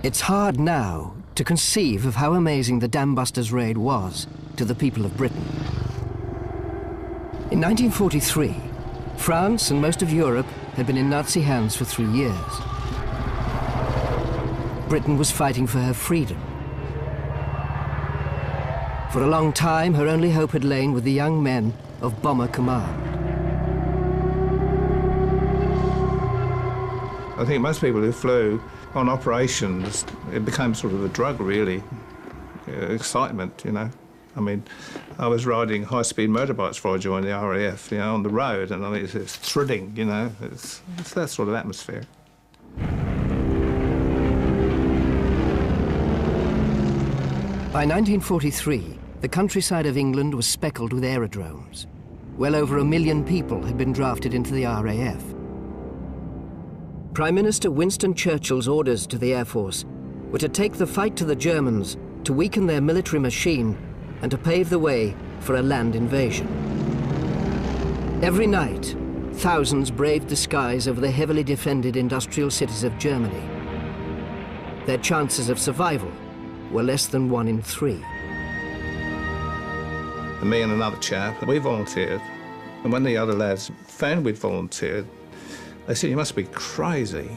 It's hard now to conceive of how amazing the Dambusters raid was to the people of Britain. In 1943, France and most of Europe had been in Nazi hands for 3 years. Britain was fighting for her freedom. For a long time, her only hope had lain with the young men of Bomber Command. I think most people who flew on operations, it became sort of a drug, really. Excitement, you know. I mean, I was riding high-speed motorbikes before I joined the RAF, you know, on the road, and I mean, it's thrilling, you know. It's that sort of atmosphere. By 1943, the countryside of England was speckled with aerodromes. Well over 1 million people had been drafted into the RAF. Prime Minister Winston Churchill's orders to the Air Force were to take the fight to the Germans, to weaken their military machine, and to pave the way for a land invasion. Every night, thousands braved the skies over the heavily defended industrial cities of Germany. Their chances of survival were less than 1 in 3. And me and another chap, we volunteered. And when the other lads found we'd volunteered, they said, "You must be crazy."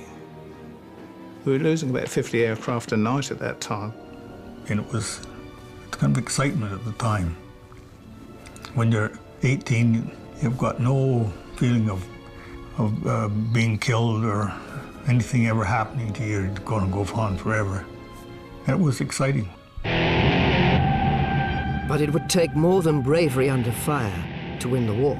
We were losing about 50 aircraft a night at that time. And it was kind of excitement at the time. When you're 18, you've got no feeling of being killed or anything ever happening to you. You're going to go on forever. And it was exciting. But it would take more than bravery under fire to win the war.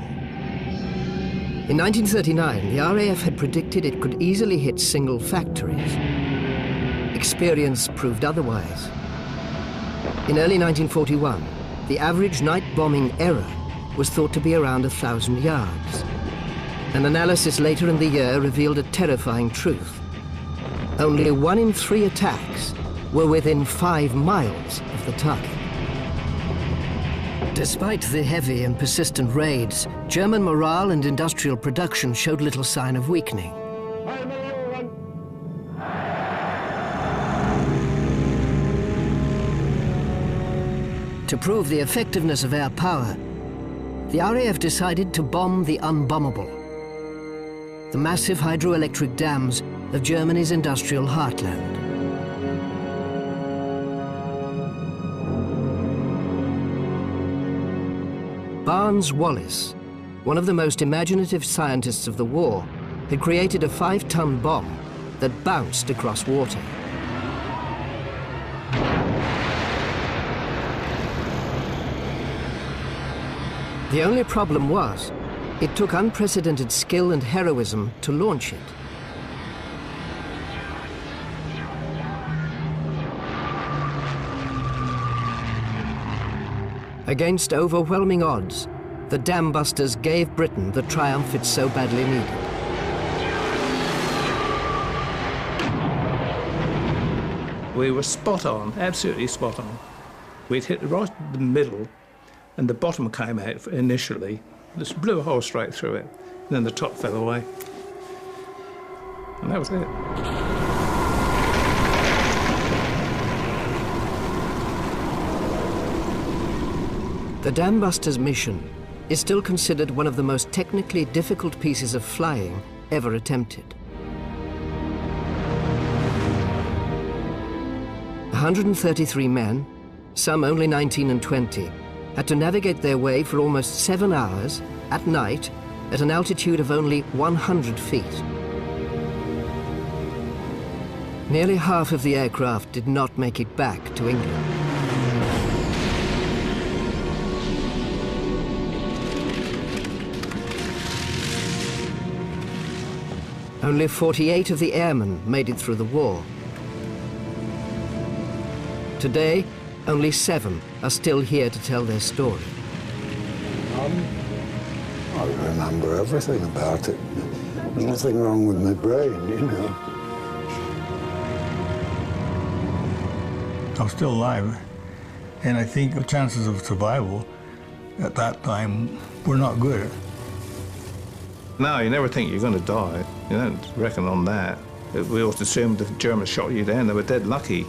In 1939, the RAF had predicted it could easily hit single factories. Experience proved otherwise. In early 1941, the average night bombing error was thought to be around 1,000 yards. An analysis later in the year revealed a terrifying truth. Only 1 in 3 attacks were within 5 miles of the target. Despite the heavy and persistent raids, German morale and industrial production showed little sign of weakening. To prove the effectiveness of air power, the RAF decided to bomb the unbombable, the massive hydroelectric dams of Germany's industrial heartland. Barnes Wallis, one of the most imaginative scientists of the war, had created a 5-ton bomb that bounced across water. The only problem was, it took unprecedented skill and heroism to launch it. Against overwhelming odds, the Dambusters gave Britain the triumph it so badly needed. We were spot on, absolutely spot on. We'd hit right in the middle, and the bottom came out initially. Just blew a hole straight through it, and then the top fell away. And that was it. The Dambusters mission is still considered one of the most technically difficult pieces of flying ever attempted. 133 men, some only 19 and 20, had to navigate their way for almost 7 hours at night at an altitude of only 100 feet. Nearly half of the aircraft did not make it back to England. Only 48 of the airmen made it through the war. Today, only 7 are still here to tell their story. I remember everything about it. There's nothing wrong with my brain, you know. I'm still alive, and I think the chances of survival at that time were not good. No, you never think you're going to die. You don't reckon on that. We always assumed the Germans shot you down. They were dead lucky.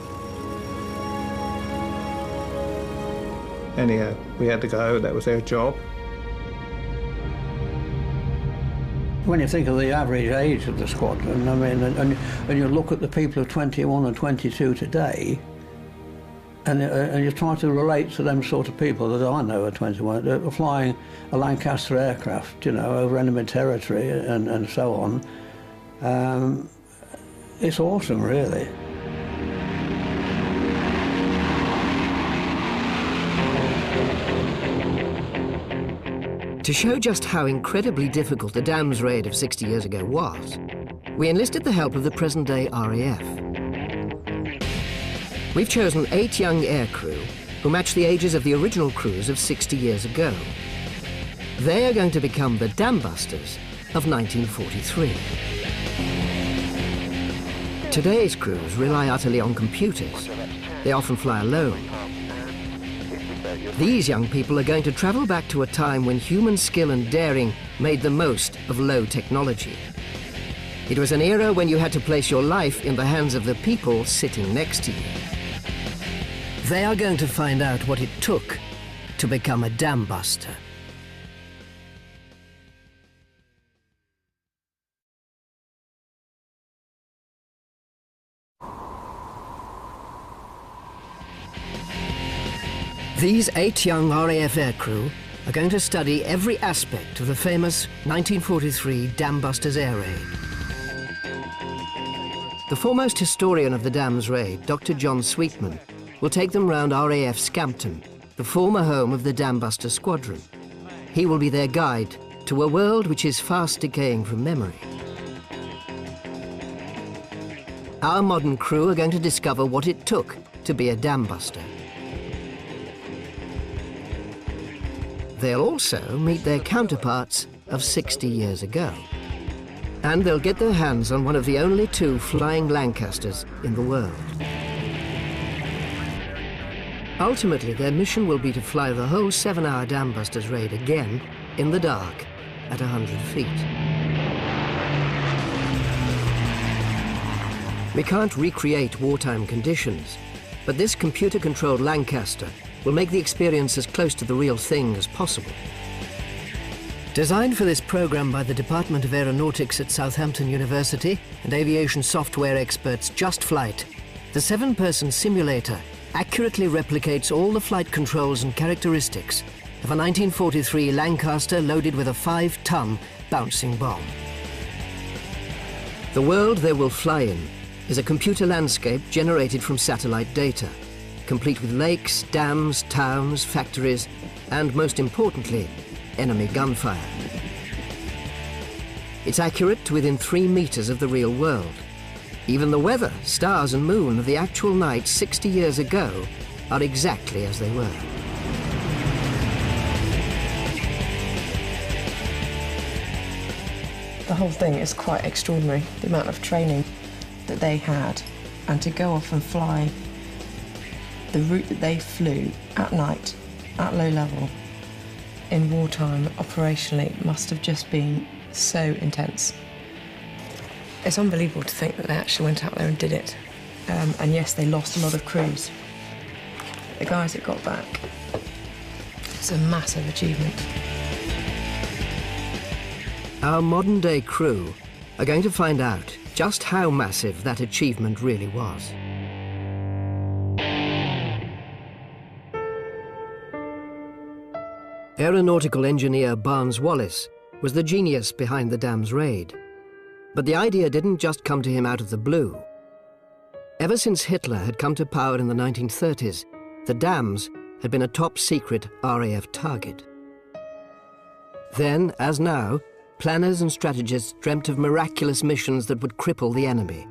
Anyhow, we had to go. That was our job. When you think of the average age of the squadron, I mean, and you look at the people of 21 and 22 today, and you try to relate to them sort of people that I know are 21, that are flying a Lancaster aircraft, you know, over enemy territory and so on. It's awesome, really. To show just how incredibly difficult the Dams raid of 60 years ago was, we enlisted the help of the present-day RAF. We've chosen 8 young aircrew who match the ages of the original crews of 60 years ago. They are going to become the Dambusters of 1943. Today's crews rely utterly on computers. They often fly alone. These young people are going to travel back to a time when human skill and daring made the most of low technology. It was an era when you had to place your life in the hands of the people sitting next to you. They are going to find out what it took to become a Dambuster. These 8 young RAF aircrew are going to study every aspect of the famous 1943 Dambusters air raid. The foremost historian of the Dams raid, Dr. John Sweetman, will take them round RAF Scampton, the former home of the Dambuster squadron. He will be their guide to a world which is fast decaying from memory. Our modern crew are going to discover what it took to be a Dambuster. They'll also meet their counterparts of 60 years ago. And they'll get their hands on one of the only 2 flying Lancasters in the world. Ultimately, their mission will be to fly the whole 7-hour Dambusters raid again in the dark at 100 feet. We can't recreate wartime conditions, but this computer-controlled Lancaster will make the experience as close to the real thing as possible. Designed for this program by the Department of Aeronautics at Southampton University and aviation software experts Just Flight, the 7-person simulator accurately replicates all the flight controls and characteristics of a 1943 Lancaster loaded with a 5-ton bouncing bomb. The world they will fly in is a computer landscape generated from satellite data, complete with lakes, dams, towns, factories, and most importantly, enemy gunfire. It's accurate to within 3 meters of the real world. Even the weather, stars and moon of the actual night 60 years ago are exactly as they were. The whole thing is quite extraordinary, the amount of training that they had, and to go off and fly the route that they flew at night, at low level, in wartime, operationally, must have just been so intense. It's unbelievable to think that they actually went out there and did it. And yes, they lost a lot of crews. The guys that got back, it's a massive achievement. Our modern-day crew are going to find out just how massive that achievement really was. Aeronautical engineer Barnes Wallis was the genius behind the Dams raid. But the idea didn't just come to him out of the blue. Ever since Hitler had come to power in the 1930s, the Dams had been a top-secret RAF target. Then, as now, planners and strategists dreamt of miraculous missions that would cripple the enemy,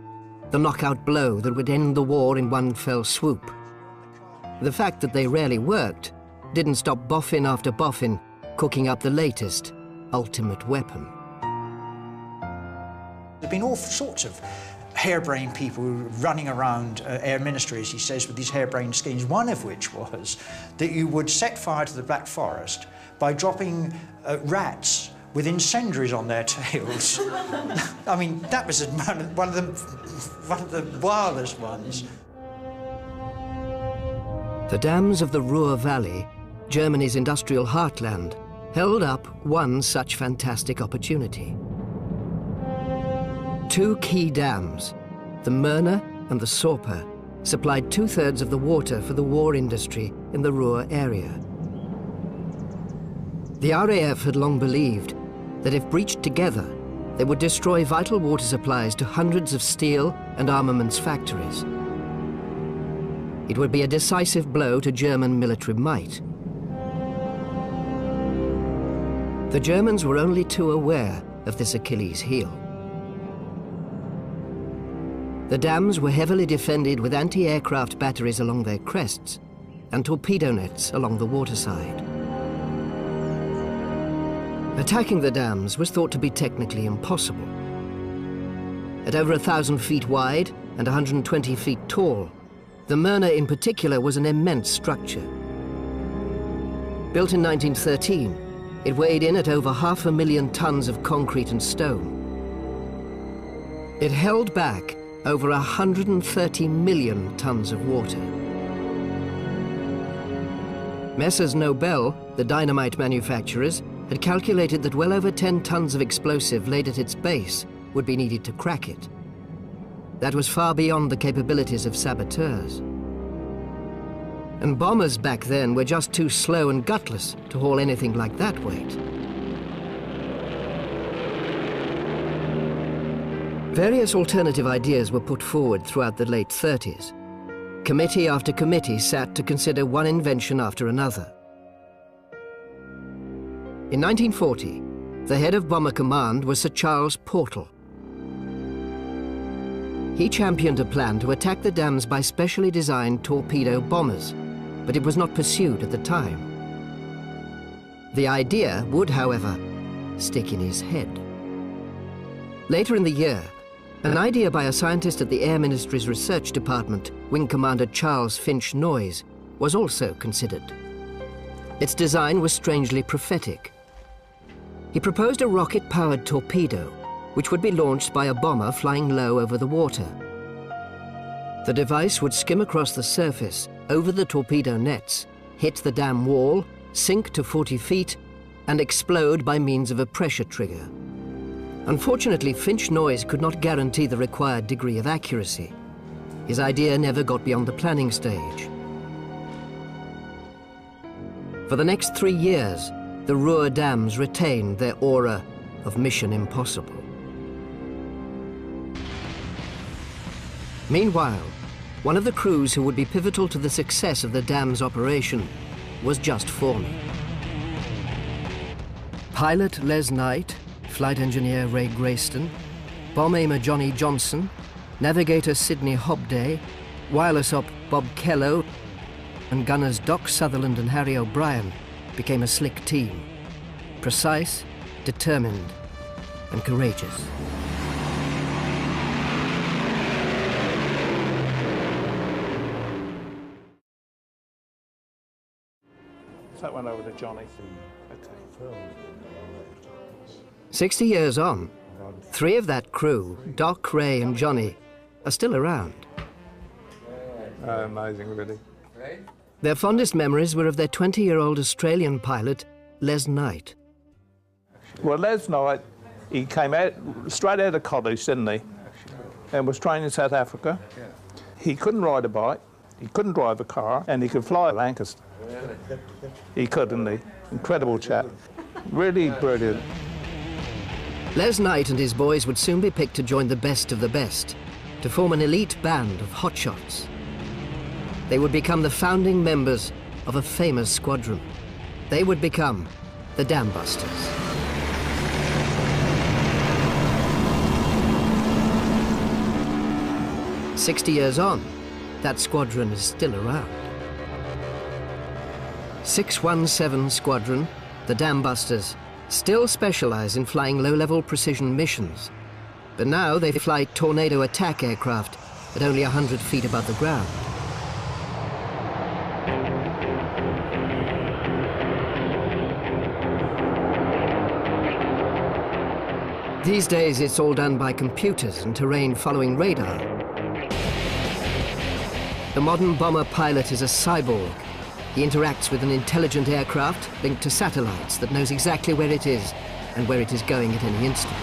the knockout blow that would end the war in one fell swoop. The fact that they rarely worked didn't stop boffin after boffin cooking up the latest ultimate weapon. There have been all sorts of harebrained people running around Air Ministry, as he says, with these harebrained schemes, one of which was that you would set fire to the Black Forest by dropping rats with incendiaries on their tails. I mean, that was one of the wildest ones. The dams of the Ruhr Valley, Germany's industrial heartland, held up one such fantastic opportunity. Two key dams, the Möhne and the Sorpe, supplied 2/3 of the water for the war industry in the Ruhr area. The RAF had long believed that if breached together, they would destroy vital water supplies to hundreds of steel and armaments factories. It would be a decisive blow to German military might. The Germans were only too aware of this Achilles heel. The dams were heavily defended with anti-aircraft batteries along their crests and torpedo nets along the waterside. Attacking the dams was thought to be technically impossible. At over 1,000 feet wide and 120 feet tall, the Möhne in particular was an immense structure. Built in 1913, it weighed in at over 500,000 tons of concrete and stone. It held back over 130 million tons of water. Messrs. Nobel, the dynamite manufacturers, had calculated that well over 10 tons of explosive laid at its base would be needed to crack it. That was far beyond the capabilities of saboteurs. And bombers back then were just too slow and gutless to haul anything like that weight. Various alternative ideas were put forward throughout the late 30s. Committee after committee sat to consider one invention after another. In 1940, the head of Bomber Command was Sir Charles Portal. He championed a plan to attack the dams by specially designed torpedo bombers, but it was not pursued at the time. The idea would, however, stick in his head. Later in the year, an idea by a scientist at the Air Ministry's Research Department, Wing Commander Charles Finch Noyes, was also considered. Its design was strangely prophetic. He proposed a rocket-powered torpedo, which would be launched by a bomber flying low over the water. The device would skim across the surface, over the torpedo nets, hit the dam wall, sink to 40 feet, and explode by means of a pressure trigger. Unfortunately, Finch Noyes could not guarantee the required degree of accuracy. His idea never got beyond the planning stage. For the next 3 years, the Ruhr dams retained their aura of Mission Impossible. Meanwhile, one of the crews who would be pivotal to the success of the dam's operation was just forming. Pilot Les Knight, flight engineer Ray Grayston, bomb aimer Johnny Johnson, navigator Sidney Hobday, wireless op Bob Kello, and gunners Doc Sutherland and Harry O'Brien became a slick team, precise, determined, and courageous. That one over to Johnny. Okay. 60 years on, 3 of that crew, Doc, Ray, and Johnny, are still around. Amazing, really. Their fondest memories were of their 20-year-old Australian pilot, Les Knight. Well, Les Knight, he came out straight out of college, didn't he? And was trained in South Africa. He couldn't ride a bike, he couldn't drive a car, and he could fly a Lancaster. He could, didn't he? Incredible chap. Really brilliant. Les Knight and his boys would soon be picked to join the best of the best, to form an elite band of hotshots. They would become the founding members of a famous squadron. They would become the Dambusters. "60 years on, that squadron is still around. 617 Squadron, the Dambusters, still specialize in flying low-level precision missions. But now they fly tornado attack aircraft at only 100 feet above the ground. These days, it's all done by computers and terrain following radar. The modern bomber pilot is a cyborg. He interacts with an intelligent aircraft linked to satellites that knows exactly where it is and where it is going at any instant.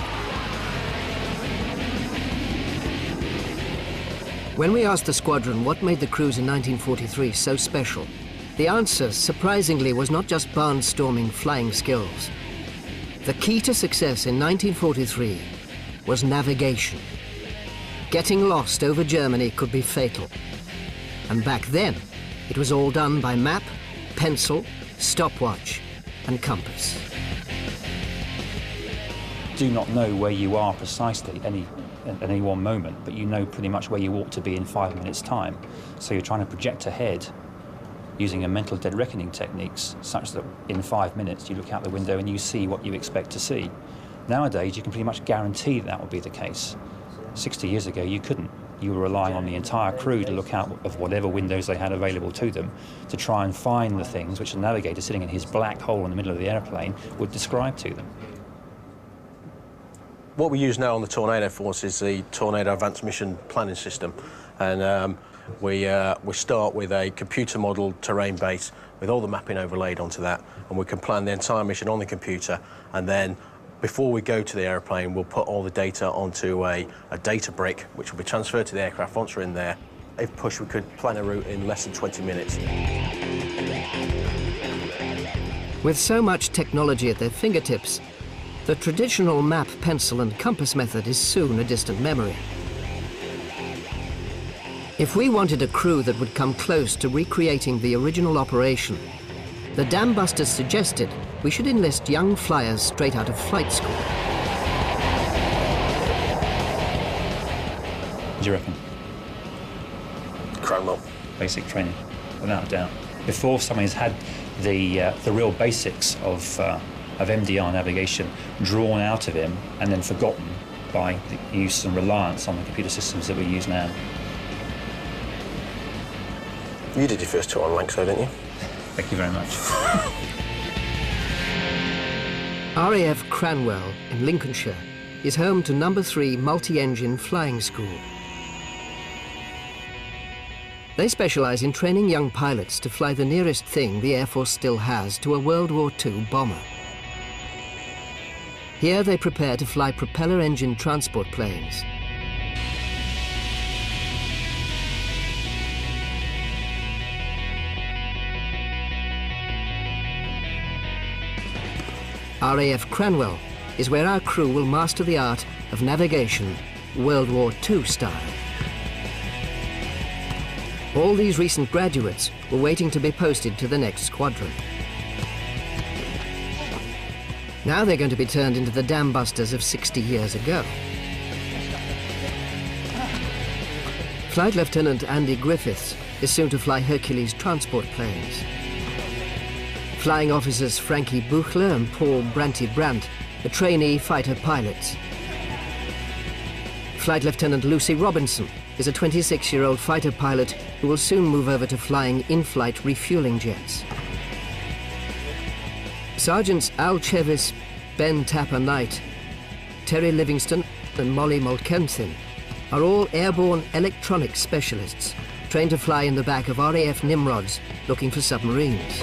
When we asked the squadron what made the cruise in 1943 so special, the answer, surprisingly, was not just barnstorming flying skills. The key to success in 1943 was navigation. Getting lost over Germany could be fatal. And back then, it was all done by map, pencil, stopwatch, and compass. Do not know where you are precisely at any one moment, but you know pretty much where you ought to be in 5 minutes' time. So you're trying to project ahead using a mental dead reckoning techniques such that in 5 minutes you look out the window and you see what you expect to see. Nowadays, you can pretty much guarantee that will be the case. 60 years ago, you couldn't. You were relying on the entire crew to look out of whatever windows they had available to them to try and find the things which the navigator sitting in his black hole in the middle of the airplane would describe to them. What we use now on the Tornado Force is the Tornado Advanced Mission Planning System. And we start with a computer model terrain base with all the mapping overlaid onto that, and we can plan the entire mission on the computer, and then before we go to the airplane, we'll put all the data onto a data brick, which will be transferred to the aircraft once we're in there. If push, we could plan a route in less than 20 minutes. With so much technology at their fingertips, the traditional map, pencil, and compass method is soon a distant memory. If we wanted a crew that would come close to recreating the original operation, the Dambusters suggested we should enlist young flyers straight out of flight school. What do you reckon? Cranwell. Basic training, without a doubt. Before somebody's had the real basics of MDR navigation drawn out of him and then forgotten by the use and reliance on the computer systems that we use now. You did your first tour on Lanxo, didn't you? Thank you very much. RAF Cranwell in Lincolnshire is home to No. 3 Multi-Engine Flying School. They specialise in training young pilots to fly the nearest thing the Air Force still has to a World War II bomber. Here they prepare to fly propeller engine transport planes. RAF Cranwell is where our crew will master the art of navigation, World War II style. All these recent graduates were waiting to be posted to the next squadron. Now they're going to be turned into the Dambusters of 60 years ago. Flight Lieutenant Andy Griffiths is soon to fly Hercules transport planes. Flying officers Frankie Buchler and Paul Brandt are trainee fighter pilots. Flight Lieutenant Lucy Robinson is a 26-year-old fighter pilot who will soon move over to flying in-flight refueling jets. Sergeants Al Chevis, Ben Tapper Knight, Terry Livingston and Molly Molkenthin are all airborne electronics specialists trained to fly in the back of RAF Nimrods looking for submarines.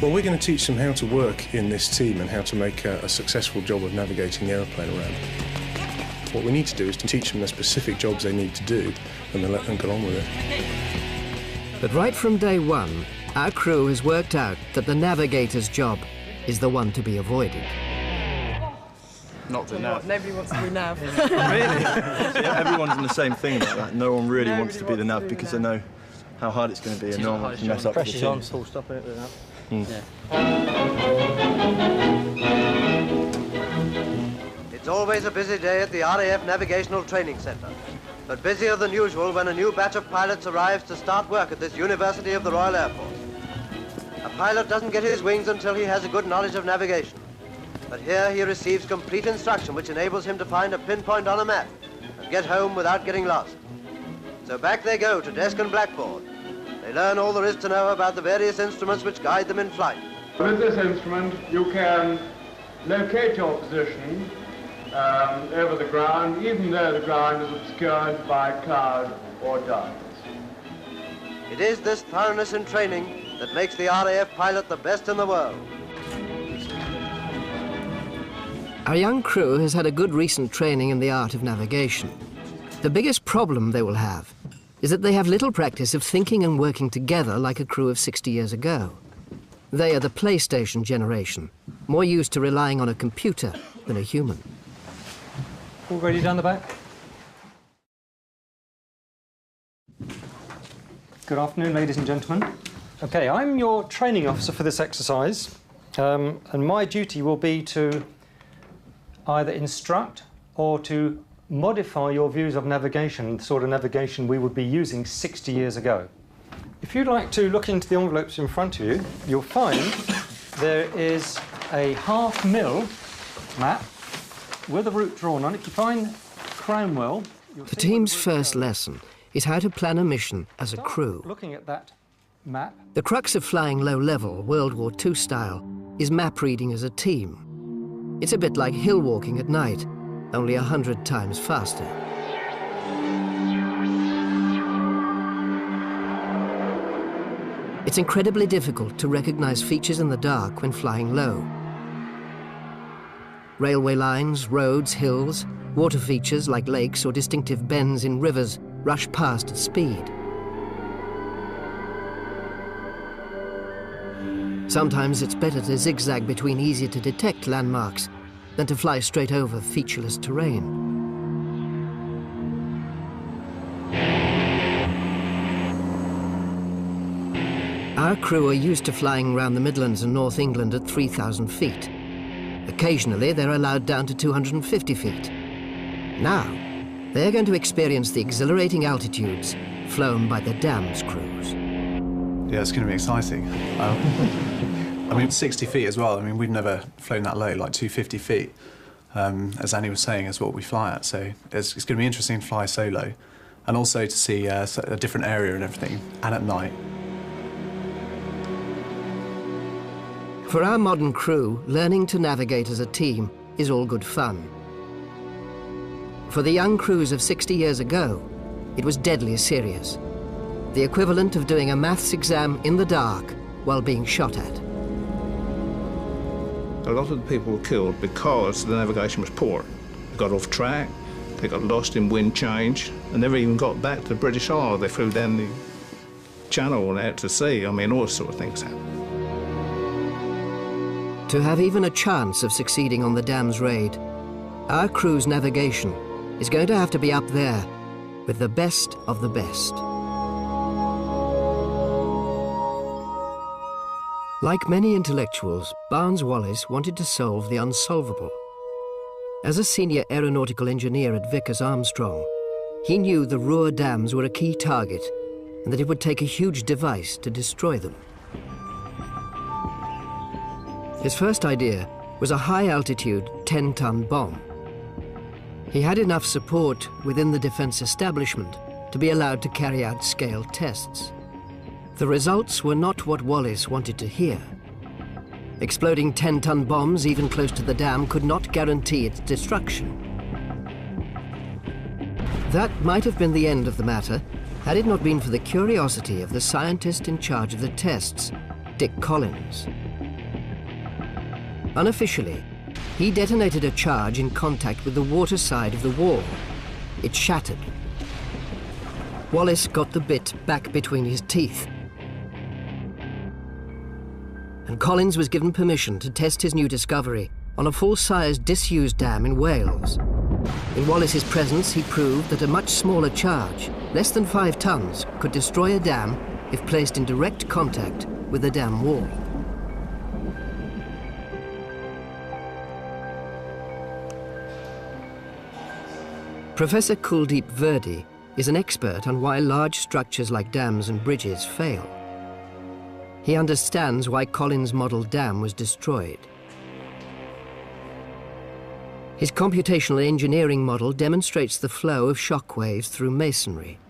Well, we're going to teach them how to work in this team and how to make a successful job of navigating the aeroplane around. What we need to do is to teach them the specific jobs they need to do and then let them get on with it. But right from day one, our crew has worked out that the navigator's job is the one to be avoided. Not the nav. Nobody wants to be nav. Really? Yeah, everyone's in the same thing about that. No one really wants to be the nav because they know how hard it's going to be and no one can mess up the Pressure's team. on, full stop it with that. Yeah. It's always a busy day at the RAF Navigational Training Centre, but busier than usual when a new batch of pilots arrives to start work at this University of the Royal Air Force. A pilot doesn't get his wings until he has a good knowledge of navigation, but here he receives complete instruction which enables him to find a pinpoint on a map and get home without getting lost. So back they go to desk and blackboard. They learn all there is to know about the various instruments which guide them in flight. With this instrument, you can locate your position over the ground, even though the ground is obscured by cloud or dust. It is this thoroughness in training that makes the RAF pilot the best in the world. Our young crew has had a good recent training in the art of navigation. The biggest problem they will have is that they have little practice of thinking and working together like a crew of 60 years ago. They are the PlayStation generation, more used to relying on a computer than a human. All ready down the back? Good afternoon, ladies and gentlemen. Okay, I'm your training officer for this exercise, and my duty will be to either instruct or to modify your views of navigation, the sort of navigation we would be using 60 years ago. If you'd like to look into the envelopes in front of you, you'll find there is a ½ mil map with a route drawn on it. If you find Cranwell... The team's first lesson is how to plan a mission as a crew. Looking at that map... The crux of flying low-level, World War II style, is map reading as a team. It's a bit like hill walking at night, only 100 times faster. It's incredibly difficult to recognize features in the dark when flying low. Railway lines, roads, hills, water features like lakes or distinctive bends in rivers rush past at speed. Sometimes it's better to zigzag between easy-to-detect landmarks than to fly straight over featureless terrain. Our crew are used to flying around the Midlands and North England at 3,000 feet. Occasionally, they're allowed down to 250 feet. Now, they're going to experience the exhilarating altitudes flown by the DAMS crews. Yeah, it's going to be exciting. I mean, 60 feet as well. I mean, we've never flown that low, like 250 feet. As Annie was saying, is what we fly at. So it's going to be interesting to fly solo, and also to see a different area and everything, and at night. For our modern crew, learning to navigate as a team is all good fun. For the young crews of 60 years ago, it was deadly serious. The equivalent of doing a maths exam in the dark while being shot at. A lot of the people were killed because the navigation was poor. They got off track, they got lost in wind change, and never even got back to the British Isles. They flew down the channel and out to sea. I mean, all sorts of things happened. To have even a chance of succeeding on the DAMS raid, our crew's navigation is going to have to be up there with the best of the best. Like many intellectuals, Barnes-Wallis wanted to solve the unsolvable. As a senior aeronautical engineer at Vickers Armstrong, he knew the Ruhr dams were a key target and that it would take a huge device to destroy them. His first idea was a high-altitude 10-ton bomb. He had enough support within the defense establishment to be allowed to carry out scale tests. The results were not what Wallis wanted to hear. Exploding 10-ton bombs even close to the dam could not guarantee its destruction. That might have been the end of the matter had it not been for the curiosity of the scientist in charge of the tests, Dick Collins. Unofficially, he detonated a charge in contact with the water side of the wall. It shattered. Wallis got the bit back between his teeth. And Collins was given permission to test his new discovery on a full-sized disused dam in Wales. In Wallis's presence, he proved that a much smaller charge, less than 5 tons, could destroy a dam if placed in direct contact with the dam wall. Professor Kuldeep Verdi is an expert on why large structures like dams and bridges fail. He understands why Collins' model dam was destroyed. His computational engineering model demonstrates the flow of shock waves through masonry.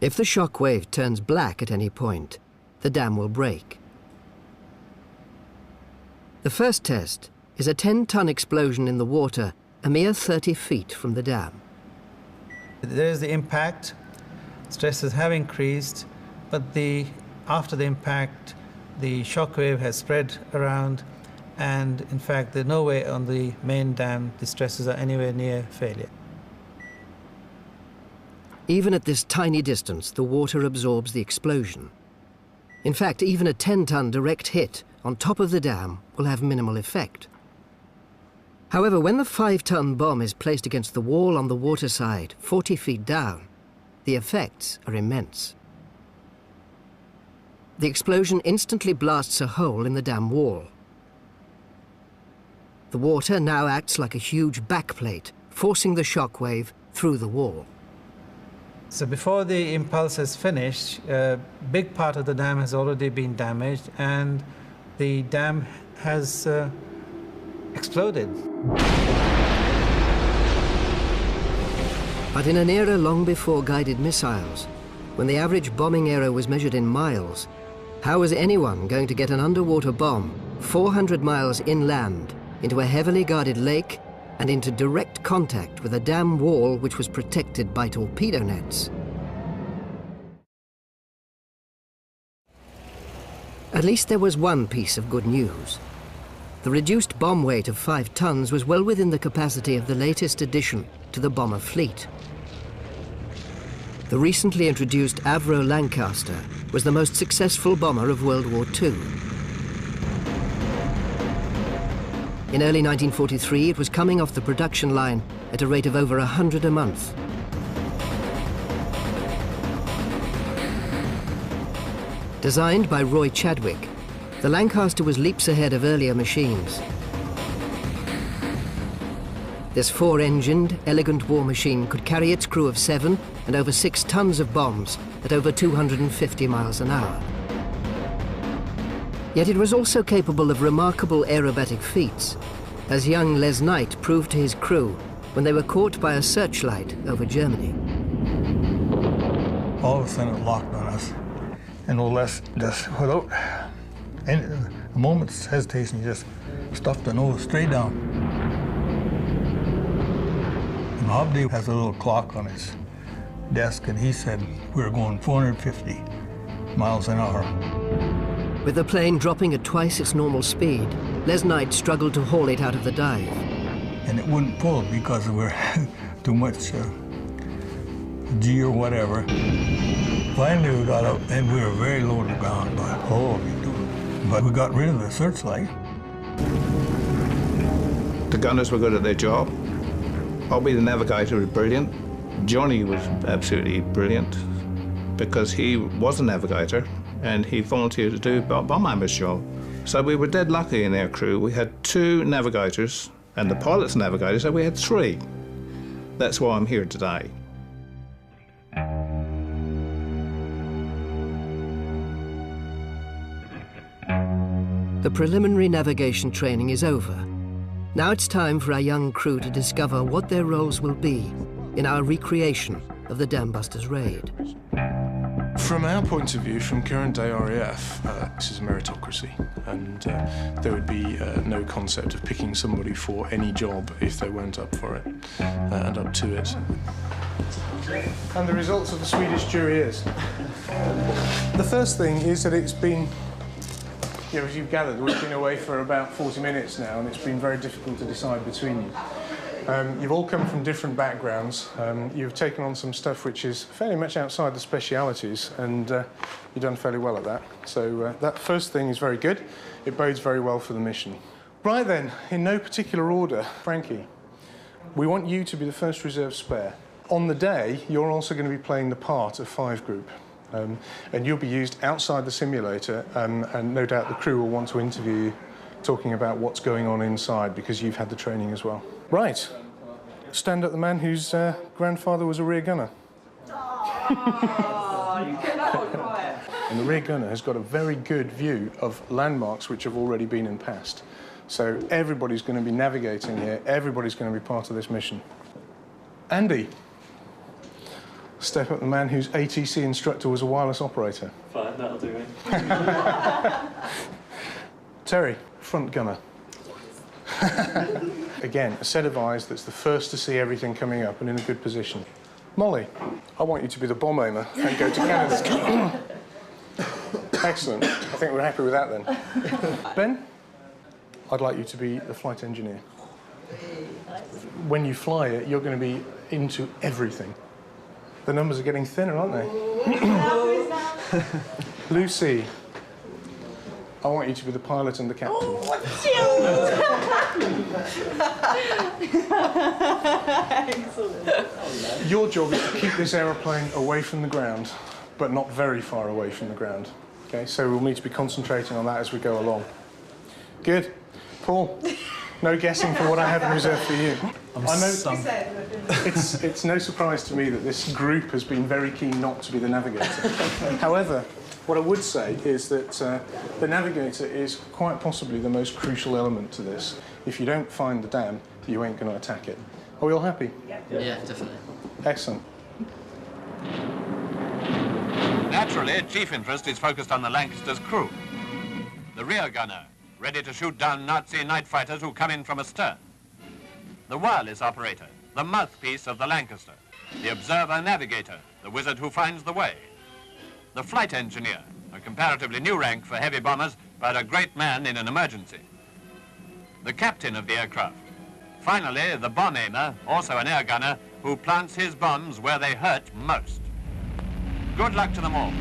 If the shock wave turns black at any point, the dam will break. The first test is a 10-ton explosion in the water a mere 30 feet from the dam. There is the impact. Stresses have increased, but after the impact, the shock wave has spread around, and in fact, there's no way on the main dam the stresses are anywhere near failure. Even at this tiny distance, the water absorbs the explosion. In fact, even a 10-ton direct hit on top of the dam will have minimal effect. However, when the 5-ton bomb is placed against the wall on the water side, 40 feet down, the effects are immense. The explosion instantly blasts a hole in the dam wall. The water now acts like a huge backplate, forcing the shock wave through the wall. So before the impulse has finished, a big part of the dam has already been damaged, and the dam has exploded. But in an era long before guided missiles, when the average bombing error was measured in miles, how was anyone going to get an underwater bomb 400 miles inland into a heavily guarded lake and into direct contact with a dam wall which was protected by torpedo nets? At least there was one piece of good news. The reduced bomb weight of 5 tons was well within the capacity of the latest addition to the bomber fleet. The recently introduced Avro Lancaster was the most successful bomber of World War II. In early 1943, it was coming off the production line at a rate of over 100 a month. Designed by Roy Chadwick, the Lancaster was leaps ahead of earlier machines. This 4-engined, elegant war machine could carry its crew of 7 and over 6 tons of bombs at over 250 miles an hour. Yet it was also capable of remarkable aerobatic feats, as young Les Knight proved to his crew when they were caught by a searchlight over Germany. All of a sudden it locked on us, and Les just, without a moment's hesitation, he just stuffed the nose straight down. And Hobday has a little clock on his desk, and he said we were going 450 miles an hour. With the plane dropping at twice its normal speed, Les Knight struggled to haul it out of the dive. And it wouldn't pull because we were too much G or whatever. Finally we got up, and we were very low to the ground, but but we got rid of the searchlight. The gunners were good at their job. Bobby, the navigator, was brilliant. Johnny was absolutely brilliant because he was a navigator and he volunteered to do bomb ambush job. So we were dead lucky in our crew. We had 2 navigators and the pilot's navigator, so we had 3. That's why I'm here today. The preliminary navigation training is over. Now it's time for our young crew to discover what their roles will be in our recreation of the Dambusters raid. From our point of view, from current day RAF, this is meritocracy, and there would be no concept of picking somebody for any job if they weren't up for it and up to it. And the results of the Swedish jury is. The first thing is that it's been, as you've gathered, we've been away for about 40 minutes now, and it's been very difficult to decide between you. You've all come from different backgrounds. You've taken on some stuff which is fairly much outside the specialities, and you've done fairly well at that. So that first thing is very good. It bodes very well for the mission. Right then, in no particular order, Frankie, we want you to be the first reserve spare. On the day, you're also going to be playing the part of 5 group. And you'll be used outside the simulator, and no doubt the crew will want to interview you, talking about what's going on inside, because you've had the training as well. Right. Stand up the man whose grandfather was a rear gunner. And the rear gunner has got a very good view of landmarks which have already been and passed. So everybody's going to be navigating here, everybody's going to be part of this mission. Andy, step up the man whose ATC instructor was a wireless operator. Fine, that'll do me. Terry, front gunner. Again, a set of eyes that's the first to see everything coming up and in a good position. Molly, I want you to be the bomb aimer and go to Canada. Excellent. I think we're happy with that then. Ben, I'd like you to be the flight engineer. When you fly it, you're going to be into everything. The numbers are getting thinner, aren't they? Lucy, I want you to be the pilot and the captain. Excellent. Your job is to keep this aeroplane away from the ground, but not very far away from the ground. Okay, so we'll need to be concentrating on that as we go along. Good. Paul, no guessing for what I have in reserve for you. I know it's no surprise to me that this group has been very keen not to be the navigator. However, what I would say is that the navigator is quite possibly the most crucial element to this. If you don't find the dam, you ain't going to attack it. Are we all happy? Yeah, definitely. Excellent. Naturally, chief interest is focused on the Lancaster's crew. The rear gunner, ready to shoot down Nazi night fighters who come in from astern. The wireless operator, the mouthpiece of the Lancaster. The observer navigator, the wizard who finds the way. The flight engineer, a comparatively new rank for heavy bombers, but a great man in an emergency. The captain of the aircraft. Finally, the bomb aimer, also an air gunner, who plants his bombs where they hurt most. Good luck to them all.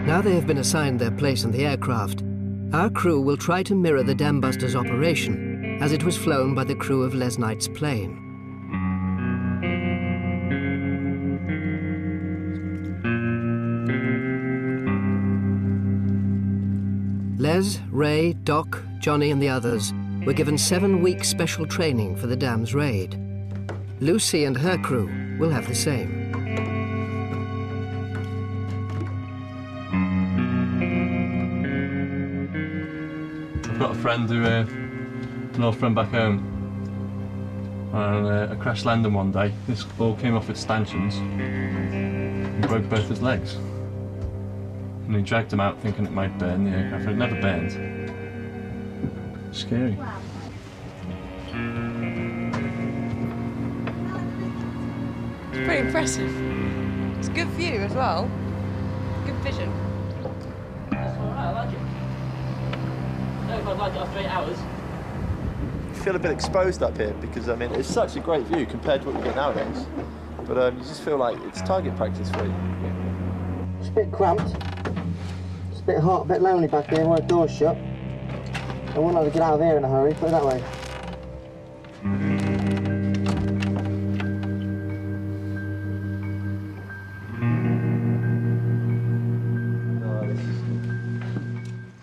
Now they have been assigned their place in the aircraft, our crew will try to mirror the Dambusters' operation as it was flown by the crew of Les Knight's plane. Les, Ray, Doc, Johnny and the others were given 7 weeks special training for the dam's raid. Lucy and her crew will have the same. I've got a friend who, an old friend back home, on a crash landing one day. This ball came off its stanchions and broke both his legs. And he dragged him out thinking it might burn the aircraft, and it never burned. Scary. It's pretty impressive. It's a good view as well. Good vision. That's all right, I like it. I don't know if I'd like it after 8 hours. I feel a bit exposed up here because, I mean, it's such a great view compared to what we get nowadays. But you just feel like it's target practice for you. It's a bit cramped. It's a bit hot, a bit lonely back here when the door's shut. I wouldn't like to get out of here in a hurry, put it that way.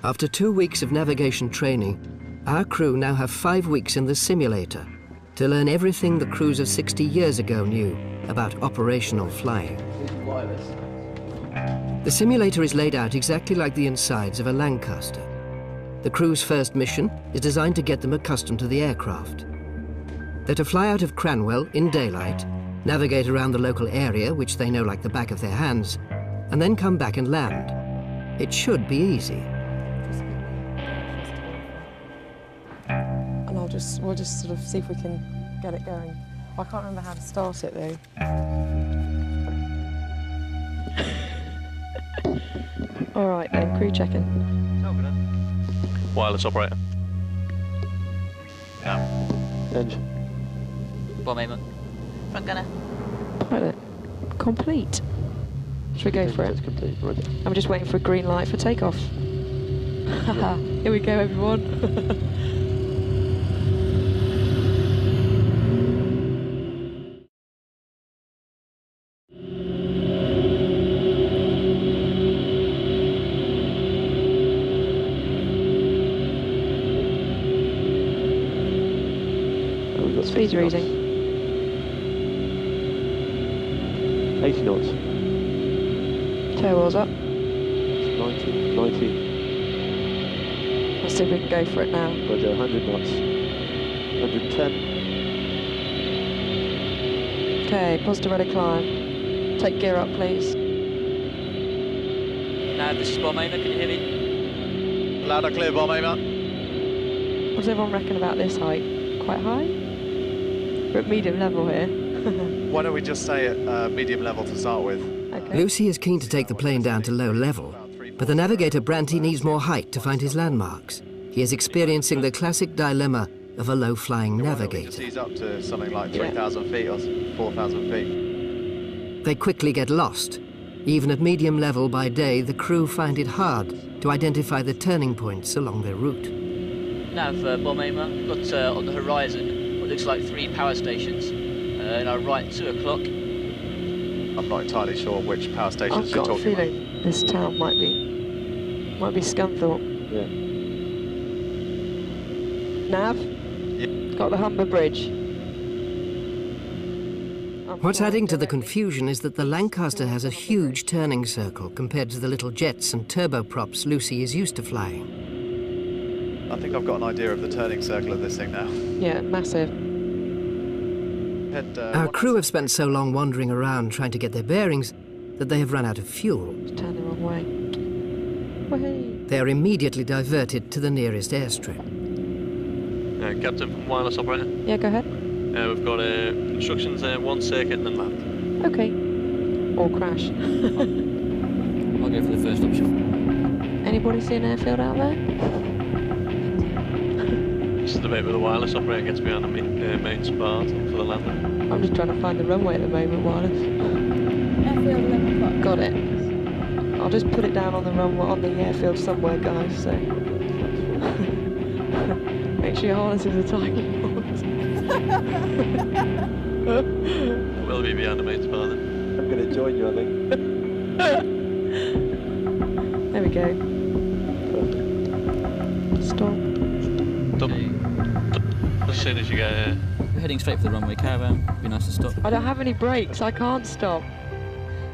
After 2 weeks of navigation training, our crew now have 5 weeks in the simulator to learn everything the crews of 60 years ago knew about operational flying. The simulator is laid out exactly like the insides of a Lancaster. The crew's first mission is designed to get them accustomed to the aircraft. They're to fly out of Cranwell in daylight, navigate around the local area, which they know like the back of their hands, and then come back and land. It should be easy. And we'll just sort of see if we can get it going. I can't remember how to start it though. All right then, crew checking. Wireless operator. Yeah. Engine. Bomb aimer. Front gunner. Pilot. Complete. Should we go for it? It's complete, right. I'm just waiting for a green light for takeoff. Here we go, everyone. Speed reading. 80 knots. Tail wheels up. 90. Let's see if we can go for it now. Roger, 100 knots. 110. Okay, positive ready climb. Take gear up, please. Now, this is Bomb Aimer, can you hear me? Loud and clear, Bomb Aimer. What does everyone reckon about this height? Quite high? We're at medium level here. Why don't we just stay at medium level to start with? Okay. Lucy is keen to take the plane down to low level, but the navigator Branty needs more height to find his landmarks. He is experiencing the classic dilemma of a low-flying navigator. Just ease up to something like 3,000 feet or 4,000 feet. They quickly get lost. Even at medium level by day, the crew find it hard to identify the turning points along their route. Nav, Bomb Aimer, got on the horizon what looks like 3 power stations. In our right, 2 o'clock. I'm not entirely sure which power stations you're I've got a talking about. feeling this town might be Scunthorpe. Yeah. Nav? Got the Humber Bridge. What's adding to the confusion is that the Lancaster has a huge turning circle compared to the little jets and turboprops Lucy is used to flying. I think I've got an idea of the turning circle of this thing now. Yeah, massive. Our crew have spent so long wandering around trying to get their bearings that they have run out of fuel. Turn the wrong way. Way. They are immediately diverted to the nearest airstrip. Captain from wireless operator. Yeah, go ahead. We've got instructions 1 circuit and then land. Okay. Or crash. I'll go for the first option. Anybody see an airfield out there? This is the bit where the wireless operator gets behind the main spar for the landing. I'm just trying to find the runway at the moment, wireless. Airfield 11 o'clock. Got it. I'll just put it down on the runway, on the airfield somewhere, guys, so... Make sure your harnesses are tight. We'll be behind the main spar then. I'm going to join you, I think. There we go. Stop. As soon as you get here. We're heading straight for the runway caravan. Be nice to stop. I don't have any brakes, I can't stop.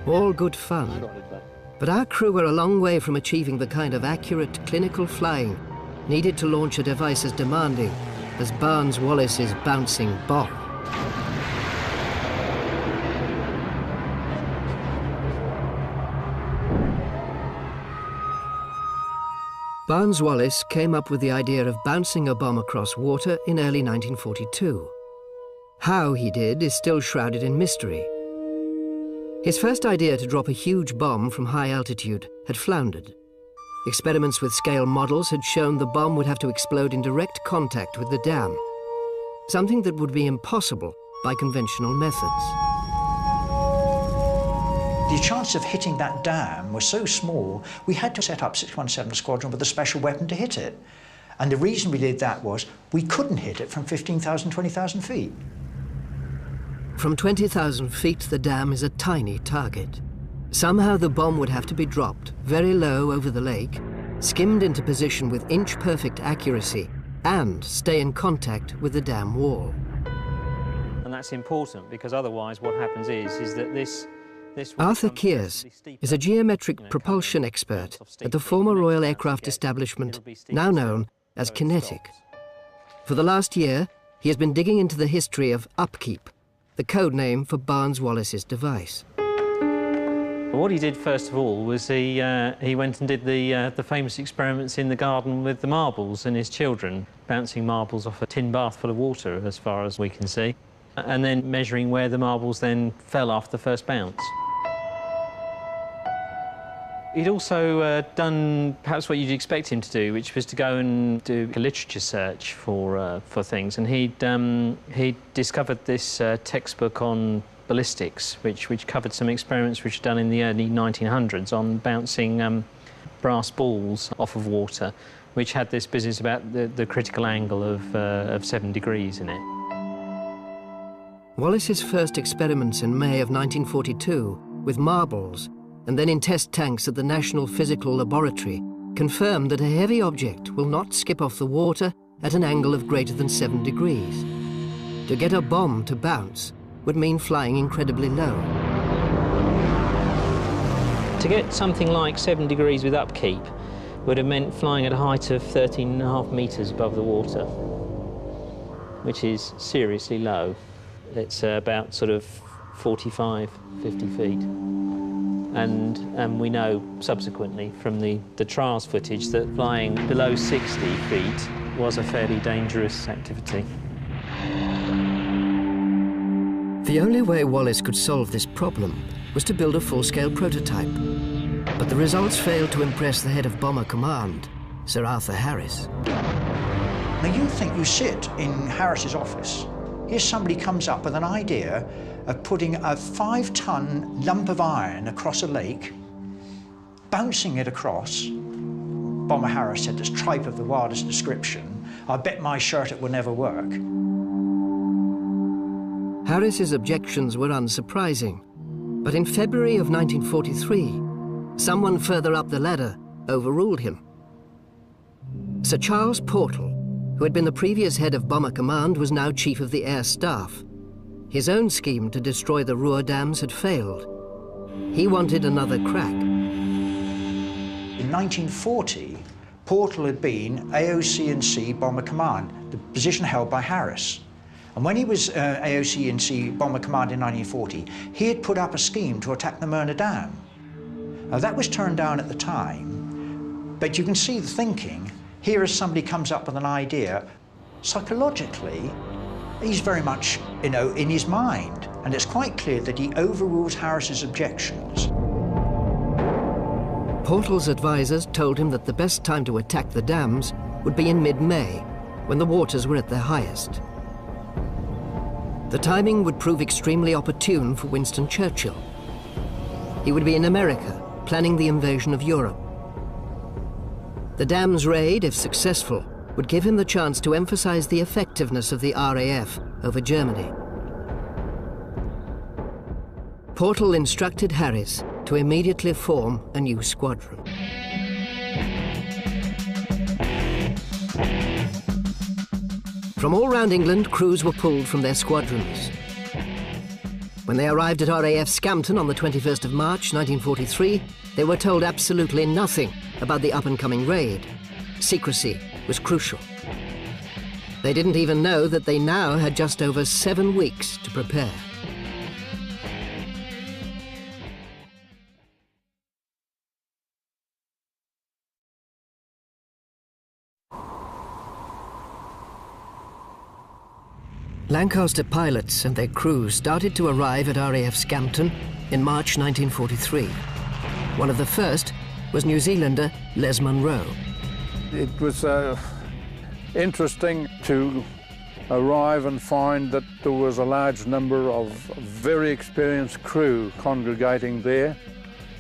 All good fun. But our crew were a long way from achieving the kind of accurate, clinical flying needed to launch a device as demanding as Barnes-Wallis's bouncing bomb. Barnes-Wallis came up with the idea of bouncing a bomb across water in early 1942. How he did is still shrouded in mystery. His first idea to drop a huge bomb from high altitude had floundered. Experiments with scale models had shown the bomb would have to explode in direct contact with the dam, something that would be impossible by conventional methods. The chance of hitting that dam was so small, we had to set up 617 Squadron with a special weapon to hit it. And the reason we did that was we couldn't hit it from 15,000, 20,000 feet. From 20,000 feet, the dam is a tiny target. Somehow the bomb would have to be dropped very low over the lake, skimmed into position with inch-perfect accuracy, and stay in contact with the dam wall. And that's important because otherwise what happens is that this Arthur Kears is a geometric propulsion expert at the former Royal Aircraft Establishment, now known as Kinetic. For the last year, he has been digging into the history of upkeep, the code name for Barnes-Wallis's device. What he did first of all was he went and did the famous experiments in the garden with the marbles and his children, bouncing marbles off a tin bath full of water as far as we can see, and then measuring where the marbles then fell after the first bounce. He'd also done perhaps what you'd expect him to do, which was to go and do a literature search for things, and he'd discovered this textbook on ballistics, which covered some experiments which were done in the early 1900s on bouncing brass balls off of water, which had this business about the critical angle of 7 degrees in it. Wallis's first experiments in May of 1942 with marbles and then in test tanks at the National Physical Laboratory confirmed that a heavy object will not skip off the water at an angle of greater than 7 degrees. To get a bomb to bounce would mean flying incredibly low. To get something like 7 degrees with upkeep, would have meant flying at a height of 13.5 metres above the water, which is seriously low. It's about sort of 45, 50 feet. And we know subsequently from the trials footage that flying below 60 feet was a fairly dangerous activity. The only way Wallace could solve this problem was to build a full-scale prototype. But the results failed to impress the head of Bomber Command, Sir Arthur Harris. Now you think you sit in Harris's office. Here's somebody comes up with an idea of putting a 5-ton lump of iron across a lake, bouncing it across. Bomber Harris said, "This tripe of the wildest description. I bet my shirt it will never work." Harris's objections were unsurprising, but in February of 1943, someone further up the ladder overruled him. Sir Charles Portal, who had been the previous head of Bomber Command, was now Chief of the Air Staff. His own scheme to destroy the Ruhr dams had failed. He wanted another crack. In 1940, Portal had been AOC&C Bomber Command, the position held by Harris. And when he was AOC&C Bomber Command in 1940, he had put up a scheme to attack the Myrna Dam. Now that was turned down at the time, but you can see the thinking. Here is somebody comes up with an idea. Psychologically, he's very much, in his mind, and it's quite clear that he overrules Harris's objections. Portal's advisors told him that the best time to attack the dams would be in mid-May, when the waters were at their highest. The timing would prove extremely opportune for Winston Churchill. He would be in America, planning the invasion of Europe. The dams raid, if successful, would give him the chance to emphasize the effectiveness of the RAF over Germany. Portal instructed Harris to immediately form a new squadron. From all round England, crews were pulled from their squadrons. When they arrived at RAF Scampton on the 21st of March 1943, they were told absolutely nothing about the up-and-coming raid. Secrecy was crucial. They didn't even know that they now had just over 7 weeks to prepare. Lancaster pilots and their crews started to arrive at RAF Scampton in March 1943. One of the first was New Zealander Les Munro. It was interesting to arrive and find that there was a large number of very experienced crew congregating there.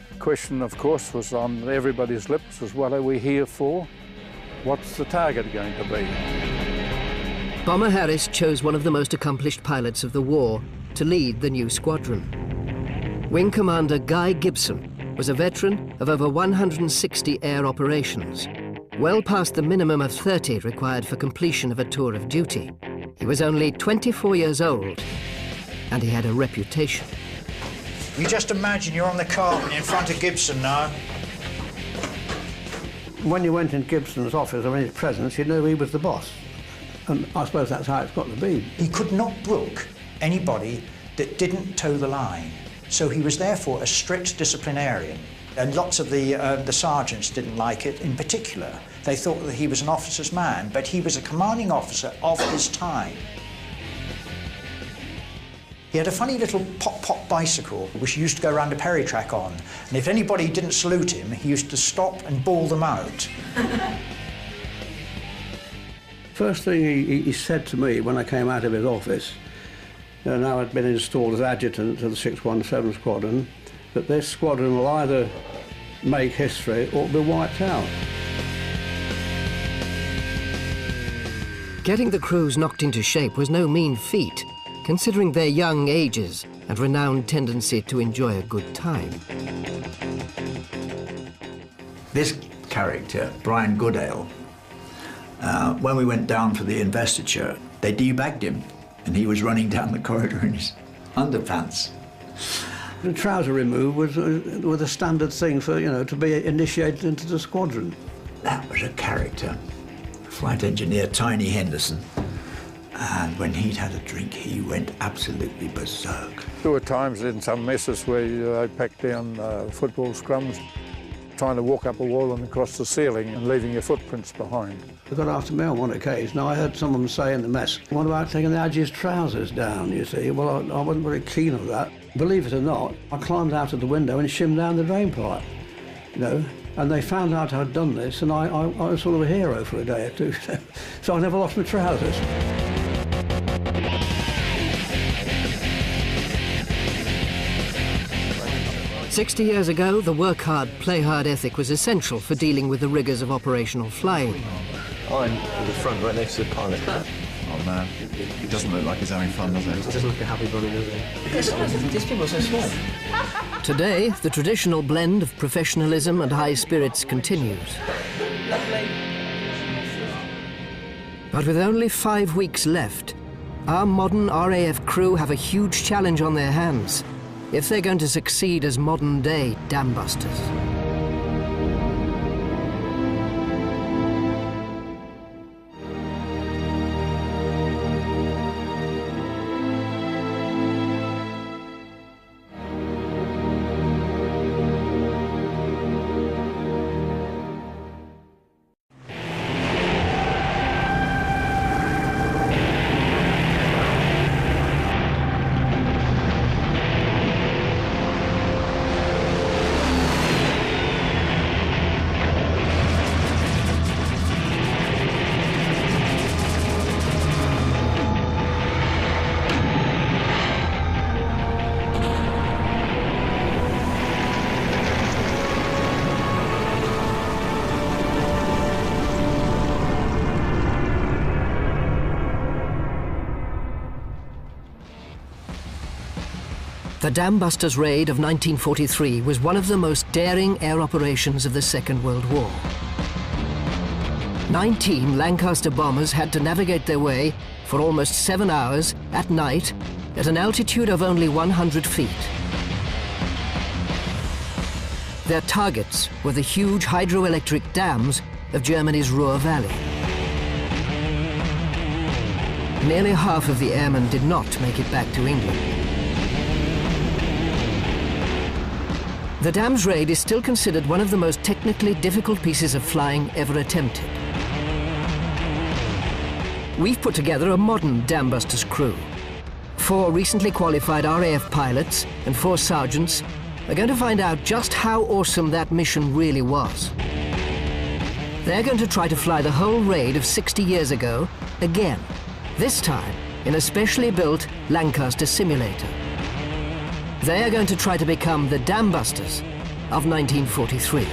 The question, of course, was on everybody's lips was, what are we here for? What's the target going to be? Bomber Harris chose one of the most accomplished pilots of the war to lead the new squadron. Wing Commander Guy Gibson was a veteran of over 160 air operations, well past the minimum of 30 required for completion of a tour of duty. He was only 24 years old, and he had a reputation. You just imagine you're on the carpet in front of Gibson now. When you went in Gibson's office or in his presence, you knew he was the boss. And I suppose that's how it's got to be. He could not brook anybody that didn't toe the line. So he was therefore a strict disciplinarian. And lots of the sergeants didn't like it in particular. They thought that he was an officer's man, but he was a commanding officer of his time. He had a funny little pop-pop bicycle which he used to go around a Perry track on. And if anybody didn't salute him, he used to stop and bawl them out. First thing he said to me when I came out of his office, now I'd been installed as adjutant to the 617 Squadron, that this squadron will either make history or be wiped out. Getting the crews knocked into shape was no mean feat, considering their young ages and renowned tendency to enjoy a good time. This character, Brian Goodale, when we went down for the investiture, they debagged him, and he was running down the corridor in his underpants. The trouser remove was a standard thing for, to be initiated into the squadron. that was a character. Flight engineer Tiny Henderson. And when he'd had a drink, he went absolutely berserk. There were times in some messes where they packed down football scrums, trying to walk up a wall and across the ceiling and leaving your footprints behind. They got after me on one occasion. I heard some of them say in the mess, what about taking the Adju's trousers down, you see? Well, I wasn't very keen on that. Believe it or not, I climbed out of the window and shimmed down the drain pipe, you know, and they found out I'd done this, and I was sort of a hero for a day or two, so I never lost my trousers. "60 years ago, the work hard, play hard ethic was essential for dealing with the rigours of operational flying. I'm in the front, right next to the pilot. Oh man, it doesn't look like he's having fun, does it? It doesn't look a happy bunny, does it? These people are so small. Today, the traditional blend of professionalism and high spirits continues. But with only 5 weeks left, our modern RAF crew have a huge challenge on their hands if they're going to succeed as modern-day Dambusters. The Dambusters raid of 1943 was one of the most daring air operations of the Second World War. 19 Lancaster bombers had to navigate their way for almost 7 hours at night at an altitude of only 100 feet. Their targets were the huge hydroelectric dams of Germany's Ruhr Valley. Nearly half of the airmen did not make it back to England. The dams raid is still considered one of the most technically difficult pieces of flying ever attempted. We've put together a modern Dambusters crew. 4 recently qualified RAF pilots and 4 sergeants are going to find out just how awesome that mission really was. They're going to try to fly the whole raid of 60 years ago again, this time in a specially built Lancaster simulator. They are going to try to become the Dambusters of 1943.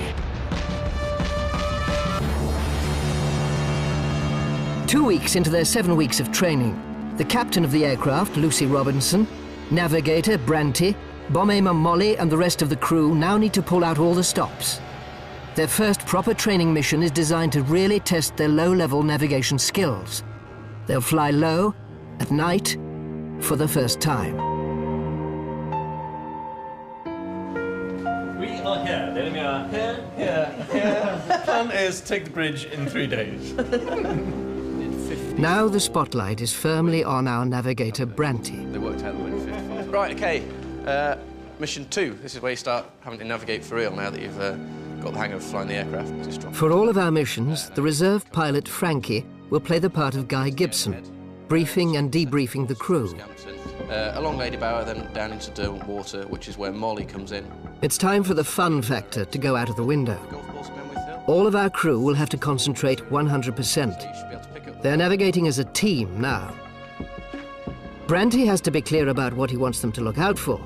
2 weeks into their 7 weeks of training, the captain of the aircraft, Lucy Robinson, navigator Branty, bomb aimer Molly and the rest of the crew now need to pull out all the stops. Their first proper training mission is designed to really test their low-level navigation skills. They'll fly low, at night, for the first time. We are here. The enemy are here, here, here. Plan is take the bridge in 3 days. Now the spotlight is firmly on our navigator Branty. They worked out the wind 50. Right, okay. Mission 2. This is where you start having to navigate for real now that you've got the hang of flying the aircraft. For all of our missions, the reserve pilot Frankie will play the part of Guy Gibson, briefing and debriefing the crew. Along Lady Bower, then down into Derwent Water, which is where Molly comes in. It's time for the fun factor to go out of the window. All of our crew will have to concentrate 100%. They're navigating as a team now. Branty has to be clear about what he wants them to look out for.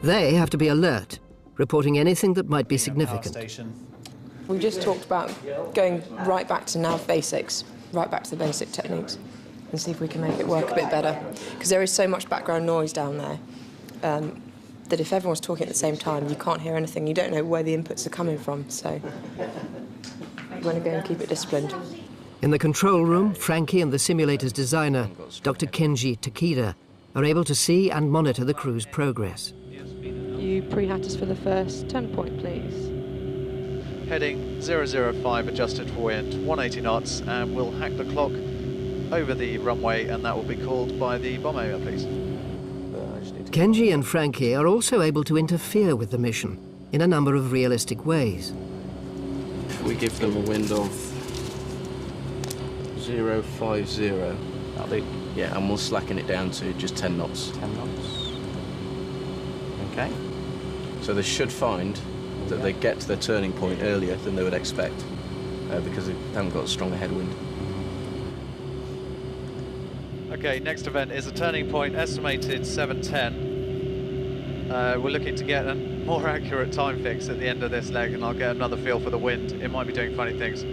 They have to be alert, reporting anything that might be significant. We just talked about going right back to nav basics, right back to the basic techniques, and see if we can make it work a bit better. Because there is so much background noise down there that if everyone's talking at the same time, you can't hear anything. You don't know where the inputs are coming from, so you want to go and keep it disciplined. In the control room, Frankie and the simulator's designer, Dr. Kenji Takeda, are able to see and monitor the crew's progress. You pre-hat us for the first turn point, please. heading 005 adjusted for wind, 180 knots, and we'll hack the clock over the runway, and that will be called by the bomb aimer, please. Kenji and Frankie are also able to interfere with the mission in a number of realistic ways. We give them a wind of 050. That'll be, yeah, and we'll slacken it down to just 10 knots. 10 knots. Okay. So they should find that they get to their turning point earlier than they would expect because they haven't got a stronger headwind. Okay, next event is a turning point, estimated 7:10. We're looking to get a more accurate time fix at the end of this leg, and I'll get another feel for the wind. It might be doing funny things.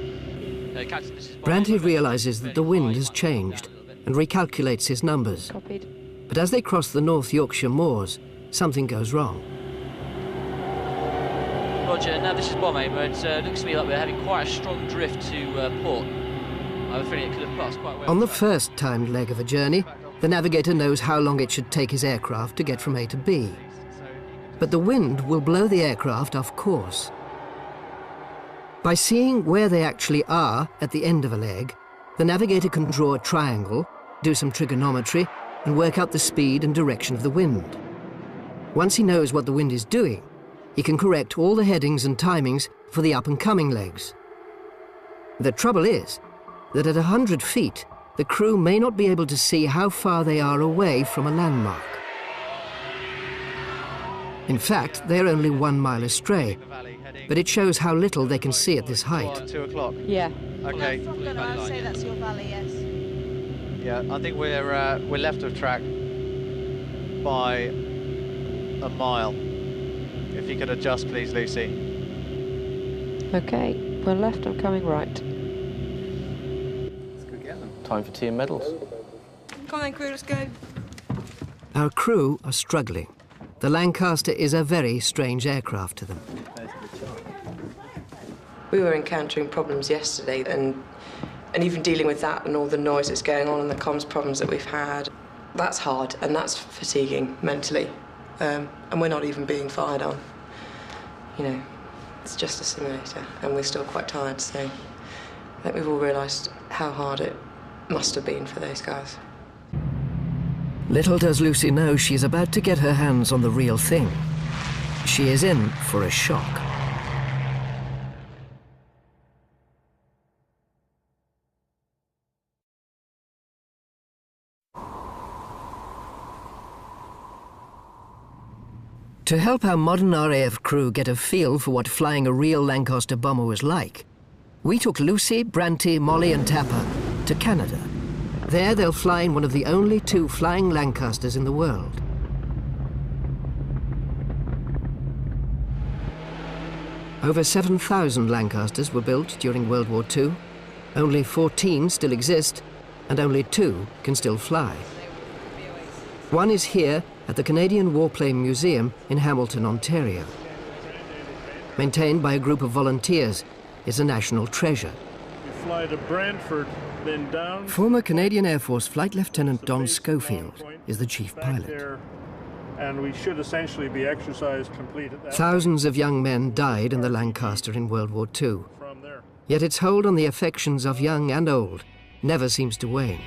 Branty realises that the wind has changed and recalculates his numbers. Copied. But as they cross the North Yorkshire moors, something goes wrong. Roger, now this is bomb aimer. It looks to me like we're having quite a strong drift to port. I have a feeling it could have passed quite well. On the first timed leg of a journey, the navigator knows how long it should take his aircraft to get from A to B. But the wind will blow the aircraft off course. By seeing where they actually are at the end of a leg, the navigator can draw a triangle, do some trigonometry, and work out the speed and direction of the wind. Once he knows what the wind is doing, he can correct all the headings and timings for the up-and-coming legs. The trouble is that at 100 feet, the crew may not be able to see how far they are away from a landmark. In fact, they're only 1 mile astray, but it shows how little they can see at this height. 2 o'clock. Yeah. Okay. From Gunner, I'd say that's your valley, yes. Yeah, I think we're left of track by a mile. If you could adjust, please, Lucy. Okay, we're left, I'm coming right. Let's go get them. Time for tea and medals. Come on then, crew, let's go. Our crew are struggling. The Lancaster is a very strange aircraft to them. We were encountering problems yesterday, and even dealing with that and all the noise that's going on and the comms problems that we've had, that's hard and that's fatiguing mentally. And we're not even being fired on. You know, it's just a simulator, and we're still quite tired, so I think we've all realised how hard it must have been for those guys. Little does Lucy know she's about to get her hands on the real thing. She is in for a shock. To help our modern RAF crew get a feel for what flying a real Lancaster bomber was like, we took Lucy, Branty, Molly and Tapper to Canada. There they'll fly in one of the only 2 flying Lancasters in the world. Over 7,000 Lancasters were built during World War II. Only 14 still exist, and only 2 can still fly. One is here at the Canadian Warplane Museum in Hamilton, Ontario. Maintained by a group of volunteers, it's a national treasure. We fly to Brantford, then down. Former Canadian Air Force Flight Lieutenant Don Schofield is the chief pilot. There, and we should essentially be exercise complete at that. Thousands of young men died in the Lancaster in World War II. Yet its hold on the affections of young and old never seems to wane.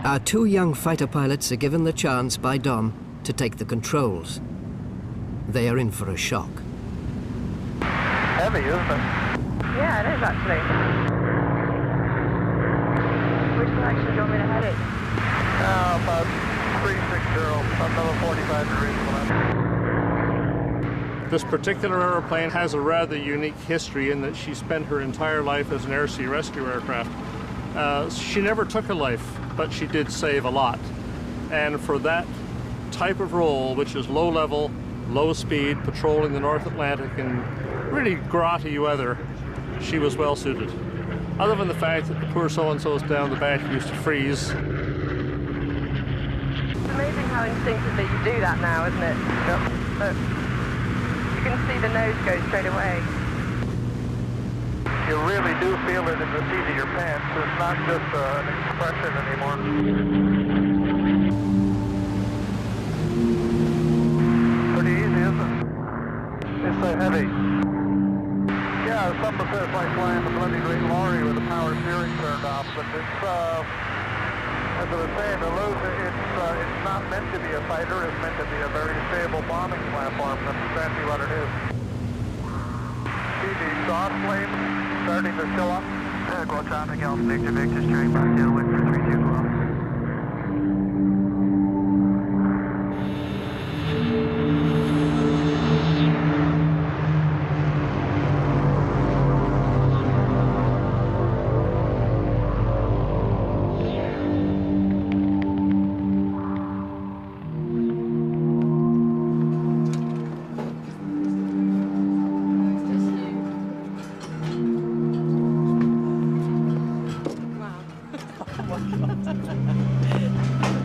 Our two young fighter pilots are given the chance by Dom to take the controls. They are in for a shock. Heavy, isn't it? Yeah, it is actually. Which direction do you want me to head it? About 360, another 45 degrees from that. This particular aeroplane has a rather unique history in that she spent her entire life as an air-sea rescue aircraft. She never took a life, but she did save a lot. And for that type of role, which is low level, low speed, patrolling the North Atlantic in really grotty weather, she was well suited. Other than the fact that the poor so-and-sos down the back used to freeze. It's amazing how instinctively you do that now, isn't it? Yep. Look, you can see the nose go straight away. You really do feel it in the seat of your pants. It's not just an expression anymore. Pretty easy, isn't it? It's so heavy. Yeah, some of it's like flying the bloody great lorry with the power steering turned off, but it's, as I was saying, it's not meant to be a fighter, it's meant to be a very stable bombing platform. That's exactly what it is. See the exhaust flames starting to show up? Go traffic, Alpha Victor, Victor, steering back tailwind for 320.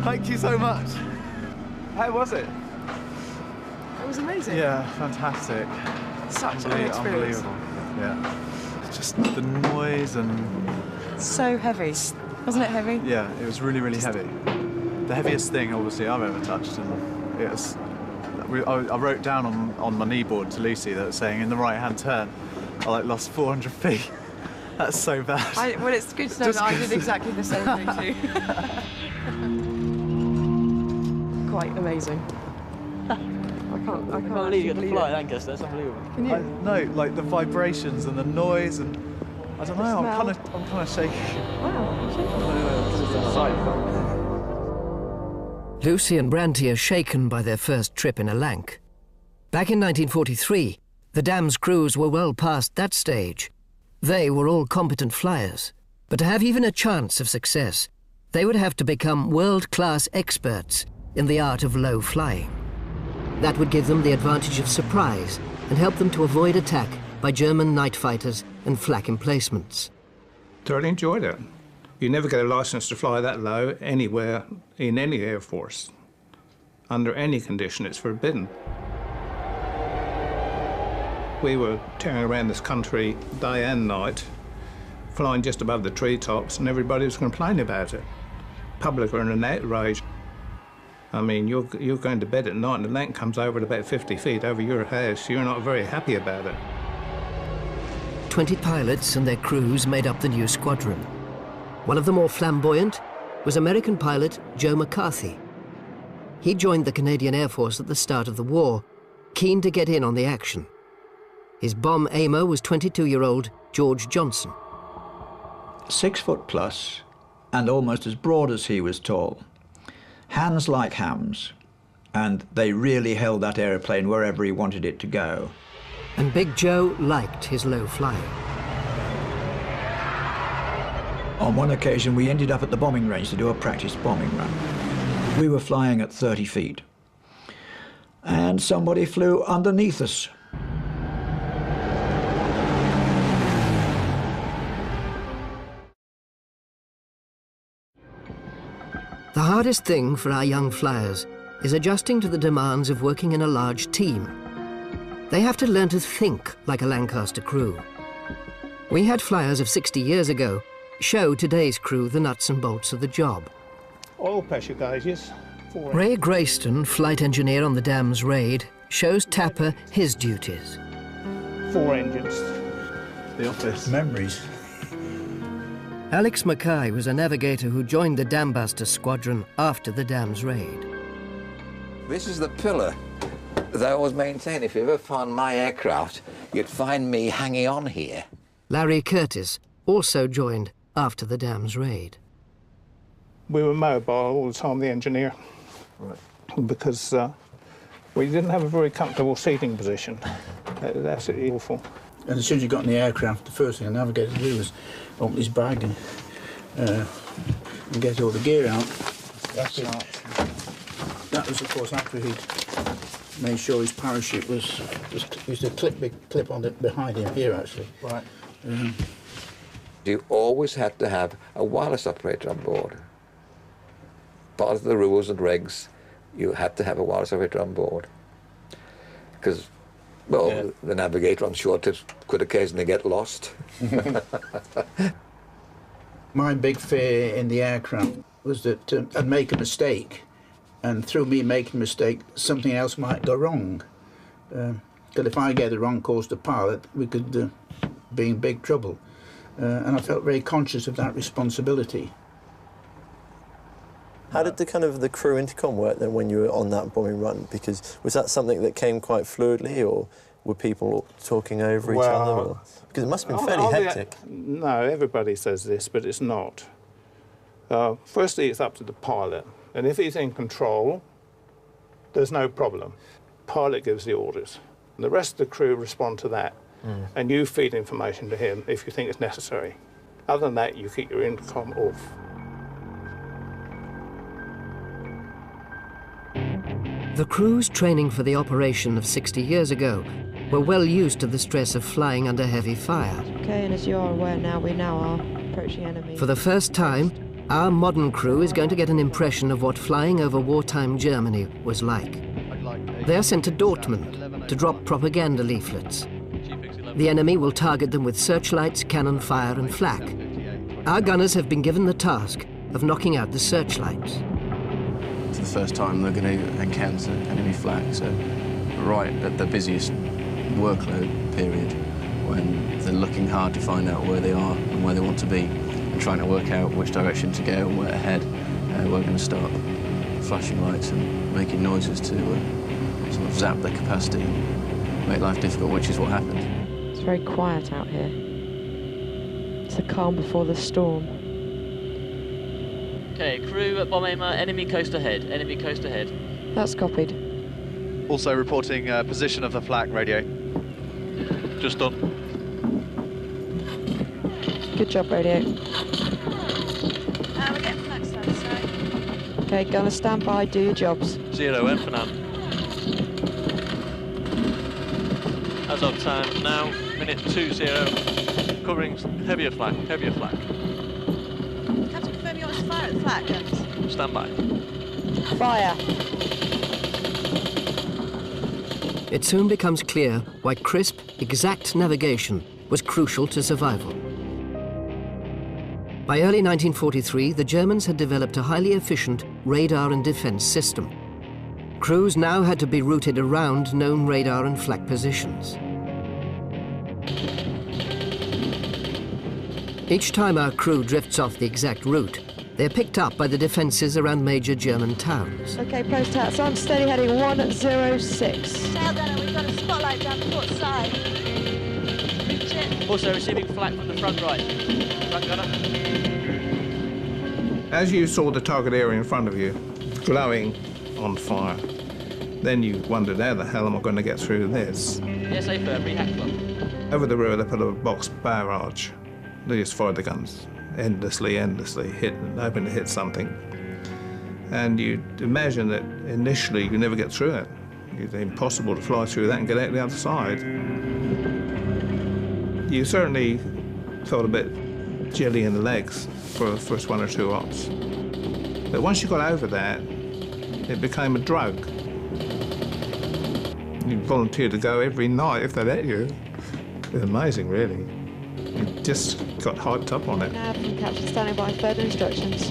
Thank you so much. How was it? It was amazing. Yeah, fantastic. Such a good experience. Unbelievable. Yeah. Just the noise and... So heavy. Wasn't it heavy? Yeah, it was really, really heavy. The heaviest thing, obviously, I've ever touched, and it was... I wrote down on my kneeboard to Lucy that was saying, in the right-hand turn, I lost 400 feet. That's so bad. Well, it's good to know that I did exactly the same thing too. Quite amazing. I can't believe you get to fly in Lancaster. That's unbelievable. Can you? No, like the vibrations and the noise, and I don't know. I'm kind of shaky. Wow. Lucy and Branty are shaken by their first trip in a Lanc. Back in 1943, the dam's crews were well past that stage. They were all competent flyers, but to have even a chance of success, they would have to become world-class experts in the art of low flying. That would give them the advantage of surprise and help them to avoid attack by German night fighters and flak emplacements. Thoroughly enjoyed it. You never get a license to fly that low anywhere in any Air Force. Under any condition, it's forbidden. We were tearing around this country day and night, flying just above the treetops, and everybody was complaining about it. Public were in an outrage. I mean, you're going to bed at night and the Lanc comes over at about 50 feet over your house. You're not very happy about it. 20 pilots and their crews made up the new squadron. One of the more flamboyant was American pilot Joe McCarthy. He joined the Canadian Air Force at the start of the war, keen to get in on the action. His bomb aimer was 22-year-old George Johnson. 6 foot plus, and almost as broad as he was tall. Hands like hams, and they really held that aeroplane wherever he wanted it to go. And Big Joe liked his low flying. On one occasion, we ended up at the bombing range to do a practice bombing run. We were flying at 30 feet, and somebody flew underneath us. The hardest thing for our young flyers is adjusting to the demands of working in a large team. They have to learn to think like a Lancaster crew. We had flyers of 60 years ago show today's crew the nuts and bolts of the job. Oil pressure gauges. Ray Grayston, flight engineer on the dam's raid, shows Tapper his duties. 4 engines. The office. Memories. Alex Mackay was a navigator who joined the Dambusters squadron after the dam's raid. This is the pillar that I always maintain. If you ever found my aircraft, you'd find me hanging on here. Larry Curtis also joined after the dam's raid. We were mobile all the time, the engineer, because we didn't have a very comfortable seating position. It was absolutely awful. And as soon as you got in the aircraft, the first thing a navigator to do was open his bag and get all the gear out. That was, of course, after he'd made sure his parachute was used to clip on it behind him here, actually. Right. You always had to have a wireless operator on board. Part of the rules and regs, you had to have a wireless operator on board. Because, well, the navigator on short trips could occasionally get lost. My big fear in the aircraft was that I'd make a mistake, and through me making a mistake, something else might go wrong. That if I gave the wrong course to pilot, we could be in big trouble. And I felt very conscious of that responsibility. How did the crew intercom work then when you were on that bombing run? Because was that something that came quite fluidly, or were people talking over each other? Or? Because it must have been fairly hectic. No, everybody says this, but it's not. Firstly, it's up to the pilot. And if he's in control, there's no problem. Pilot gives the orders. And the rest of the crew respond to that. And you feed information to him if you think it's necessary. Other than that, you keep your intercom off. The crews training for the operation of 60 years ago were well used to the stress of flying under heavy fire. Okay, and as you are aware now, we now are approaching enemy. For the first time, our modern crew is going to get an impression of what flying over wartime Germany was like. They are sent to Dortmund to drop propaganda leaflets. The enemy will target them with searchlights, cannon fire and flak. Our gunners have been given the task of knocking out the searchlights. For the first time they're going to encounter enemy flak, so right at the busiest workload period, when they're looking hard to find out where they are and where they want to be, and trying to work out which direction to go and where to head, we're going to start flashing lights and making noises to sort of zap their capacity and make life difficult, which is what happened. It's very quiet out here. It's the calm before the storm. Okay, crew at bomb aimer, enemy coast ahead, enemy coast ahead. That's copied. Also reporting position of the flak radio. Just done. Good job, radio. We're getting flak status, sorry. Okay, gunner stand by, do your jobs. 0 in for now. As of time now, minute 20, covering heavier flak, heavier flak. Captain, confirm you want to fire at the flak guns. Stand by. Fire. It soon becomes clear why crisp, exact navigation was crucial to survival. By early 1943, the Germans had developed a highly efficient radar and defense system. Crews now had to be routed around known radar and flak positions. Each time our crew drifts off the exact route, they're picked up by the defences around major German towns. Okay, post hats on, steady heading 106. Sail gunner, we've got a spotlight down the port side. Also receiving flak from the front right. Front gunner. As you saw the target area in front of you, glowing on fire, then you wondered, how the hell am I going to get through this? SA firm, rehack clock. Over the river, they put a box barrage. They just fired the guns endlessly, hoping to hit something. And you'd imagine that initially you never get through it. It's impossible to fly through that and get out the other side. You certainly felt a bit jelly in the legs for the first 1 or 2 hops. But once you got over that, it became a drug. You volunteered to go every night if they let you. It was amazing, really. You just got hyped up on it. Nav from captain standing by, further instructions.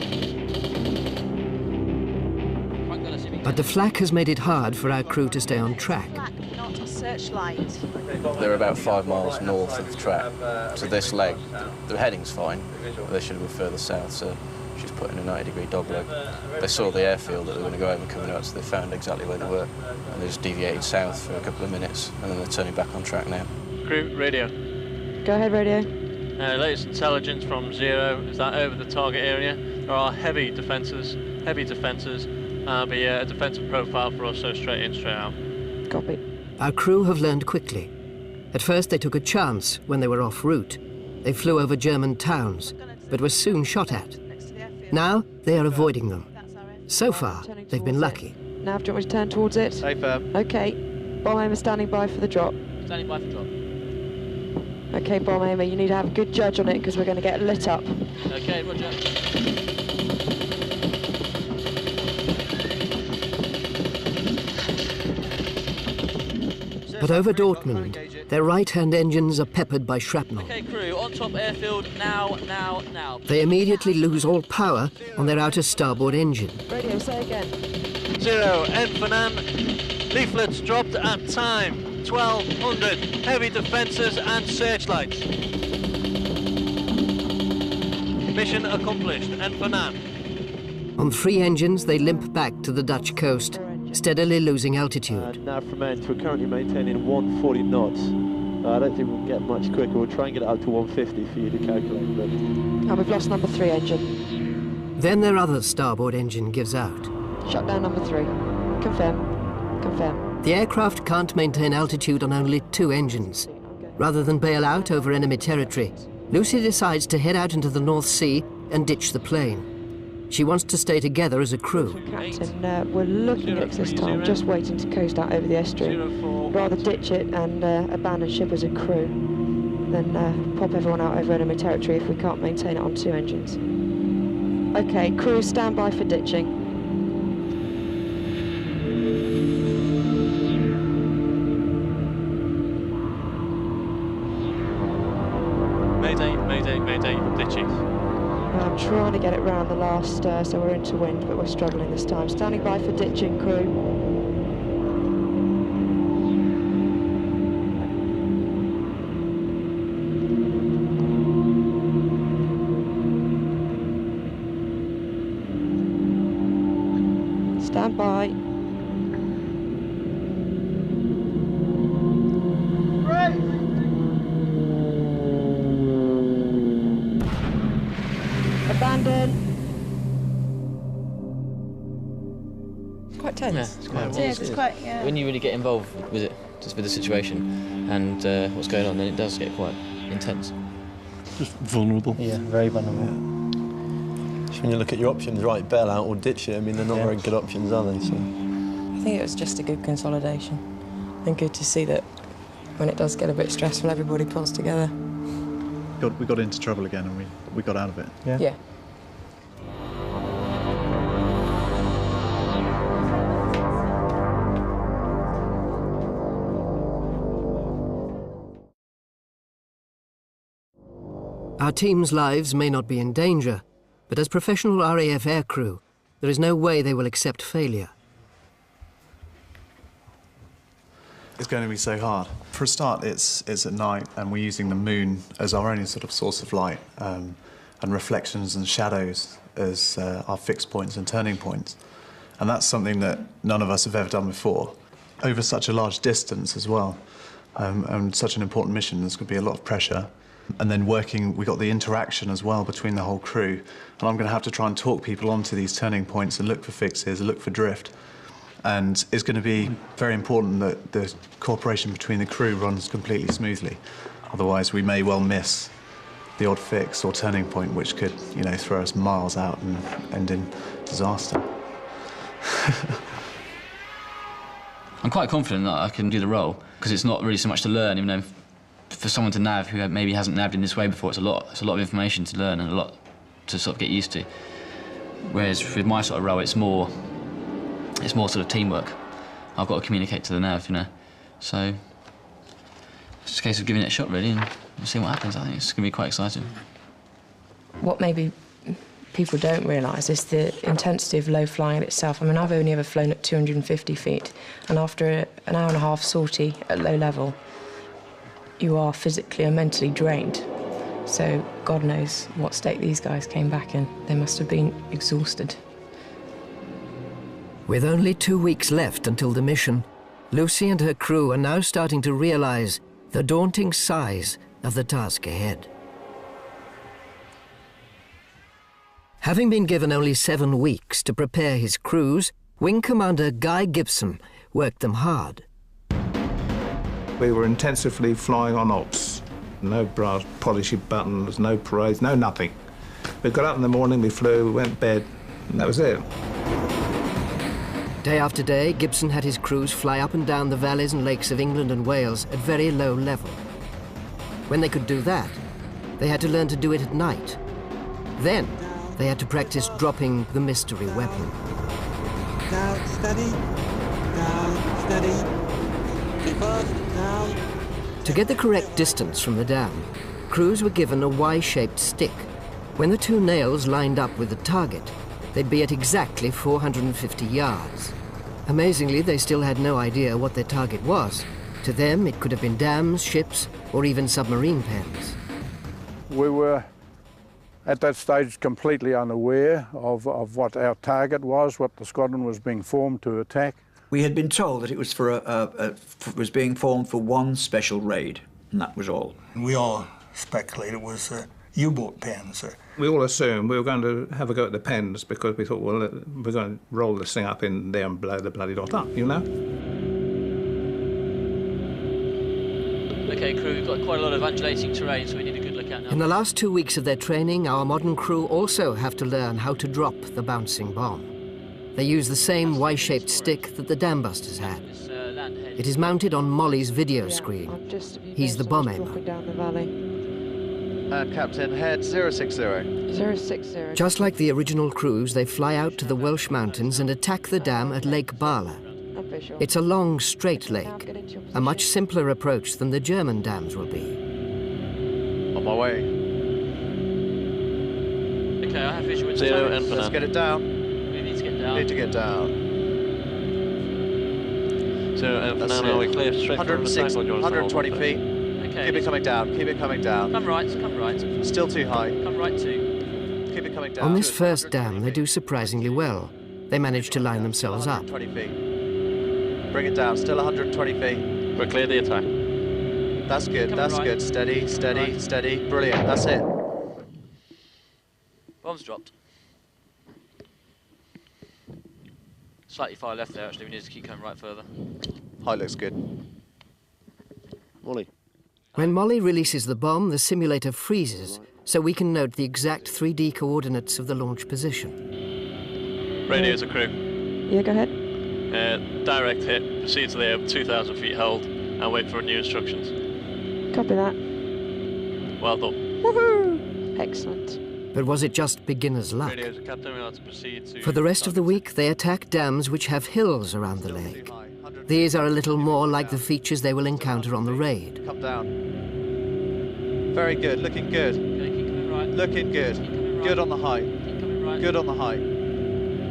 Front gunner receiving But the flak has made it hard for our crew to stay on track. Not a searchlight. They're about 5 miles north of the track, so this leg, the heading's fine, but they should have been further south, so she's put in a 90-degree dogleg. They saw the airfield that they were going to go over coming out, so they found exactly where they were, and they just deviated south for a couple of minutes, and then they're turning back on track now. Crew, radio. Go ahead, radio. Latest intelligence from Zero is that over the target area there are heavy defences. There'll be a defensive profile for us, so straight in, straight out. Copy. Our crew have learned quickly. At first they took a chance when they were off route. They flew over German towns, but were soon shot at. Now they are avoiding them. So far, they've been lucky. Nav, do you want me to turn towards it? Stay firm. Okay. Bomb aimer standing by for the drop. Standing by for drop. Okay, bomb aimer, you need to have a good judge on it because we're going to get lit up. Okay, roger. But over Dortmund, their right-hand engines are peppered by shrapnel. Okay, crew, on top airfield, now. They immediately lose all power on their outer starboard engine. Radio, say again. Zero, Enfinan, leaflets dropped at time 1200, heavy defences and searchlights. Mission accomplished, Enfinan. On 3 engines, they limp back to the Dutch coast, steadily losing altitude. Nav from end, we're currently maintaining 140 knots. I don't think we'll get much quicker. We'll try and get it up to 150 for you to calculate. But... And we've lost number 3 engine. Then their other starboard engine gives out. Shut down number 3. Confirm. The aircraft can't maintain altitude on only 2 engines. Rather than bail out over enemy territory, Lucy decides to head out into the North Sea and ditch the plane. She wants to stay together as a crew. Captain, we're looking at this time, just waiting to coast out over the estuary. Rather ditch it and abandon ship as a crew, then pop everyone out over enemy territory if we can't maintain it on 2 engines. Okay, crew, stand by for ditching. Mayday, ditching. I'm trying to get it round the last, so we're into wind, but we're struggling this time. Standing by for ditching, crew. Stand by. Abandon. Quite tense. It's quite, yeah. When you really get involved with it, just with the situation and what's going on, then it does get quite intense. Just vulnerable. Yeah, very vulnerable. Yeah. When you look at your options, right, bail out or ditch it, I mean, they're not very good options, are they? So. I think it was just a good consolidation and good to see that when it does get a bit stressful, everybody pulls together. We got into trouble again and we got out of it. Yeah. Our team's lives may not be in danger, but as professional RAF aircrew, there is no way they will accept failure. It's going to be so hard. For a start, it's at night, and we're using the moon as our only sort of source of light, and reflections and shadows as our fixed points and turning points. And that's something that none of us have ever done before. Over such a large distance as well, and such an important mission, there's going to be a lot of pressure. And then we got the interaction as well between the whole crew. And I'm going to have to try and talk people onto these turning points and look for fixes, look for drift. And it's going to be very important that the cooperation between the crew runs completely smoothly. Otherwise, we may well miss the odd fix or turning point, which could, throw us miles out and end in disaster. I'm quite confident that I can do the role, because it's not really so much to learn, even though for someone to nav who maybe hasn't navved in this way before, it's a lot of information to learn and a lot to sort of get used to. Whereas with my sort of role, it's more sort of teamwork. I've got to communicate to the nav, So it's just a case of giving it a shot, really, and seeing what happens. I think it's going to be quite exciting. What maybe people don't realise is the intensity of low flying itself. I mean, I've only ever flown at 250 feet, and after an hour and a half sortie at low level, you are physically and mentally drained. So God knows what state these guys came back in. They must have been exhausted. With only 2 weeks left until the mission, Lucy and her crew are now starting to realise the daunting size of the task ahead. Having been given only 7 weeks to prepare his crews, Wing Commander Guy Gibson worked them hard. We were intensively flying on ops. No brass polishing buttons, no parades, no nothing. We got up in the morning, we flew, we went to bed, and that was it. Day after day, Gibson had his crews fly up and down the valleys and lakes of England and Wales at very low level. When they could do that, they had to learn to do it at night. Then, they had to practice dropping the mystery weapon. Down, steady. Down, steady. Keep up, down. To get the correct distance from the dam, crews were given a Y-shaped stick. When the 2 nails lined up with the target, they'd be at exactly 450 yards. Amazingly, they still had no idea what their target was. To them, it could have been dams, ships, or even submarine pens. We were, at that stage, completely unaware of what our target was, what the squadron was being formed to attack. We had been told that it was was being formed for one special raid, and that was all. We all speculated it was U-boat pens. We all assumed we were going to have a go at the pens because we thought, well, we're going to roll this thing up in there and blow the bloody lot up, you know? OK, crew, we've got quite a lot of undulating terrain, so we need a good look at now. In the last 2 weeks of their training, our modern crew also have to learn how to drop the bouncing bomb. They use the same Y-shaped stick that the Dambusters had. It is mounted on Molly's video screen. He's the bomb aimer. Captain, head 060. 060. Just like the original crews, they fly out to the Welsh mountains and attack the dam at Lake Bala. It's a long, straight lake, a much simpler approach than the German dams will be. On my way. OK, I have visual. 0 and let's get it down. We need to get down. Need to get down. So, for now, are we clear straight from the attack, or do you want to 120 feet. Okay. Keep it coming down, keep it coming down. Come right, come right. Still too high. Come right too. Keep it coming down. On this first dam, they do surprisingly well. They manage to line themselves up. 120 feet. Bring it down, still 120 feet. We're clear the attack. That's good, that's good. Steady, steady, steady. Brilliant, that's it. Bomb's dropped. Slightly far left there, actually. We need to keep coming right further. Height looks good. Molly. When Molly releases the bomb, the simulator freezes, so we can note the exact 3D coordinates of the launch position. Radio to crew. Yeah, go ahead. Direct hit, proceed to the 2,000 feet hold, and wait for new instructions. Copy that. Well done. Woohoo! Excellent. But was it just beginner's luck? Radio to captain, we are to proceed to... For the rest of the week, they attack dams which have hills around the lake. These are a little more like the features they will encounter on the raid. Come down. Very good, looking good. Okay, keep coming right. Looking good. Right. Good on the height. Keep coming right. Good on the height.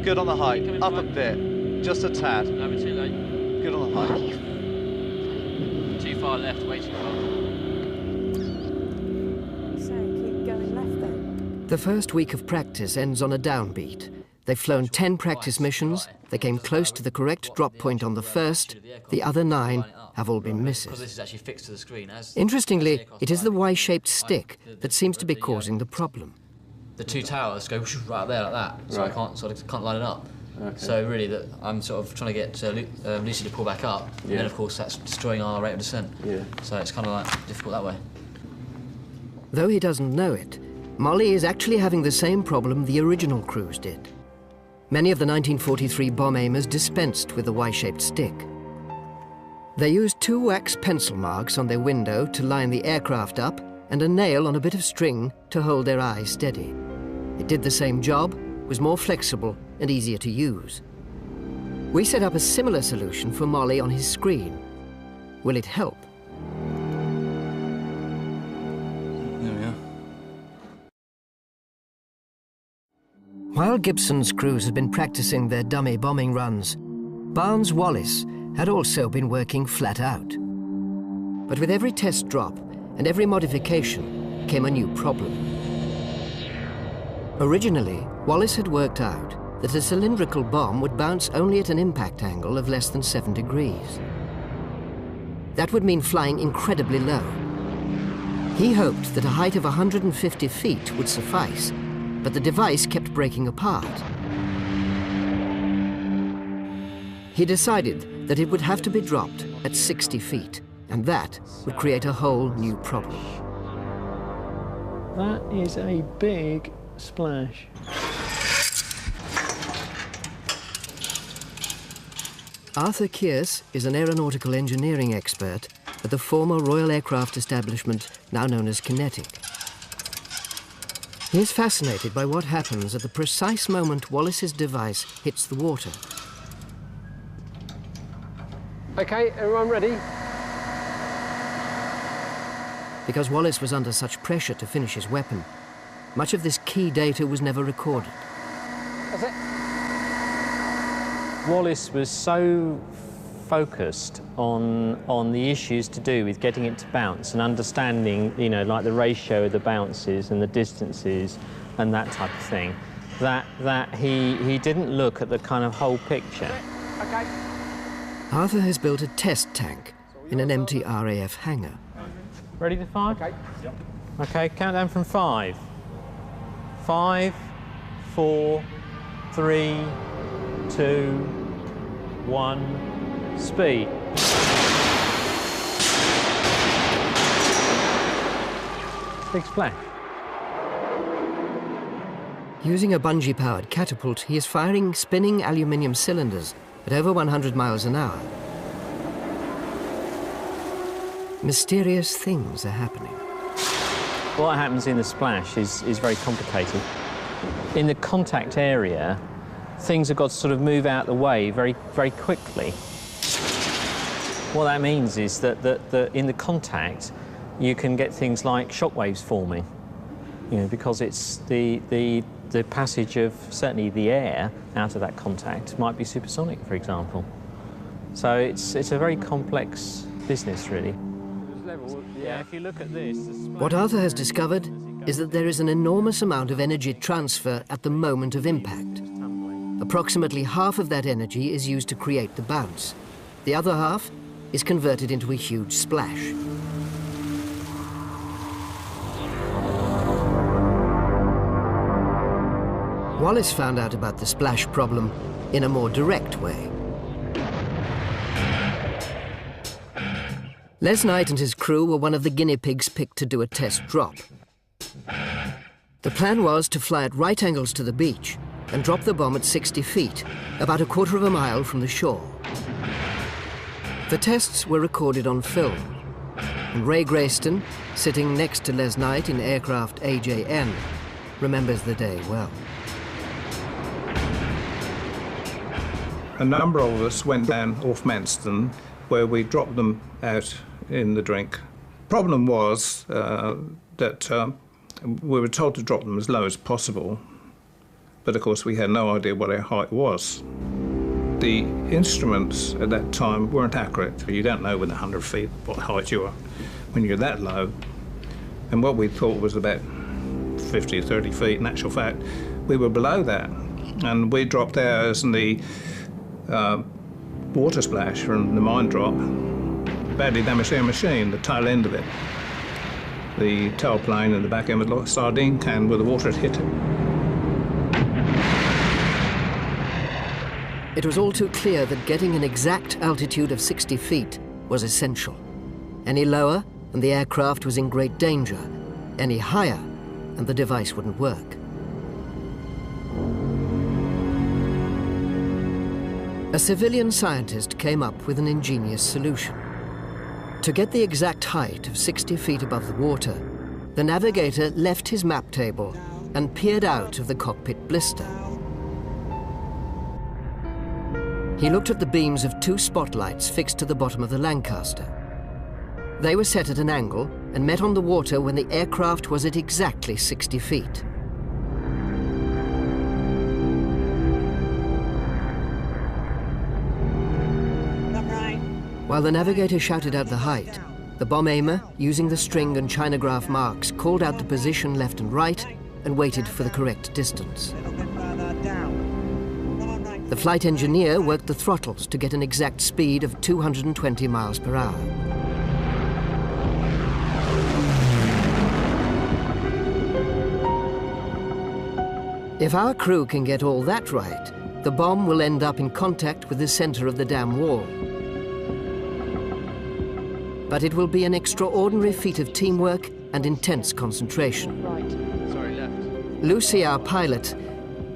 Good on the height. Up a bit. Just a tad. No, we're too late. Good on the height. Too far left, way too far. So keep going left then. The first week of practice ends on a downbeat. They've flown 10 practice missions, they came close to the correct drop point on the first, the other 9 have all been misses. Interestingly, it is the Y-shaped stick that seems to be causing the problem. The 2 towers go right there like that, so I can't line it up. Okay. So really, I'm sort of trying to get Lucy to pull back up, and then of course that's destroying our rate of descent. Yeah. So it's kind of like difficult that way. Though he doesn't know it, Molly is actually having the same problem the original crews did. Many of the 1943 bomb aimers dispensed with the Y-shaped stick. They used 2 wax pencil marks on their window to line the aircraft up and a nail on a bit of string to hold their eye steady. It did the same job, was more flexible and easier to use. We set up a similar solution for Molly on his screen. Will it help? There we are. While Gibson's crews had been practicing their dummy bombing runs, Barnes Wallis had also been working flat out. But with every test drop and every modification came a new problem. Originally, Wallis had worked out that a cylindrical bomb would bounce only at an impact angle of less than 7 degrees. That would mean flying incredibly low. He hoped that a height of 150 feet would suffice, but the device kept breaking apart. He decided that it would have to be dropped at 60 feet, and that would create a whole new problem. That is a big splash. Arthur Kearse is an aeronautical engineering expert at the former Royal Aircraft Establishment, now known as Kinetic. He is fascinated by what happens at the precise moment Wallis's device hits the water. Okay, everyone ready? Because Wallis was under such pressure to finish his weapon, much of this key data was never recorded. That's it. Wallis was so focused on the issues to do with getting it to bounce and understanding, you know, like the ratio of the bounces and the distances and that type of thing, that he didn't look at the kind of whole picture. Okay. Arthur has built a test tank in an empty RAF hangar. Ready to fire? Okay. Yep. Okay, count down from 5. 5, 4, 3, 2, 1, speed. Big splash. Using a bungee-powered catapult, he is firing spinning aluminium cylinders at over 100 miles an hour. Mysterious things are happening. What happens in the splash is very complicated. In the contact area, things have got to sort of move out the way very, very quickly. What that means is that in the contact, you can get things like shock waves forming, you know, because it's the passage of certainly the air out of that contact might be supersonic, for example. So it's a very complex business, really. Yeah, if you look at this... What Arthur has discovered is that there is an enormous amount of energy transfer at the moment of impact. Approximately half of that energy is used to create the bounce. The other half is converted into a huge splash. Wallis found out about the splash problem in a more direct way. Les Knight and his crew were one of the guinea pigs picked to do a test drop. The plan was to fly at right angles to the beach and drop the bomb at 60 feet, about a quarter of a mile from the shore. The tests were recorded on film, and Ray Grayston, sitting next to Les Knight in aircraft AJN, remembers the day well. A number of us went down off Manston, where we dropped them out in the drink. Problem was that we were told to drop them as low as possible, but of course we had no idea what our height was. The instruments at that time weren't accurate. You don't know within 100 feet what height you are when you're that low. And what we thought was about 50 or 30 feet, in actual fact, we were below that. And we dropped ours, and the water splash from the mine drop badly damaged our machine, the tail end of it. The tailplane and the back end was like a sardine can where the water had hit it. It was all too clear that getting an exact altitude of 60 feet was essential. Any lower, and the aircraft was in great danger. Any higher, and the device wouldn't work. A civilian scientist came up with an ingenious solution. To get the exact height of 60 feet above the water, the navigator left his map table and peered out of the cockpit blister. He looked at the beams of 2 spotlights fixed to the bottom of the Lancaster. They were set at an angle and met on the water when the aircraft was at exactly 60 feet. While the navigator shouted out the height, the bomb aimer, using the string and chinograph marks, called out the position left and right and waited for the correct distance. The flight engineer worked the throttles to get an exact speed of 220 miles per hour. If our crew can get all that right, the bomb will end up in contact with the center of the dam wall. But it will be an extraordinary feat of teamwork and intense concentration. Right. Sorry, left. Lucy, our pilot,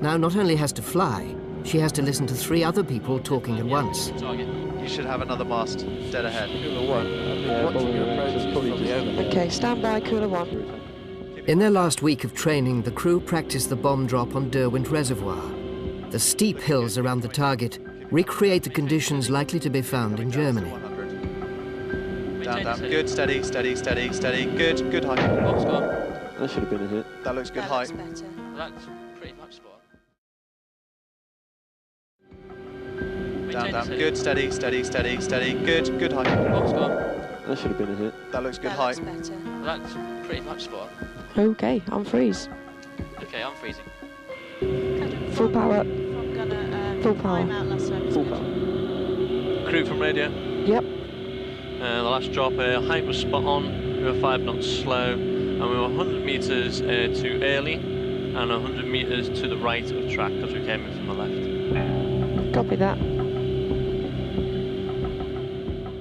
now not only has to fly, she has to listen to 3 other people talking at once. You should have another mast dead ahead. Okay, stand by, cooler 1. In their last week of training, the crew practiced the bomb drop on Derwent Reservoir. The steep hills around the target recreate the conditions likely to be found in Germany. Down, down. Good, steady, steady, steady, steady. Good, good height. That should have been a hit. That looks good height. That's pretty much spot on. Down, down. Good, steady, steady, steady, steady. Good, good height. That should have been a hit. That looks good height. That's pretty much spot on. Okay, unfreeze. Okay, I'm freezing. Full power. Full power. Full power. Crew from radio. Yep. The last drop, height was spot on. We were 5 knots slow, and we were 100 meters too early, and 100 meters to the right of track because we came in from the left. Copy that.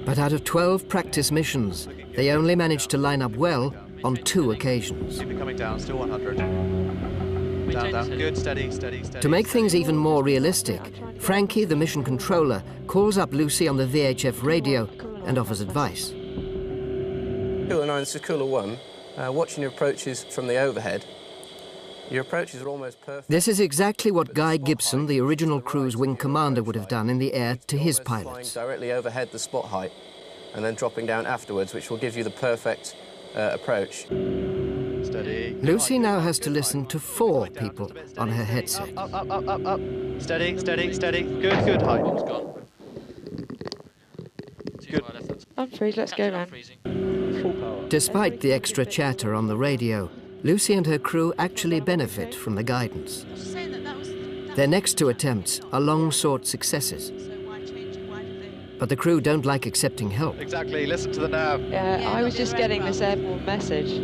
But out of 12 practice missions, they only managed to line up well on 2 occasions. Keep it coming down, still 100. Down, down. Good, steady, steady, steady. To make things even more realistic, Frankie, the mission controller, calls up Lucy on the VHF radio and offers advice. Cooler 9, this is Cooler 1. Watching your approaches from the overhead, your approaches are almost perfect. This is exactly what Guy Gibson, the original crew's wing commander, would have done in the air to his pilots. Directly overhead the spot height, and then dropping down afterwards, which will give you the perfect approach. Steady. Lucy now has to listen to 4 people on her headset. Up, up, up, up, up. Steady, steady, steady. Good, good height. Good. Unfreeze, let's go, man. Full power. Despite the extra chatter on the radio, Lucy and her crew actually benefit from the guidance. Their next 2 attempts are long-sought successes. But the crew don't like accepting help. Exactly, listen to the nav. Yeah, I was just getting this airborne message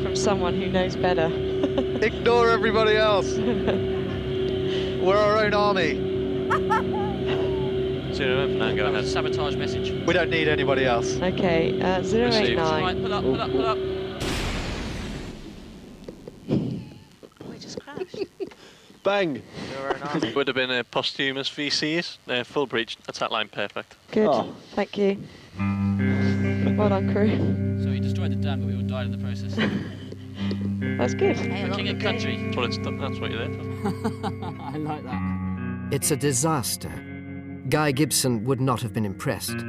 from someone who knows better. Ignore everybody else. We're our own army. 0 for now, go ahead. Sabotage message. We don't need anybody else. Okay, 089. Right, pull up, pull up, pull up. We just crashed. Bang! Would have been a posthumous VCs. Full breach, attack line perfect. Good, Oh. thank you. Well done, crew. So he destroyed the dam, but we all died in the process. That's good. For king of country. That's what you're there for. I like that. It's a disaster. Guy Gibson would not have been impressed.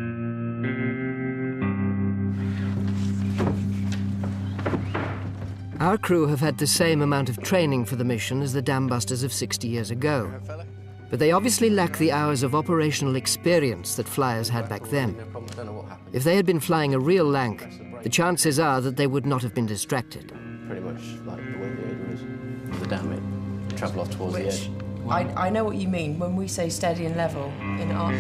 Our crew have had the same amount of training for the mission as the Dambusters of 60 years ago. But they obviously lack the hours of operational experience that flyers had back then. If they had been flying a real Lank, the chances are that they would not have been distracted. Pretty much like the way the edge was. The dam, it travel off towards the edge. I know what you mean when we say steady and level in our...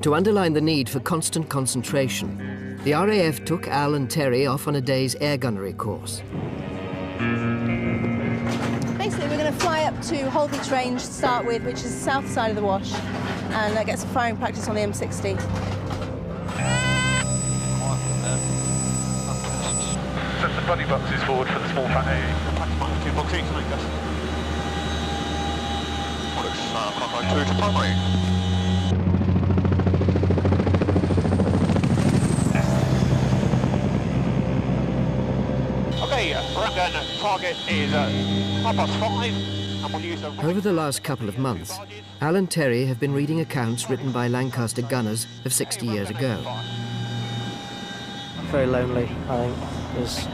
To underline the need for constant concentration, the RAF took Al and Terry off on a day's air gunnery course. Basically, we're going to fly up to Holbeach Range to start with, which is the south side of the Wash, and get some firing practice on the M60. Set the buddy boxes forward for the small fat A. Two boxes, like that. Looks 2 to primary. Okay, Rangan target is 5:05, and we'll use the... Over the last couple of months, Al and Terry have been reading accounts written by Lancaster gunners of 60 years ago. Very lonely, I think. It's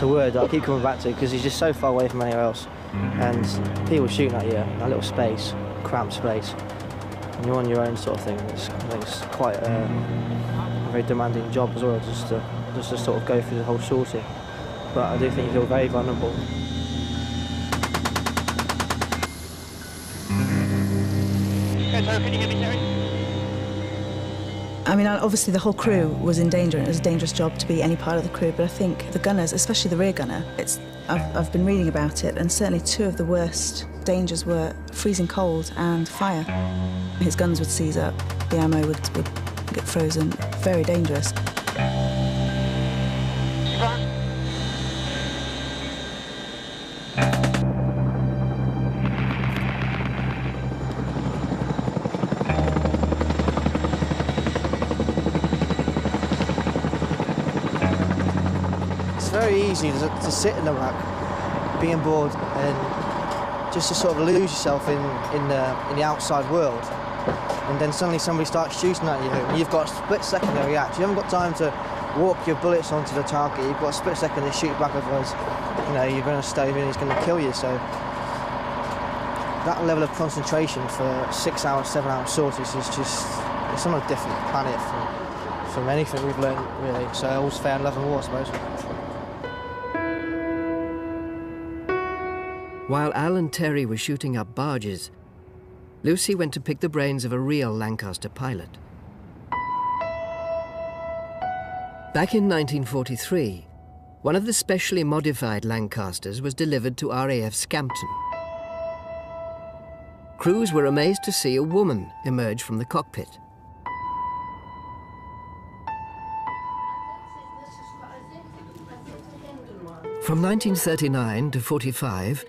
a word that I keep coming back to because he's just so far away from anywhere else. And people shooting at you in that little space, cramped space. and you're on your own sort of thing. It's quite a very demanding job as well, just to sort of go through the whole sorting. But I do think you feel very vulnerable. Can you hear me, Terry? I mean, obviously the whole crew was in danger, and it was a dangerous job to be any part of the crew, but I think the gunners, especially the rear gunner, I've been reading about it, and certainly two of the worst dangers were freezing cold and fire. His guns would seize up, the ammo would get frozen, very dangerous. It's very easy to sit in the ruck, being bored, and just to sort of lose yourself in the outside world. And then suddenly somebody starts shooting at you, and you've got a split second to react. You haven't got time to walk your bullets onto the target. You've got a split second to shoot back, otherwise, you know, you're going to stave in and he's going to kill you. So that level of concentration for 6 hours, 7 hour sorties is just, it's on a different planet from anything we've learned, really. So all's fair in love and war, I suppose. While Al and Terry were shooting up barges, Lucy went to pick the brains of a real Lancaster pilot. Back in 1943, one of the specially modified Lancasters was delivered to RAF Scampton. Crews were amazed to see a woman emerge from the cockpit. From 1939 to 45,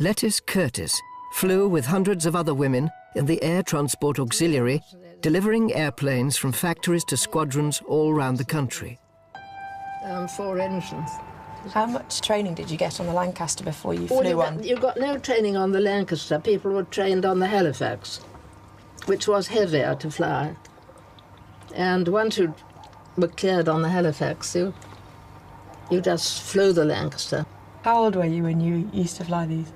Lettice Curtis flew with hundreds of other women in the Air Transport Auxiliary, delivering airplanes from factories to squadrons all around the country. 4 engines. How much training did you get on the Lancaster before you flew on? You got no training on the Lancaster. People were trained on the Halifax, which was heavier to fly. And once you were cleared on the Halifax, you just flew the Lancaster. How old were you when you used to fly these?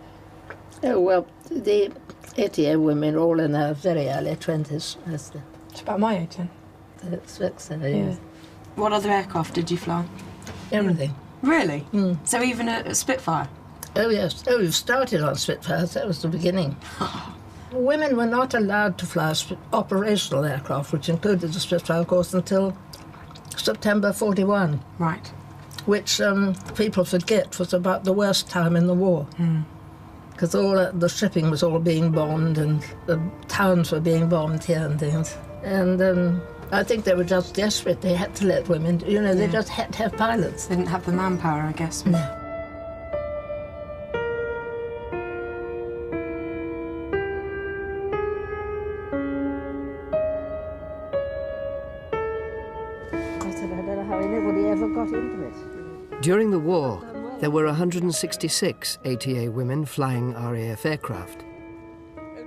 Oh, well, the 80 women are all in their very early 20s. It's about my age then. Yeah. What other aircraft did you fly? Everything. Really? So even a Spitfire? Oh, yes. Oh, we've started on Spitfires. That was the beginning. Women were not allowed to fly operational aircraft, which included the Spitfire, of course, until September 41. Right. Which people forget was about the worst time in the war. Because all the shipping was all being bombed and the towns were being bombed here and things. And I think they were just desperate. They had to let women, you know, they just had to have pilots. They didn't have the manpower, I guess. No. I don't know how anybody ever got into it. During the war, there were 166 ATA women flying RAF aircraft.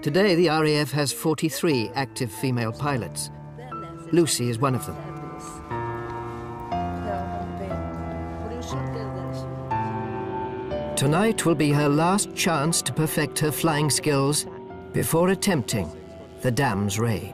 Today, the RAF has 43 active female pilots. Lucy is one of them. Tonight will be her last chance to perfect her flying skills before attempting the dam's raid.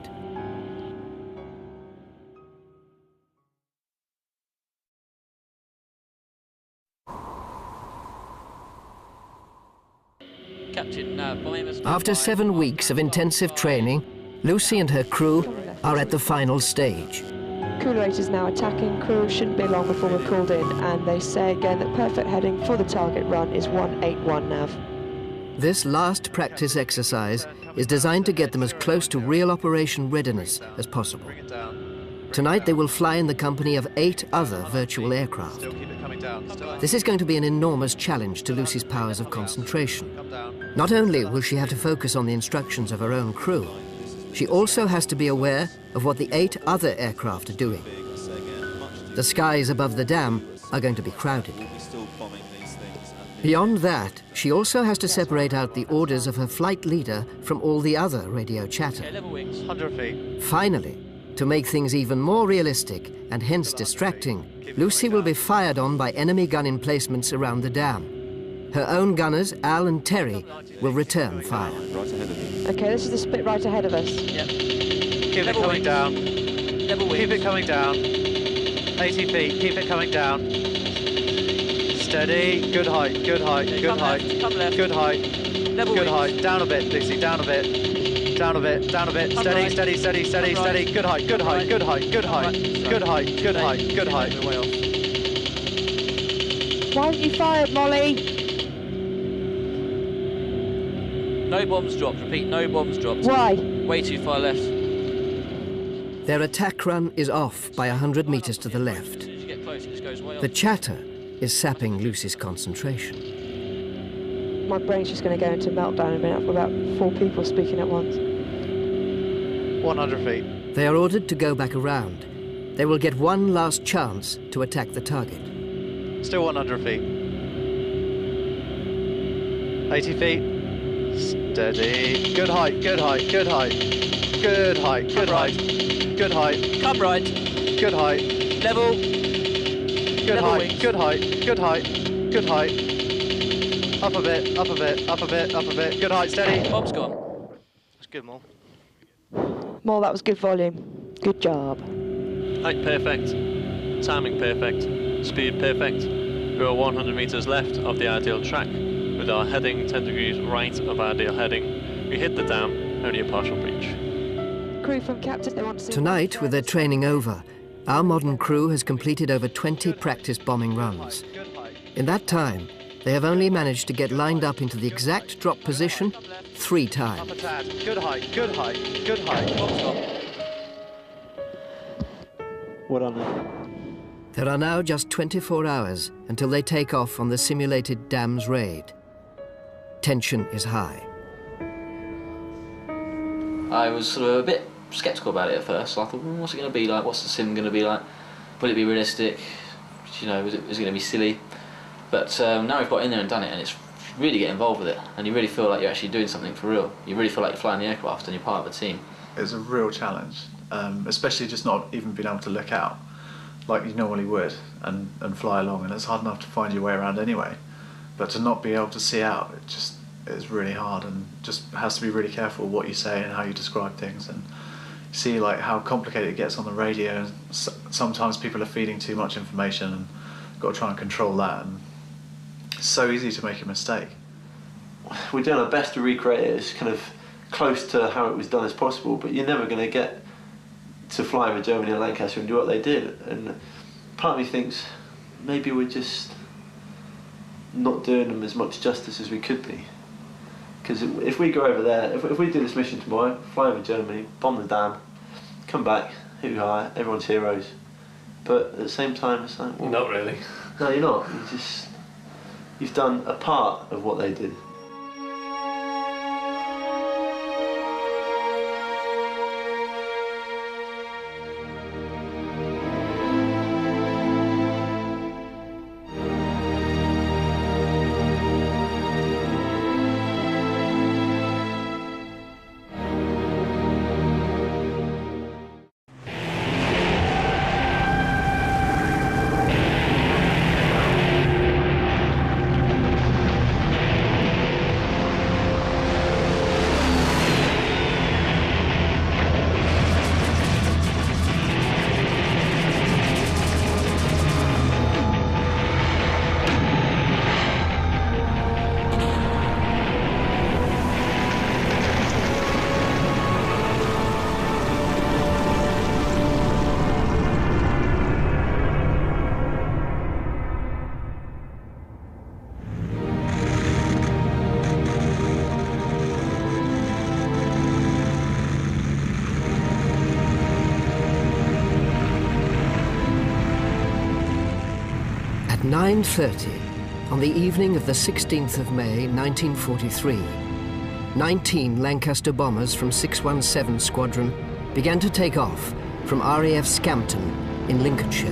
After 7 weeks of intensive training, Lucy and her crew are at the final stage. Cooler 8 is now attacking. Crew shouldn't be long before we're called in, and they say again that perfect heading for the target run is 181 nav. This last practice exercise is designed to get them as close to real operation readiness as possible. Tonight they will fly in the company of 8 other virtual aircraft. This is going to be an enormous challenge to Lucy's powers of concentration. Not only will she have to focus on the instructions of her own crew, she also has to be aware of what the 8 other aircraft are doing. The skies above the dam are going to be crowded. Beyond that, she also has to separate out the orders of her flight leader from all the other radio chatter. 100 feet. Finally, to make things even more realistic and hence distracting, Lucy will be fired on by enemy gun emplacements around the dam. Her own gunners, Al and Terry, will return fire. Right ahead of you. Okay, this is the spit right ahead of us. Yep. Keep it coming down. Keep it coming down. 80 feet, keep it coming down. Steady, good height, good height, good height. Come left. Good height. Good height. Down a bit, Lucy, down a bit. Down a bit, down a bit. Steady, right. steady, steady, steady, steady. Good height, good height, good height, good height. Good height, good height, good height. Why haven't you fired, Molly? No bombs dropped. Repeat, no bombs dropped. Why? Way too far left. Their attack run is off by 100 metres to the left. As soon as you get close, it just goes way off. The chatter is sapping Lucy's concentration. My brain's just going to go into meltdown in a minute. I've got about 4 people speaking at once. 100 feet. They are ordered to go back around. They will get one last chance to attack the target. Still 100 feet. 80 feet. Steady. Good height, good height, good height. Good height, good height. Good height. Come right. Good height. Level. Good Level height, wings. good height, good height, good height. Up a bit, up a bit, up a bit, up a bit. Good height, steady. Bomb's gone. That's good, Mol. More, that was good volume. Good job. Height perfect. Timing perfect. Speed perfect. We are 100 metres left of the ideal track, with our heading 10 degrees right of ideal heading. We hit the dam, only a partial breach. Crew from Captain, they want to see... Tonight, with their training over, our modern crew has completed over 20 practice bombing runs. In that time, they have only managed to get lined up into the exact drop position 3 times. Up a tad. Good height, good height, good height. Bomb's gone. Well done. There are now just 24 hours until they take off on the simulated dam's raid. Tension is high. I was sort of a bit sceptical about it at first. So I thought, what's it going to be like? What's the sim going to be like? Will it be realistic? You know, is it going to be silly? But now we've got in there and done it, and it's really get involved with it, and you really feel like you're actually doing something for real. You really feel like you're flying the aircraft and you're part of a team. It's a real challenge, especially just not even being able to look out like you normally would and fly along, and it's hard enough to find your way around anyway. But to not be able to see out, it just is really hard, and just has to be really careful what you say and how you describe things, and see like how complicated it gets on the radio. And sometimes people are feeding too much information, and got to try and control that. And it's so easy to make a mistake. We're doing our best to recreate it as kind of close to how it was done as possible, but you're never going to get to fly with Germany and Lancaster and do what they did. And part of me thinks maybe we're just not doing them as much justice as we could be. Because if we go over there, if we do this mission tomorrow, fly over Germany, bomb the dam, come back, hoo-ha, everyone's heroes. But at the same time, it's like, well, Not really. no, you're not. You've done a part of what they did. At 9:30, on the evening of the 16th of May, 1943, 19 Lancaster bombers from 617 Squadron began to take off from RAF Scampton in Lincolnshire.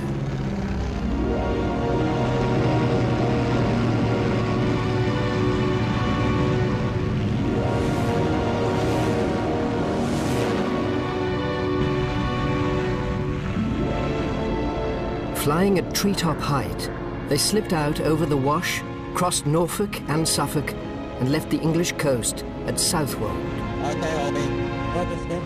Flying at treetop height, they slipped out over the Wash, crossed Norfolk and Suffolk, and left the English coast at Southwold. Okay, I'll be registered.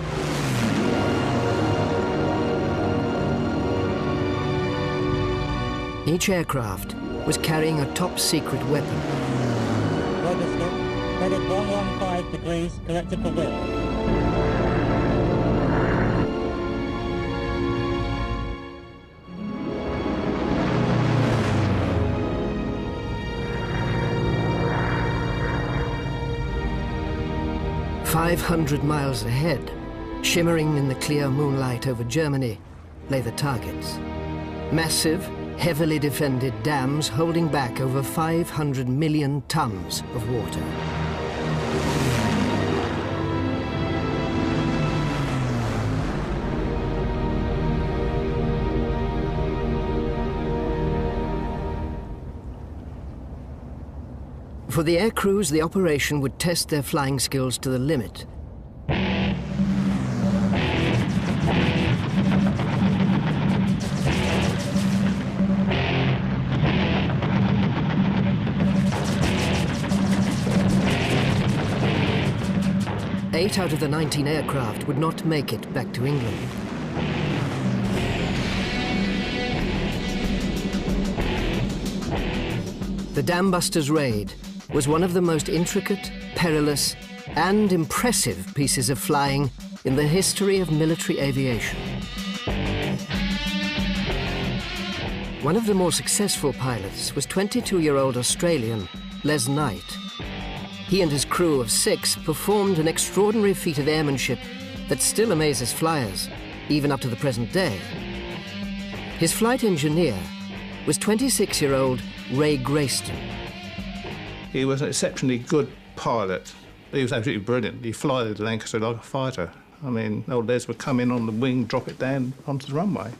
Each aircraft was carrying a top-secret weapon. Registered. Headed 115 degrees, corrected for wind. "500 miles ahead, shimmering in the clear moonlight over Germany, lay the targets. Massive, heavily defended dams holding back over 500 million tons of water. For the air crews, the operation would test their flying skills to the limit. Eight out of the 19 aircraft would not make it back to England. The Dambusters raid was one of the most intricate, perilous, and impressive pieces of flying in the history of military aviation. One of the more successful pilots was 22-year-old Australian Les Knight. He and his crew of 6 performed an extraordinary feat of airmanship that still amazes flyers, even up to the present day. His flight engineer was 26-year-old Ray Grayston. He was an exceptionally good pilot. He was absolutely brilliant. He'd fly the Lancaster like a fighter. I mean, old Les would come in on the wing, drop it down onto the runway.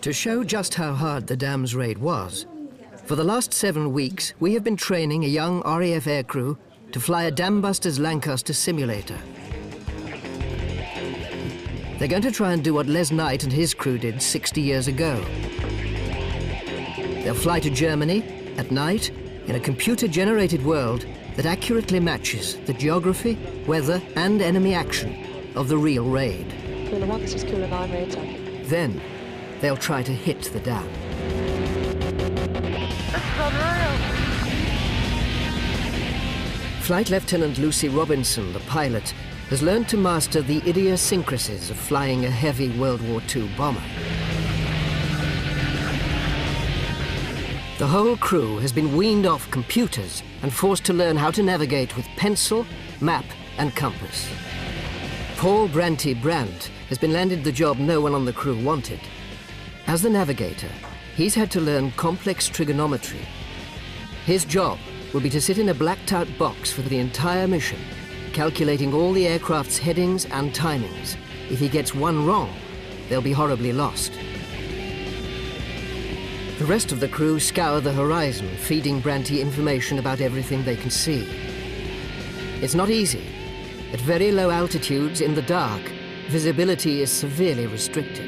To show just how hard the Dams raid was, for the last 7 weeks, we have been training a young RAF aircrew to fly a Dambusters Lancaster simulator. They're going to try and do what Les Knight and his crew did 60 years ago. They'll fly to Germany at night in a computer-generated world that accurately matches the geography, weather, and enemy action of the real raid. Cooler 1, this is Cooler 9, re-attacking. Then, they'll try to hit the dam. Flight Lieutenant Lucy Robinson, the pilot, has learned to master the idiosyncrasies of flying a heavy World War II bomber. The whole crew has been weaned off computers and forced to learn how to navigate with pencil, map, and compass. Paul Branty Brandt has been landed the job no one on the crew wanted. As the navigator, he's had to learn complex trigonometry. His job will be to sit in a blacked-out box for the entire mission, calculating all the aircraft's headings and timings. If he gets one wrong, they'll be horribly lost. The rest of the crew scour the horizon, feeding Branty information about everything they can see. It's not easy. At very low altitudes, in the dark, visibility is severely restricted.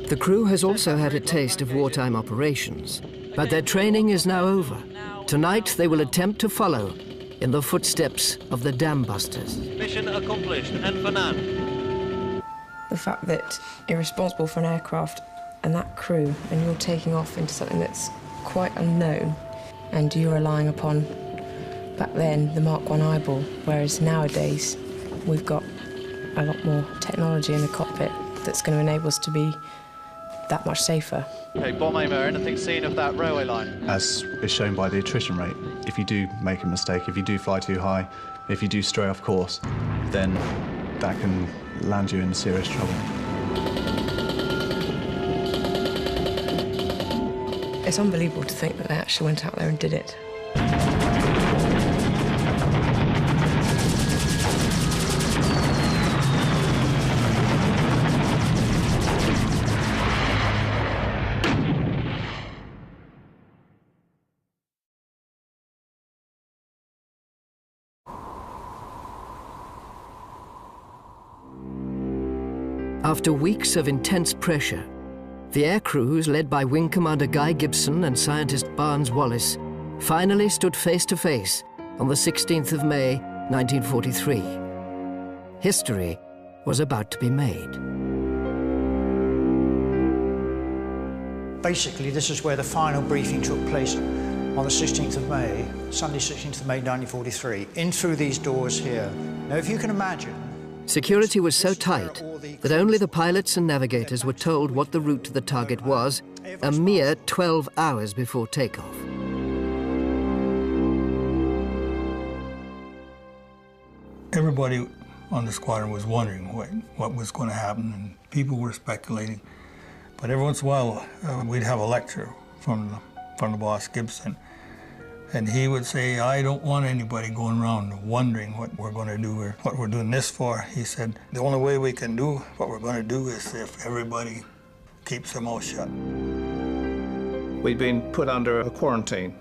The crew has also had a taste of wartime operations, but their training is now over. Tonight they will attempt to follow in the footsteps of the Dambusters. Mission accomplished, and for Nan. The fact that you're responsible for an aircraft and that crew, and you're taking off into something that's quite unknown, and you're relying upon, back then, the Mark I eyeball, whereas nowadays we've got a lot more technology in the cockpit that's going to enable us to be that much safer. Okay, bomb aimer, anything seen of that railway line? As is shown by the attrition rate, if you do make a mistake, if you do fly too high, if you do stray off course, then that can land you in serious trouble. It's unbelievable to think that they actually went out there and did it. After weeks of intense pressure, the air crews, led by Wing Commander Guy Gibson and scientist Barnes Wallis, finally stood face to face on the 16th of May, 1943. History was about to be made. Basically, this is where the final briefing took place on the 16th of May, Sunday 16th of May 1943, in through these doors here. Now, if you can imagine... Security was so tight that only the pilots and navigators were told what the route to the target was a mere 12 hours before takeoff. Everybody on the squadron was wondering what was going to happen, and people were speculating. But every once in a while, we'd have a lecture from the boss, Gibson, and he would say, I don't want anybody going around wondering what we're going to do or what we're doing this for. He said, the only way we can do what we're going to do is if everybody keeps their mouth shut. We'd been put under a quarantine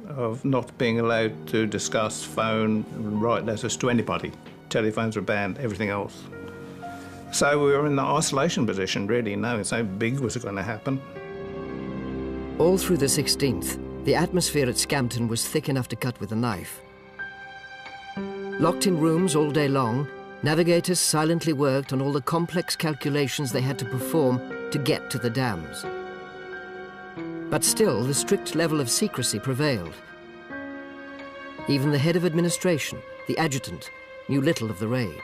of not being allowed to discuss, phone, and write letters to anybody. Telephones were banned, everything else. So we were in the isolation position, really, knowing so big was going to happen. All through the 16th, the atmosphere at Scampton was thick enough to cut with a knife. Locked in rooms all day long, navigators silently worked on all the complex calculations they had to perform to get to the dams. But still, the strict level of secrecy prevailed. Even the head of administration, the adjutant, knew little of the raid.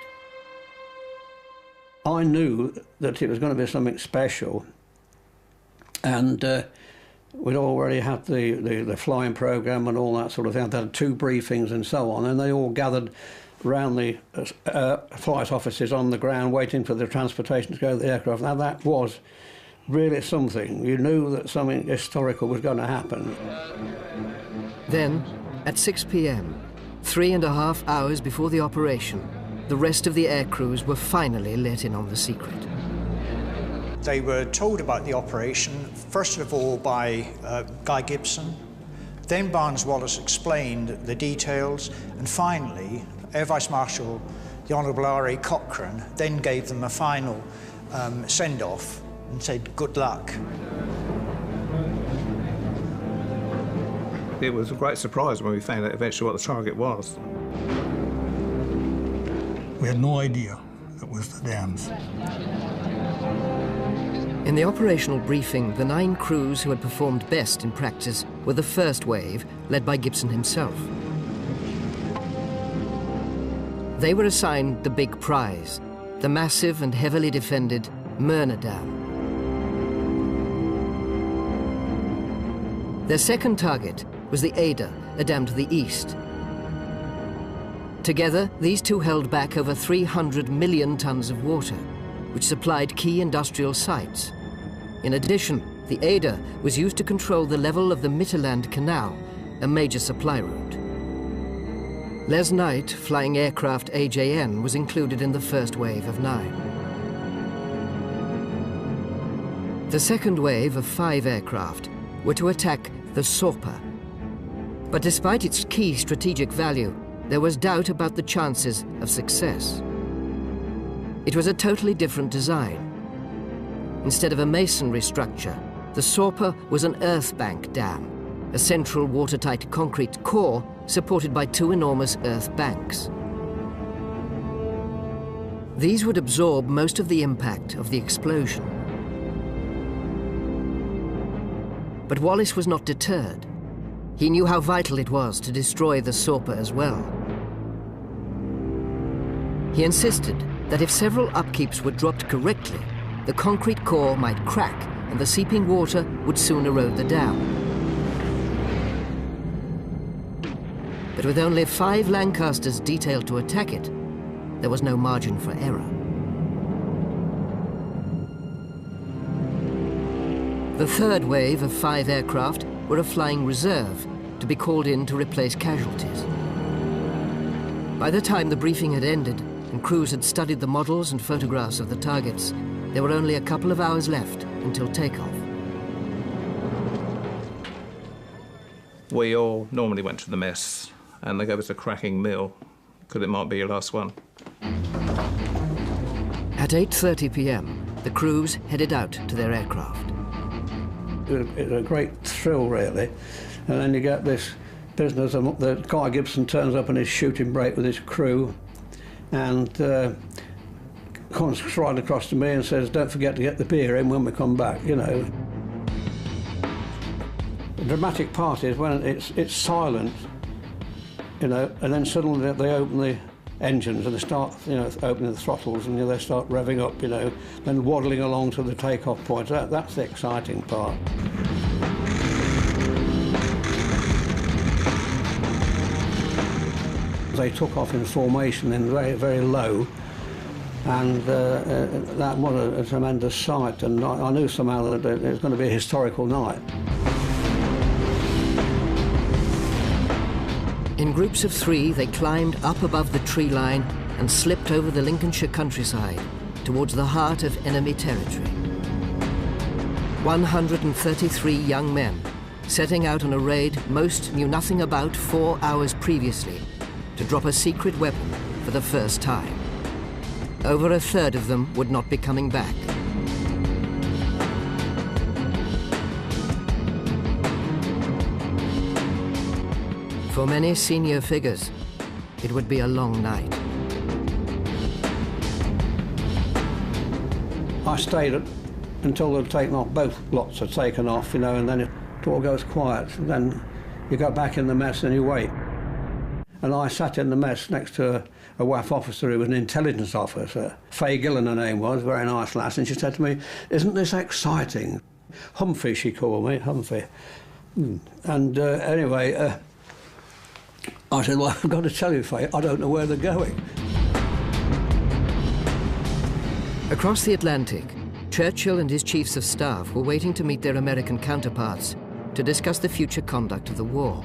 I knew that it was going to be something special, and we'd already had the flying program and all that sort of thing. I'd had 2 briefings and so on, and they all gathered around the flight offices on the ground waiting for the transportation to go to the aircraft. Now that was really something. You knew that something historical was going to happen. Then, at 6 p.m., 3.5 hours before the operation, the rest of the air crews were finally let in on the secret. They were told about the operation, first of all by Guy Gibson, then Barnes Wallis explained the details, and finally Air Vice Marshal the Honourable R.A. Cochrane then gave them a final send-off and said good luck. It was a great surprise when we found out eventually what the target was. We had no idea it was the dams. In the operational briefing, the 9 crews who had performed best in practice were the first wave, led by Gibson himself. They were assigned the big prize, the massive and heavily defended Myrna Dam. Their second target was the Ada, a dam to the east. Together, these two held back over 300 million tons of water, which supplied key industrial sites. In addition, the Ada was used to control the level of the Mittelland Canal, a major supply route. Les Knight, flying aircraft AJN, was included in the first wave of 9. The second wave of 5 aircraft were to attack the Sorpa. But despite its key strategic value, there was doubt about the chances of success. It was a totally different design. Instead of a masonry structure, the Sorpa was an earth bank dam, a central watertight concrete core supported by 2 enormous earth banks. These would absorb most of the impact of the explosion. But Wallis was not deterred. He knew how vital it was to destroy the Sorpa as well. He insisted that if several upkeeps were dropped correctly, the concrete core might crack and the seeping water would soon erode the dam. But with only 5 Lancasters detailed to attack it, there was no margin for error. The third wave of 5 aircraft were a flying reserve to be called in to replace casualties. By the time the briefing had ended and crews had studied the models and photographs of the targets, there were only a couple of hours left until takeoff. We all normally went to the mess, and they gave us a cracking meal, because it might be your last one. At 8:30 p.m., the crews headed out to their aircraft. It was a great thrill, really. And then you get this business that Guy Gibson turns up in his shooting brake with his crew and comes right across to me and says, "Don't forget to get the beer in when we come back," you know. The dramatic part is when it's silent, you know, and then suddenly they open the engines and they start, you know, opening the throttles and they start revving up, you know, then waddling along to the takeoff point. That's the exciting part. They took off in formation and very, very low, and that was a tremendous sight, and I knew somehow that it was going to be a historical night. In groups of 3, they climbed up above the tree line and slipped over the Lincolnshire countryside towards the heart of enemy territory. 133 young men, setting out on a raid most knew nothing about 4 hours previously, to drop a secret weapon for the first time. Over a third of them would not be coming back. For many senior figures, it would be a long night. I stayed until they'd taken off, both lots had taken off, you know, and then it all goes quiet. And then you go back in the mess and you wait. And I sat in the mess next to a WWII officer who was an intelligence officer. Faye Gillen, her name was, very nice lass, and she said to me, "Isn't this exciting?" Humphrey, she called me, Humphrey. And anyway, I said, "Well, I've got to tell you, Faye, I don't know where they're going." Across the Atlantic, Churchill and his chiefs of staff were waiting to meet their American counterparts to discuss the future conduct of the war.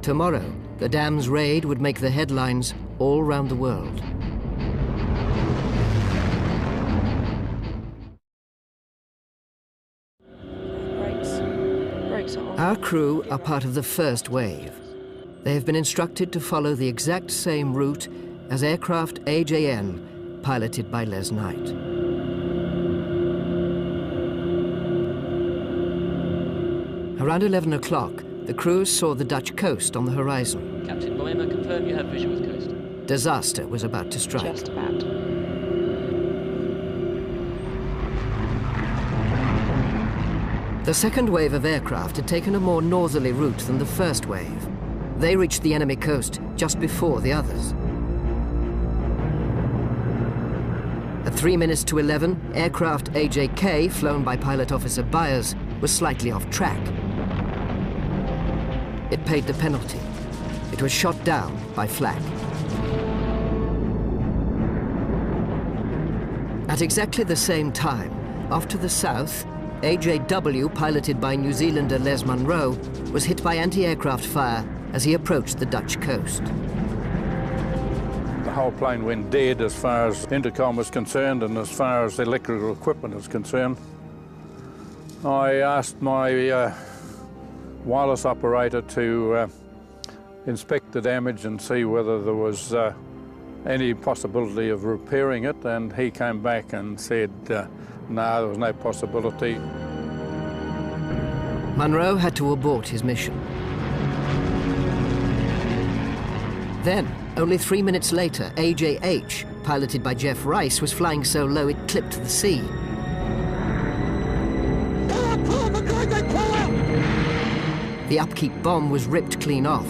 Tomorrow, the dam's raid would make the headlines all round the world. Our crew are part of the first wave. They have been instructed to follow the exact same route as aircraft AJN, piloted by Les Knight. Around 11 o'clock, the crews saw the Dutch coast on the horizon. Captain Boehmer, confirm you have visual with coast. Disaster was about to strike. Just about. The second wave of aircraft had taken a more northerly route than the first wave. They reached the enemy coast just before the others. At 3 minutes to 11, aircraft AJK, flown by pilot officer Byers, was slightly off track. It paid the penalty. It was shot down by flak. At exactly the same time, off to the south, AJW, piloted by New Zealander Les Munro, was hit by anti-aircraft fire as he approached the Dutch coast. The whole plane went dead as far as intercom was concerned and as far as electrical equipment was concerned. I asked my wireless operator to inspect the damage and see whether there was any possibility of repairing it, and he came back and said no, there was no possibility. Munro had to abort his mission. Then, only 3 minutes later, AJH, piloted by Jeff Rice, was flying so low it clipped the sea. The upkeep bomb was ripped clean off.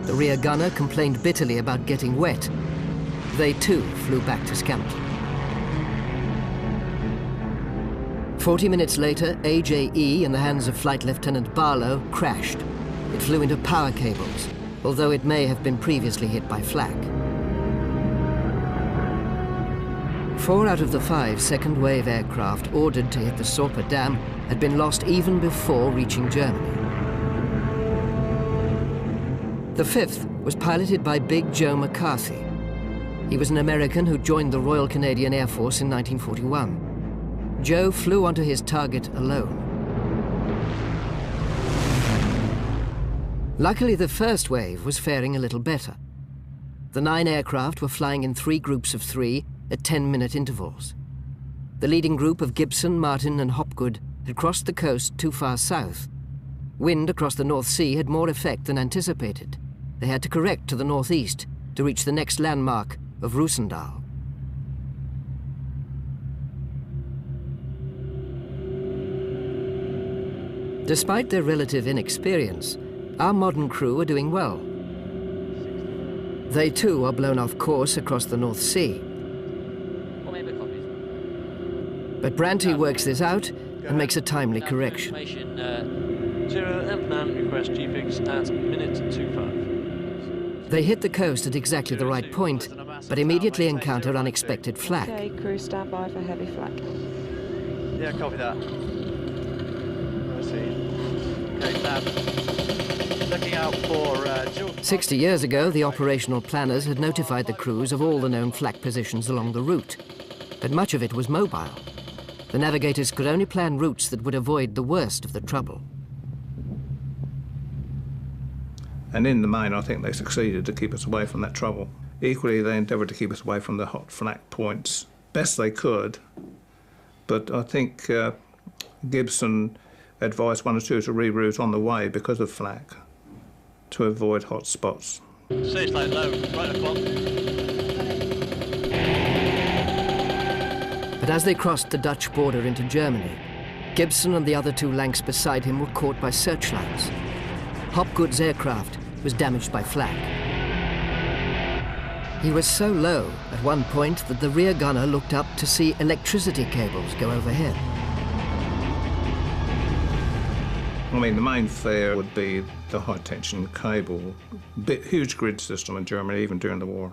The rear gunner complained bitterly about getting wet. They too flew back to Scampton. 40 minutes later, AJE, in the hands of Flight Lieutenant Barlow, crashed. It flew into power cables, although it may have been previously hit by flak. 4 out of the 5 second-wave aircraft ordered to hit the Sorpe Dam had been lost even before reaching Germany. The 5th was piloted by Big Joe McCarthy. He was an American who joined the Royal Canadian Air Force in 1941. Joe flew onto his target alone. Luckily, the first wave was faring a little better. The 9 aircraft were flying in 3 groups of 3, at 10-minute intervals. The leading group of Gibson, Martin and Hopgood had crossed the coast too far south. Wind across the North Sea had more effect than anticipated. They had to correct to the northeast to reach the next landmark of Roosendaal. Despite their relative inexperience, our modern crew are doing well. They too are blown off course across the North Sea. But Branty works this out and makes a timely correction. Zero and plan request GPX at minute 25. They hit the coast at exactly the right point, but immediately encounter unexpected flak. Okay, crew stand by for heavy flak. Yeah, copy that. I see. Okay, Nav. Looking out for 60 years ago, the operational planners had notified the crews of all the known flak positions along the route, but much of it was mobile. The navigators could only plan routes that would avoid the worst of the trouble. And in the main, I think they succeeded to keep us away from that trouble. Equally, they endeavoured to keep us away from the hot flak points best they could, but I think Gibson advised one or two to reroute on the way because of flak, to avoid hot spots. Stage light low, right o'clock. But as they crossed the Dutch border into Germany, Gibson and the other two Lanks beside him were caught by searchlights. Hopgood's aircraft was damaged by flak. He was so low at one point that the rear gunner looked up to see electricity cables go overhead. I mean, the main fear would be the high-tension cable. Huge grid system in Germany, even during the war.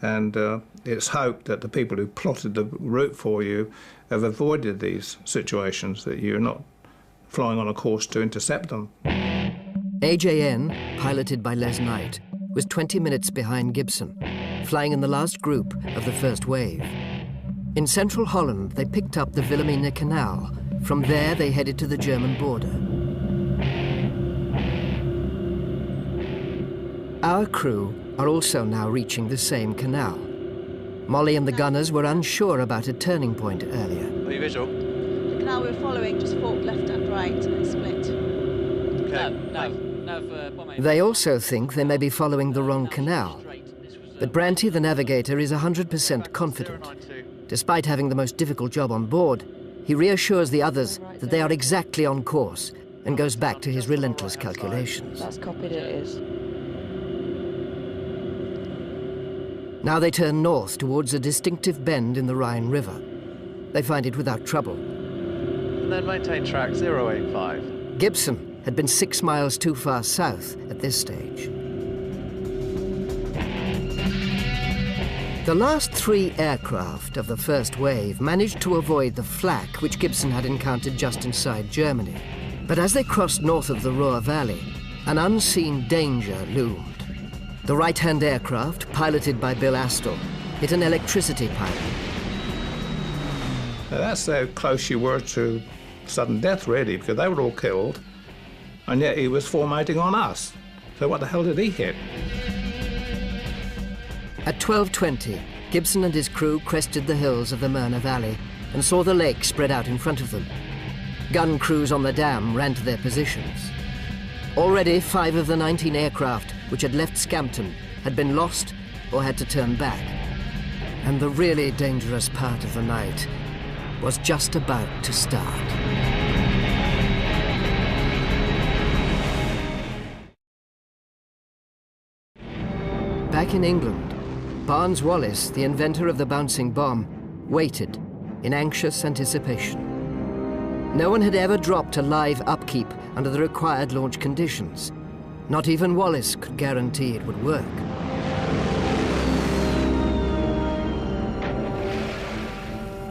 And it's hoped that the people who plotted the route for you have avoided these situations, that you're not flying on a course to intercept them. AJN, piloted by Les Knight, was 20 minutes behind Gibson, flying in the last group of the first wave. In central Holland, they picked up the Wilhelmina Canal. From there, they headed to the German border. Our crew are also now reaching the same canal. Molly and the gunners were unsure about a turning point earlier. Are you visual? The canal we were following just forked left and right and split. Okay. They also think they may be following the wrong canal. But Branty, the navigator, is 100% confident. Despite having the most difficult job on board, he reassures the others that they are exactly on course and goes back to his relentless calculations. That's copied, it is. Now they turn north towards a distinctive bend in the Rhine River. They find it without trouble. And then maintain track 085. Gibson had been 6 miles too far south at this stage. The last 3 aircraft of the first wave managed to avoid the flak which Gibson had encountered just inside Germany. But as they crossed north of the Ruhr Valley, an unseen danger loomed. The right-hand aircraft, piloted by Bill Astle, hit an electricity pipe. Now that's how close you were to sudden death, really, because they were all killed, and yet he was formating on us. So what the hell did he hit? At 12:20, Gibson and his crew crested the hills of the Möhne Valley and saw the lake spread out in front of them. Gun crews on the dam ran to their positions. Already 5 of the 19 aircraft which had left Scampton had been lost or had to turn back. And the really dangerous part of the night was just about to start. Back in England, Barnes Wallis, the inventor of the bouncing bomb, waited in anxious anticipation. No one had ever dropped a live upkeep under the required launch conditions. Not even Wallis could guarantee it would work.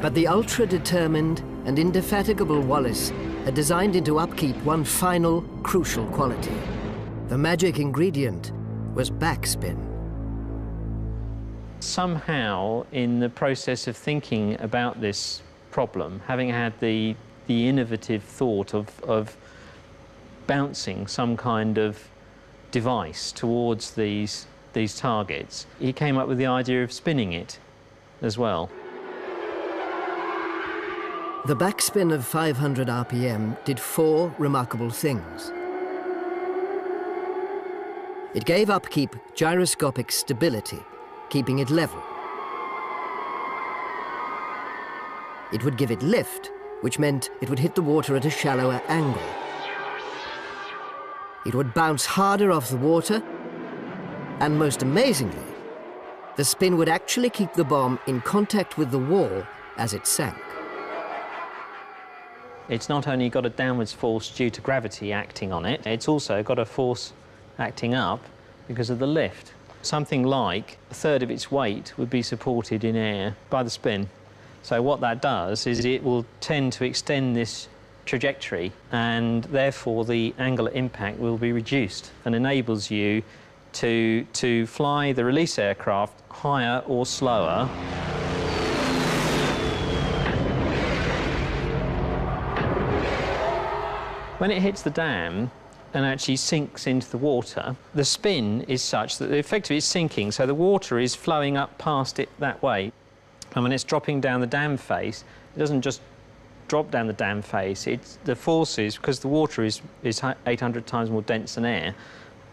But the ultra-determined and indefatigable Wallis had designed into upkeep one final, crucial quality. The magic ingredient was backspin. Somehow, in the process of thinking about this problem, having had the innovative thought of bouncing some kind of device towards these targets, he came up with the idea of spinning it as well. The backspin of 500 RPM did 4 remarkable things. It gave upkeep gyroscopic stability, keeping it level. It would give it lift, which meant it would hit the water at a shallower angle. It would bounce harder off the water, and most amazingly, the spin would actually keep the bomb in contact with the wall as it sank. It's not only got a downwards force due to gravity acting on it, it's also got a force acting up because of the lift. Something like a third of its weight would be supported in air by the spin. So what that does is it will tend to extend this trajectory, and therefore the angular impact will be reduced and enables you to fly the release aircraft higher or slower. When it hits the dam and actually sinks into the water, the spin is such that effectively it's sinking, so the water is flowing up past it that way. And when it's dropping down the dam face, it doesn't just drop down the dam face, it's the forces, because the water is 800 times more dense than air,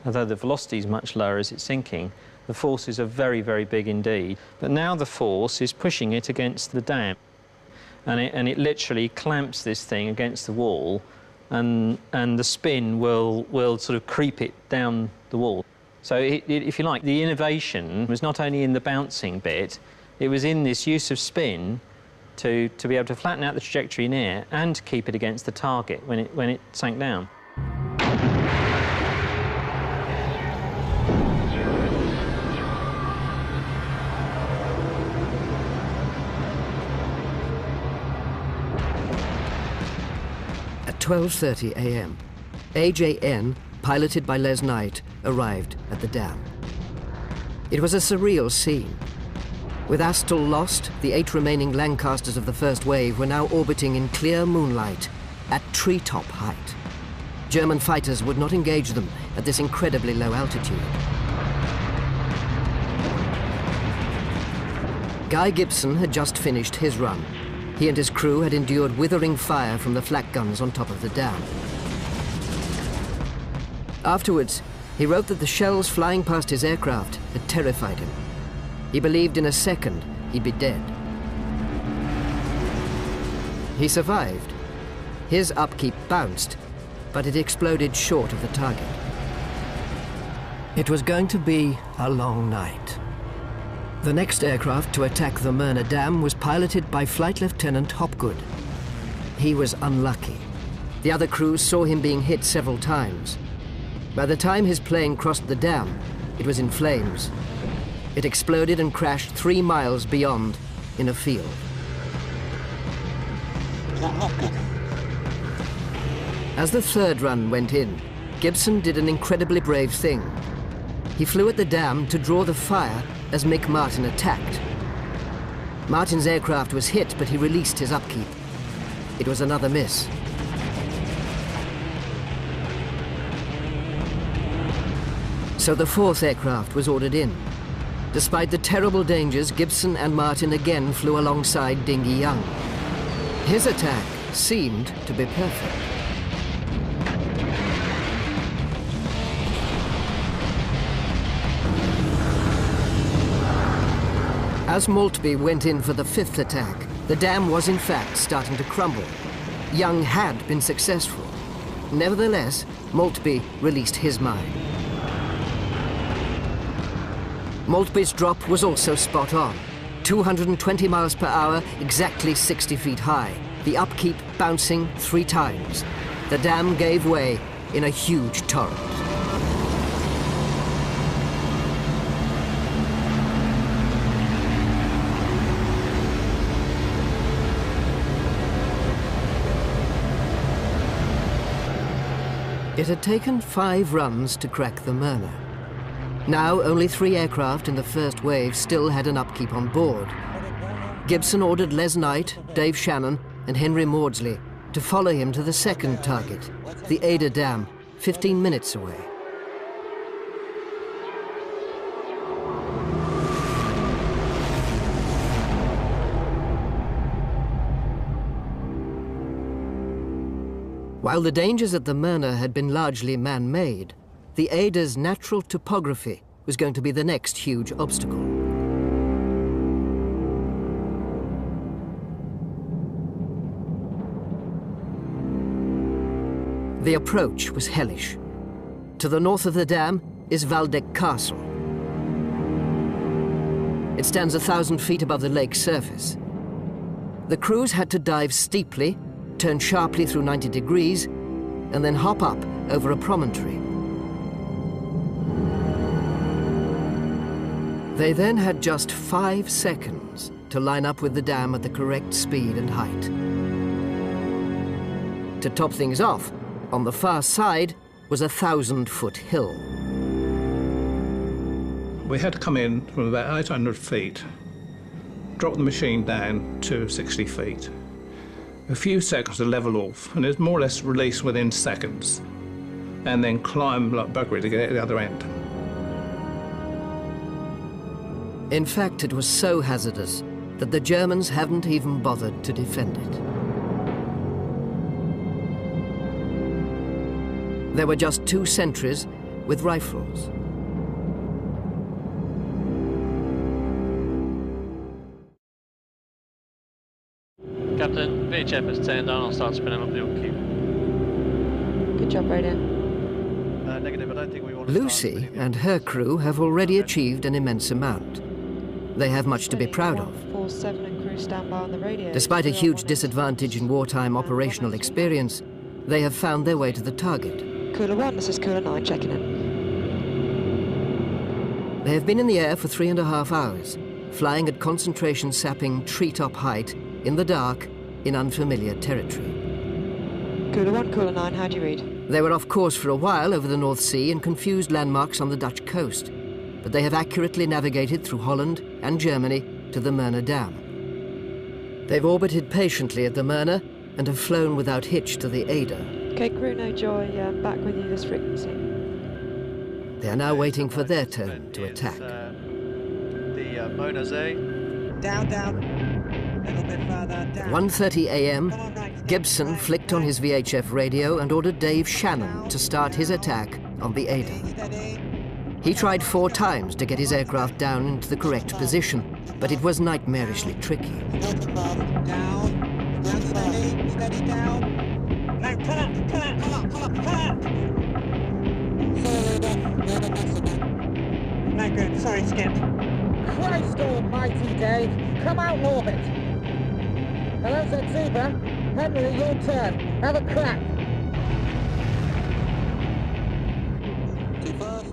although the velocity is much lower as it's sinking, the forces are very, very big indeed. But now the force is pushing it against the dam, and it literally clamps this thing against the wall, and the spin will sort of creep it down the wall. So if you like, the innovation was not only in the bouncing bit, it was in this use of spin to be able to flatten out the trajectory in air and to keep it against the target when it sank down. At 12:30 a.m., AJN, piloted by Les Knight, arrived at the dam. It was a surreal scene. With Astle lost, the 8 remaining Lancasters of the first wave were now orbiting in clear moonlight at treetop height. German fighters would not engage them at this incredibly low altitude. Guy Gibson had just finished his run. He and his crew had endured withering fire from the flak guns on top of the dam. Afterwards, he wrote that the shells flying past his aircraft had terrified him. He believed in a second he'd be dead. He survived. His upkeep bounced, but it exploded short of the target. It was going to be a long night. The next aircraft to attack the Myrna Dam was piloted by Flight Lieutenant Hopgood. He was unlucky. The other crews saw him being hit several times. By the time his plane crossed the dam, it was in flames. It exploded and crashed 3 miles beyond in a field. As the third run went in, Gibson did an incredibly brave thing. He flew at the dam to draw the fire as Mick Martin attacked. Martin's aircraft was hit, but he released his upkeep. It was another miss. So the fourth aircraft was ordered in. Despite the terrible dangers, Gibson and Martin again flew alongside Dinghy Young. His attack seemed to be perfect. As Maltby went in for the fifth attack, the dam was in fact starting to crumble. Young had been successful. Nevertheless, Maltby released his mine. Maltby's drop was also spot on. 220 miles per hour, exactly 60 feet high. The upkeep bouncing 3 times. The dam gave way in a huge torrent. It had taken 5 runs to crack the Myrna. Now, only 3 aircraft in the first wave still had an upkeep on board. Gibson ordered Les Knight, Dave Shannon, and Henry Maudsley to follow him to the second target, the Ada Dam, 15 minutes away. While the dangers at the Myrna had been largely man-made, the Ada's natural topography was going to be the next huge obstacle. The approach was hellish. To the north of the dam is Waldeck Castle. It stands 1,000 feet above the lake's surface. The crews had to dive steeply, turn sharply through 90 degrees, and then hop up over a promontory. They then had just 5 seconds to line up with the dam at the correct speed and height. To top things off, on the far side was a 1,000-foot hill. We had to come in from about 800 feet, drop the machine down to 60 feet. A few seconds to level off, and it's more or less released within seconds, and then climb like buggery to get at the other end. In fact, it was so hazardous that the Germans haven't even bothered to defend it. There were just 2 sentries with rifles. Captain, VHF has turned on. I'll start spinning up the upkeep. Good job, radio. Negative, I don't think we want to Lucy and her crew have already achieved an immense amount. They have much to be proud of. 47 and crew stand by on the radio. Despite a huge disadvantage in wartime operational experience, they have found their way to the target. Cooler 1, this is Cooler 9 checking in. They have been in the air for 3.5 hours, flying at concentration sapping treetop height, in the dark, in unfamiliar territory. Cooler 1, Cooler 9, how do you read? They were off course for a while over the North Sea and confused landmarks on the Dutch coast, but they have accurately navigated through Holland and Germany to the Myrna Dam. They've orbited patiently at the Myrna and have flown without hitch to the Ada. Okay, crew, no joy, back with you this frequency. They are now waiting for their turn to attack. The Mona Zay. Down, down. A little bit further down. 1:30 a.m., Gibson flicked on his VHF radio and ordered Dave Shannon to start his attack on the Ada. He tried 4 times to get his aircraft down into the correct position, but it was nightmarishly tricky. Down, steady, steady down. No, pull up. No good, sorry, Skip. Christ almighty, Dave. Come out and orbit. Hello, Z-Zebra. Henry, your turn. Have a crack.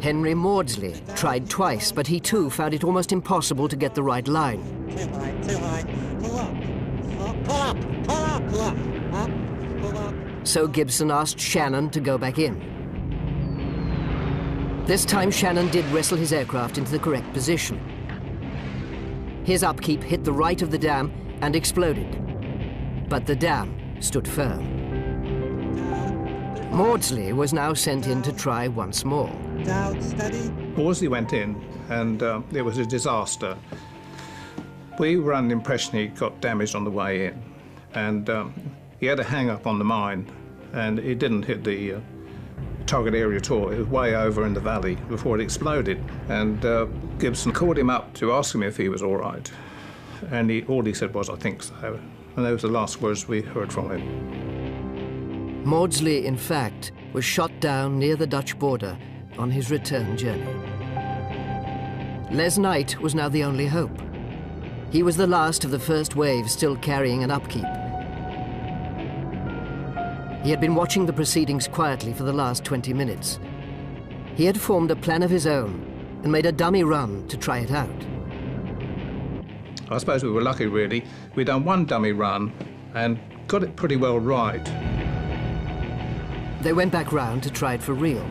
Henry Maudsley tried twice, but he too found it almost impossible to get the right line. Too high. Pull up. So Gibson asked Shannon to go back in. This time Shannon did wrestle his aircraft into the correct position. His upkeep hit the right of the dam and exploded. But the dam stood firm. Maudsley was now sent in to try once more. Down, steady. Maudsley went in, and it was a disaster. We were under the impression he got damaged on the way in, and he had a hang-up on the mine, and it didn't hit the target area at all. It was way over in the valley before it exploded. And Gibson called him up to ask him if he was all right. And all he said was, "I think so." And those were the last words we heard from him. Maudsley, in fact, was shot down near the Dutch border on his return journey. Les Knight was now the only hope. He was the last of the first wave still carrying an upkeep. He had been watching the proceedings quietly for the last 20 minutes. He had formed a plan of his own and made a dummy run to try it out. I suppose we were lucky, really. We'd done one dummy run and got it pretty well right. They went back round to try it for real.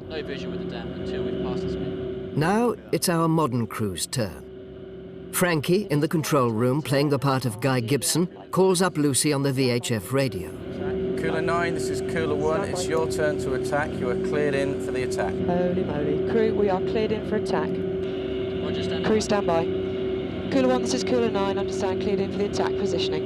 No vision with the dam until we've passed the spin. Now it's our modern crew's turn. Frankie, in the control room, playing the part of Guy Gibson, calls up Lucy on the VHF radio. Cooler 9, this is Cooler 1. It's your turn to attack. You are cleared in for the attack. Holy moly. Crew, we are cleared in for attack. Crew, stand by. Cooler 1, this is Cooler 9. Understand, cleared in for the attack. Positioning.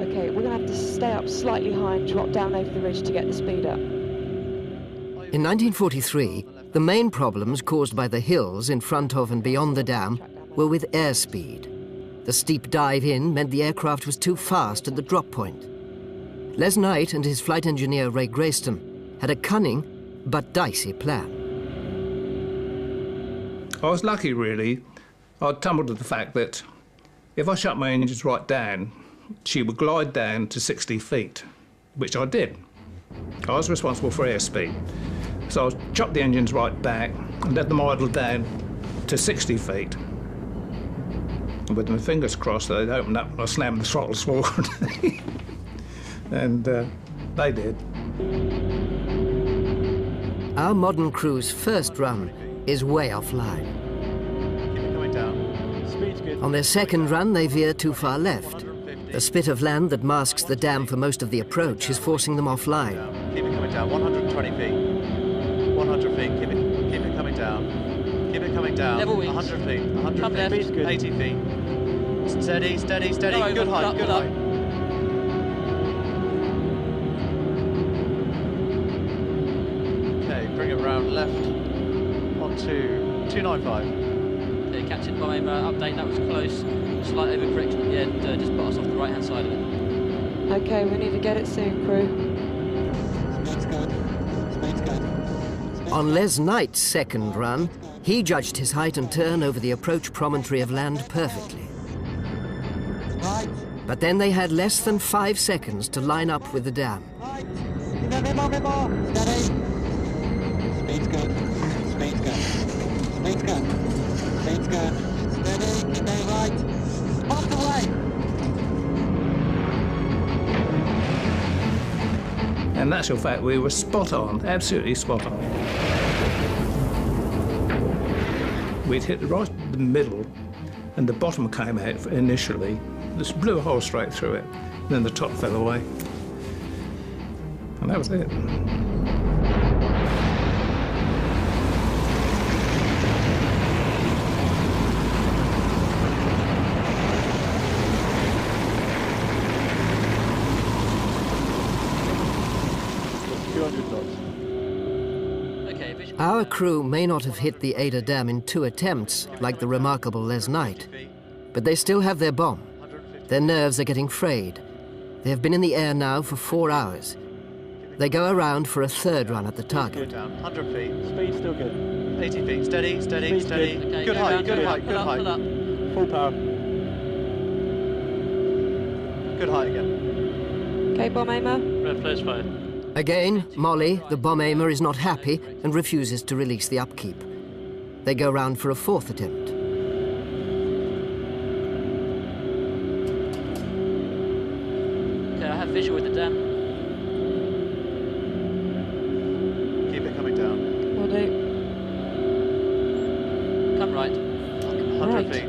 Okay, we're going to have to stay up slightly high and drop down over the ridge to get the speed up. In 1943, the main problems caused by the hills in front of and beyond the dam were with airspeed. The steep dive in meant the aircraft was too fast at the drop point. Les Knight and his flight engineer Ray Grayston had a cunning but dicey plan. I was lucky, really. I'd tumbled to the fact that if I shut my engines right down, she would glide down to 60 feet, which I did. I was responsible for airspeed. So I chopped the engines right back and let them idle down to 60 feet. And with my fingers crossed, they'd open up and I slammed the throttles forward. And they did. Our modern crew's first run is way offline. Keep it coming down. Speed's good. On their second run, they veer too far left. The spit of land that masks the dam for most of the approach is forcing them offline. Keep it coming down, 120 feet. 100 feet, keep it coming down. Keep it coming down. Level wings. 100 feet, 100 Come feet, left. 80 feet. Steady, steady, steady. Go Good over, height, good height. Okay, bring it round left onto 295. Okay, captain by update, that was close. Slight overcorrection at the end, just put us off the right-hand side of it. Okay, we need to get it soon, crew. On Les Knight's second run, he judged his height and turn over the approach promontory of land perfectly. But then they had less than 5 seconds to line up with the dam. Steady. Speed's good. Speed's good. Speed's good. Speed's good. Steady. Stay right. Off the way. In actual fact, we were spot on, absolutely spot on. We'd hit right in the middle, and the bottom came out initially. Just blew a hole straight through it, and then the top fell away. And that was it. Our crew may not have hit the Ada Dam in 2 attempts, like the remarkable Les Knight, but they still have their bomb. Their nerves are getting frayed. They have been in the air now for 4 hours. They go around for a third run at the target. 100 feet. Speed's still good. 80 feet. Steady, steady, Speed's steady. good. Okay, Good go height, down, good go height, down, good height. pull up. Full power. Good height again. Okay, bomb aimer. Red flare's fire. Again, Molly, the bomb aimer, is not happy and refuses to release the upkeep. They go round for a 4th attempt. Okay, I have visual with the dam. Keep it coming down. Will do. Come right. 100 Right. feet.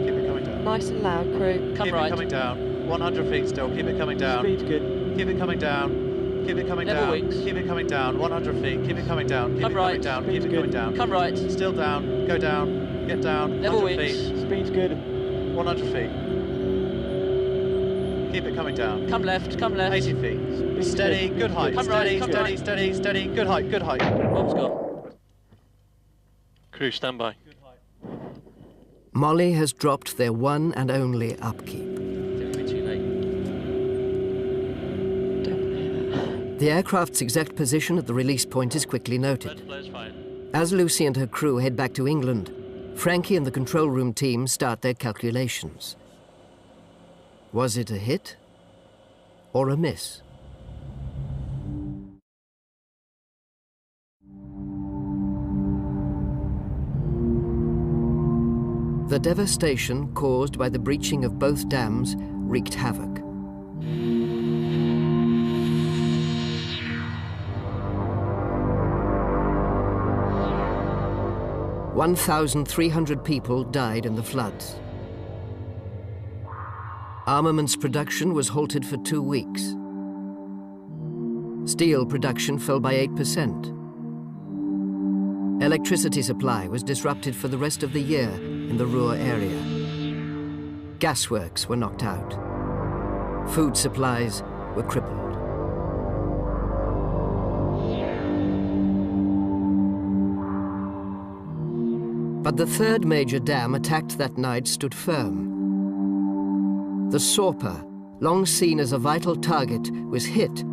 Keep it coming down. Nice and loud, crew. Come Keep right. it coming down. 100 feet still. Keep it coming down. Speed's good. Keep it coming down. Keep it coming Level down. wings. Keep it coming down. 100 feet. Keep it coming down. Keep Come it coming right. down. Speed's Keep it good. coming down. Come right. Still down. Go down. Get down. Level 100 wings. feet. Speed's good. 100 feet. Keep it coming down. Come left, come left. 80 feet. Speed's Steady. good. Good height. Come right, Steady. come Steady. right. Steady. Steady. Good height. Good height. Bomb's gone. Crew, stand by. Molly has dropped their one and only upkeep. It'll be too late. The aircraft's exact position at the release point is quickly noted. Red flare's fire. As Lucy and her crew head back to England, Frankie and the control room team start their calculations. Was it a hit or a miss? The devastation caused by the breaching of both dams wreaked havoc. "1,300 people died in the floods. Armaments production was halted for 2 weeks. Steel production fell by 8%. Electricity supply was disrupted for the rest of the year in the Ruhr area. Gasworks were knocked out. Food supplies were crippled. But the third major dam attacked that night stood firm. The Sorpe, long seen as a vital target, was hit,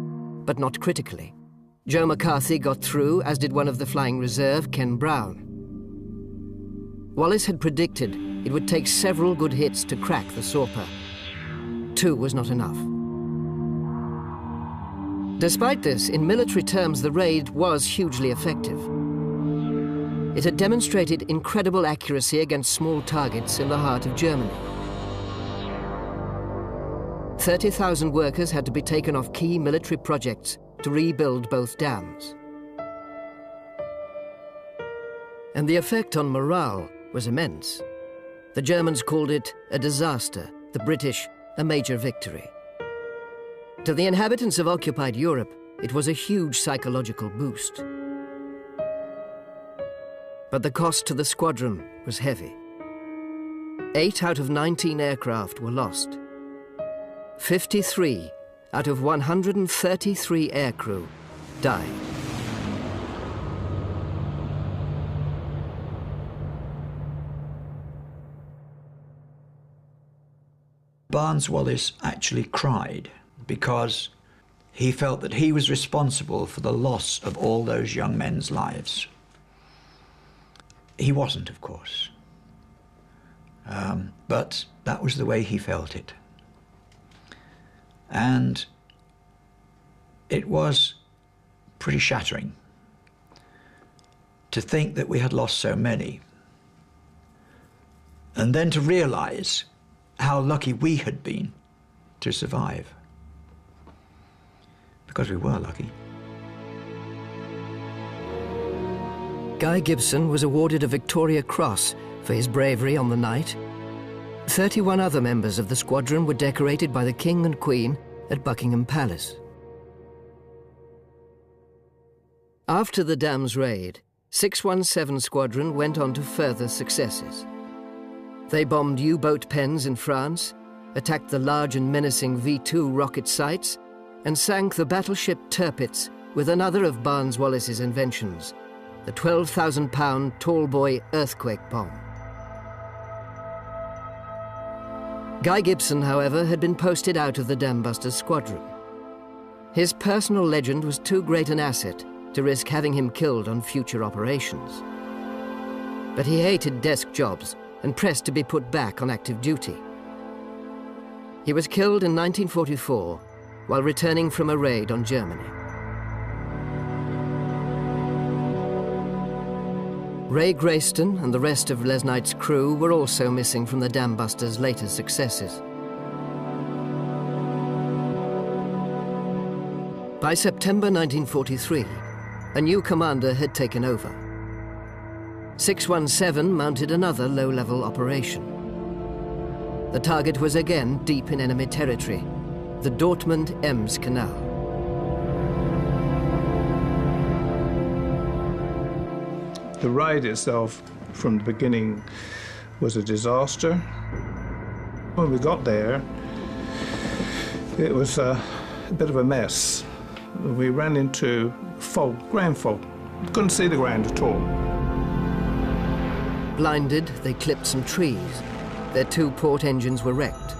but not critically. Joe McCarthy got through, as did one of the flying reserve, Ken Brown. Wallace had predicted it would take several good hits to crack the Sorpe. 2 was not enough. Despite this, in military terms, the raid was hugely effective. It had demonstrated incredible accuracy against small targets in the heart of Germany. 30,000 workers had to be taken off key military projects to rebuild both dams. And the effect on morale was immense. The Germans called it a disaster, the British a major victory. To the inhabitants of occupied Europe, it was a huge psychological boost. But the cost to the squadron was heavy. 8 out of 19 aircraft were lost. 53 out of 133 aircrew died. Barnes-Wallis actually cried because he felt that he was responsible for the loss of all those young men's lives. He wasn't, of course, but that was the way he felt it. And it was pretty shattering to think that we had lost so many, and then to realize how lucky we had been to survive, because we were lucky. Guy Gibson was awarded a Victoria Cross for his bravery on the night. 31 other members of the squadron were decorated by the King and Queen at Buckingham Palace. After the dam's raid, 617 Squadron went on to further successes. They bombed U-boat pens in France, attacked the large and menacing V-2 rocket sites, and sank the battleship Tirpitz with another of Barnes-Wallis's inventions, the 12,000-pound Tallboy earthquake bomb. Guy Gibson, however, had been posted out of the Dambusters squadron. His personal legend was too great an asset to risk having him killed on future operations. But he hated desk jobs and pressed to be put back on active duty. He was killed in 1944 while returning from a raid on Germany. Ray Grayston and the rest of Les Knight's crew were also missing from the Dambusters' later successes. By September 1943, a new commander had taken over. 617 mounted another low-level operation. The target was again deep in enemy territory, the Dortmund-Ems Canal. The raid itself, from the beginning, was a disaster. When we got there, it was a bit of a mess. We ran into fog, ground fog. Couldn't see the ground at all. Blinded, they clipped some trees. Their 2 port engines were wrecked.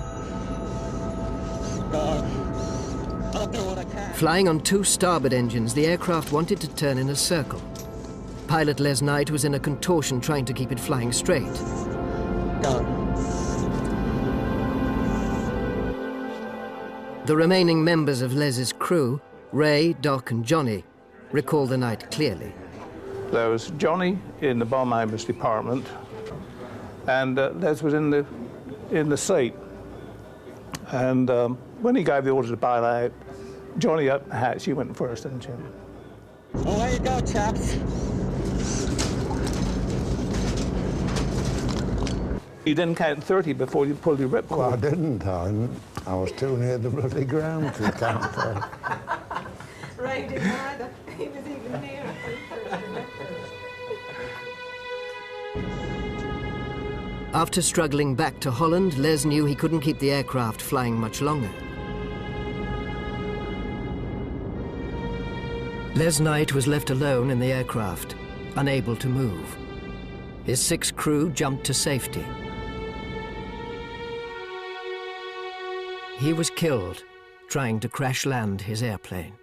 Flying on 2 starboard engines, the aircraft wanted to turn in a circle. Pilot Les Knight was in a contortion trying to keep it flying straight. The remaining members of Les's crew, Ray, Doc and Johnny, recall the night clearly. There was Johnny in the bomb ambus department, and Les was in the seat. And when he gave the order to bail out, Johnny up the hatch. You went first, didn't you? Well, there you go, chaps. You didn't count 30 before you pulled your ripcord. Well, I didn't. I was too near the bloody ground to count 30. afraid him either. He was even nearer. After struggling back to Holland, Les knew he couldn't keep the aircraft flying much longer. Les Knight was left alone in the aircraft, unable to move. His 6 crew jumped to safety. He was killed trying to crash land his airplane.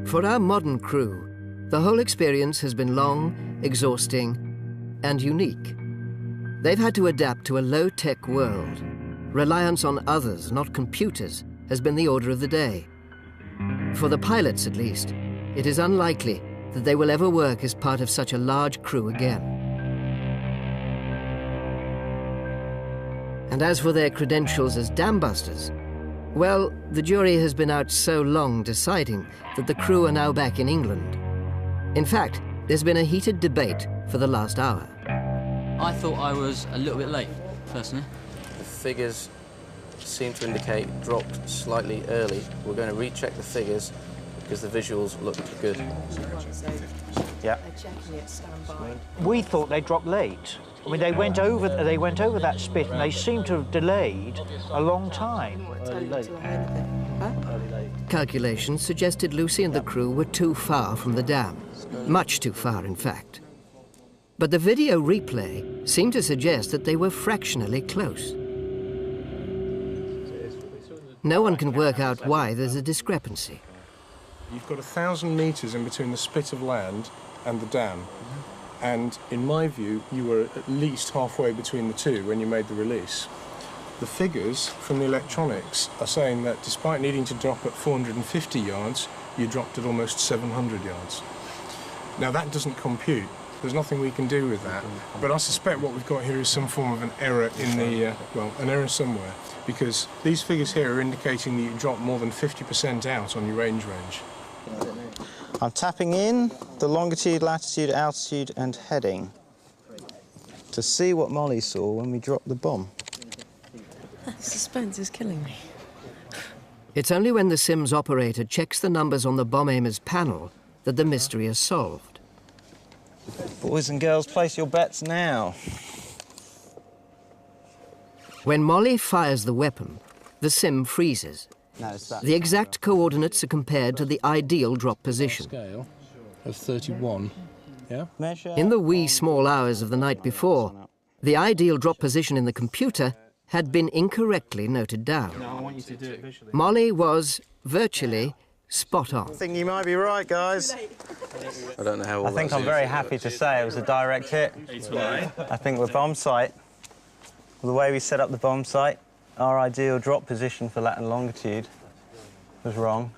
For our modern crew, the whole experience has been long, exhausting, and unique. They've had to adapt to a low-tech world. Reliance on others, not computers, has been the order of the day. For the pilots, at least, it is unlikely that they will ever work as part of such a large crew again. And as for their credentials as Dambusters, well, the jury has been out so long deciding that the crew are now back in England. In fact, there's been a heated debate for the last hour. I thought I was a little bit late, personally. The figures seem to indicate dropped slightly early. We're going to recheck the figures because the visuals looked good. Yeah. We thought they dropped late. I mean, they went over that spit and they seem to have delayed a long time. Calculations suggested Lucy and the crew were too far from the dam. Much too far, in fact. But the video replay seemed to suggest that they were fractionally close. No one can work out why there's a discrepancy. You've got 1,000 metres in between the spit of land and the dam. And in my view, you were at least halfway between the two when you made the release. The figures from the electronics are saying that despite needing to drop at 450 yards, you dropped at almost 700 yards. Now that doesn't compute. There's nothing we can do with that. But I suspect what we've got here is some form of an error in the, well, an error somewhere. Because these figures here are indicating that you dropped more than 50% out on your range. I'm tapping in the longitude, latitude, altitude and heading to see what Molly saw when we dropped the bomb. Suspense is killing me. It's only when the Sims operator checks the numbers on the bomb aimer's panel that the mystery is solved. Boys and girls, place your bets now. When Molly fires the weapon, the Sim freezes. The exact coordinates are compared to the ideal drop position. Scale of 31, yeah? In the wee small hours of the night before, the ideal drop position in the computer had been incorrectly noted down. No, I want you to do it visually. Molly was virtually spot on. I think you might be right, guys. I don't know how all I think I'm very happy to say it was a direct hit. I think we're bomb site. The way we set up the bomb site, our ideal drop position for lat and longitude was wrong,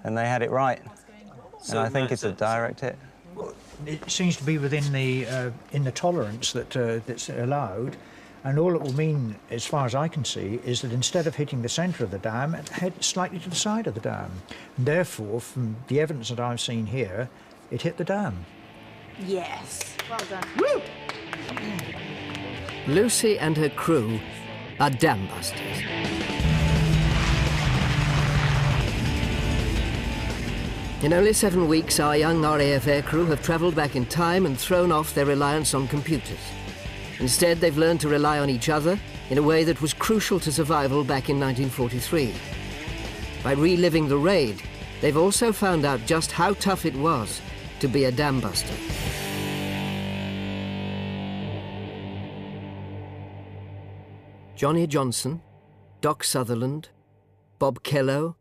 and they had it right. And I think it's a direct hit. It seems to be within the in the tolerance that's allowed, and all it will mean, as far as I can see, is that instead of hitting the centre of the dam, it head slightly to the side of the dam. And therefore, from the evidence that I've seen here, it hit the dam. Yes. Well done. Woo! Lucy and her crew are Dambusters. In only 7 weeks, our young RAF aircrew have travelled back in time and thrown off their reliance on computers. Instead, they've learned to rely on each other in a way that was crucial to survival back in 1943. By reliving the raid, they've also found out just how tough it was to be a Dambuster. Johnny Johnson, Doc Sutherland, Bob Kello,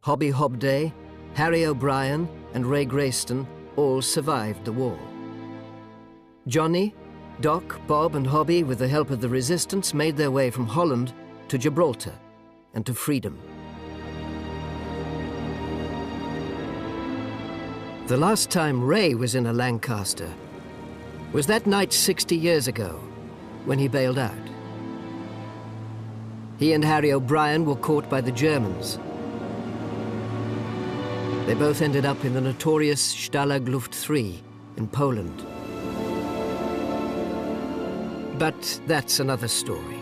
Hobby Hobday, Harry O'Brien and Ray Grayston all survived the war. Johnny, Doc, Bob and Hobby, with the help of the resistance, made their way from Holland to Gibraltar and to freedom. The last time Ray was in a Lancaster was that night 60 years ago when he bailed out. He and Harry O'Brien were caught by the Germans. They both ended up in the notorious Stalag-Luft 3 in Poland. But that's another story.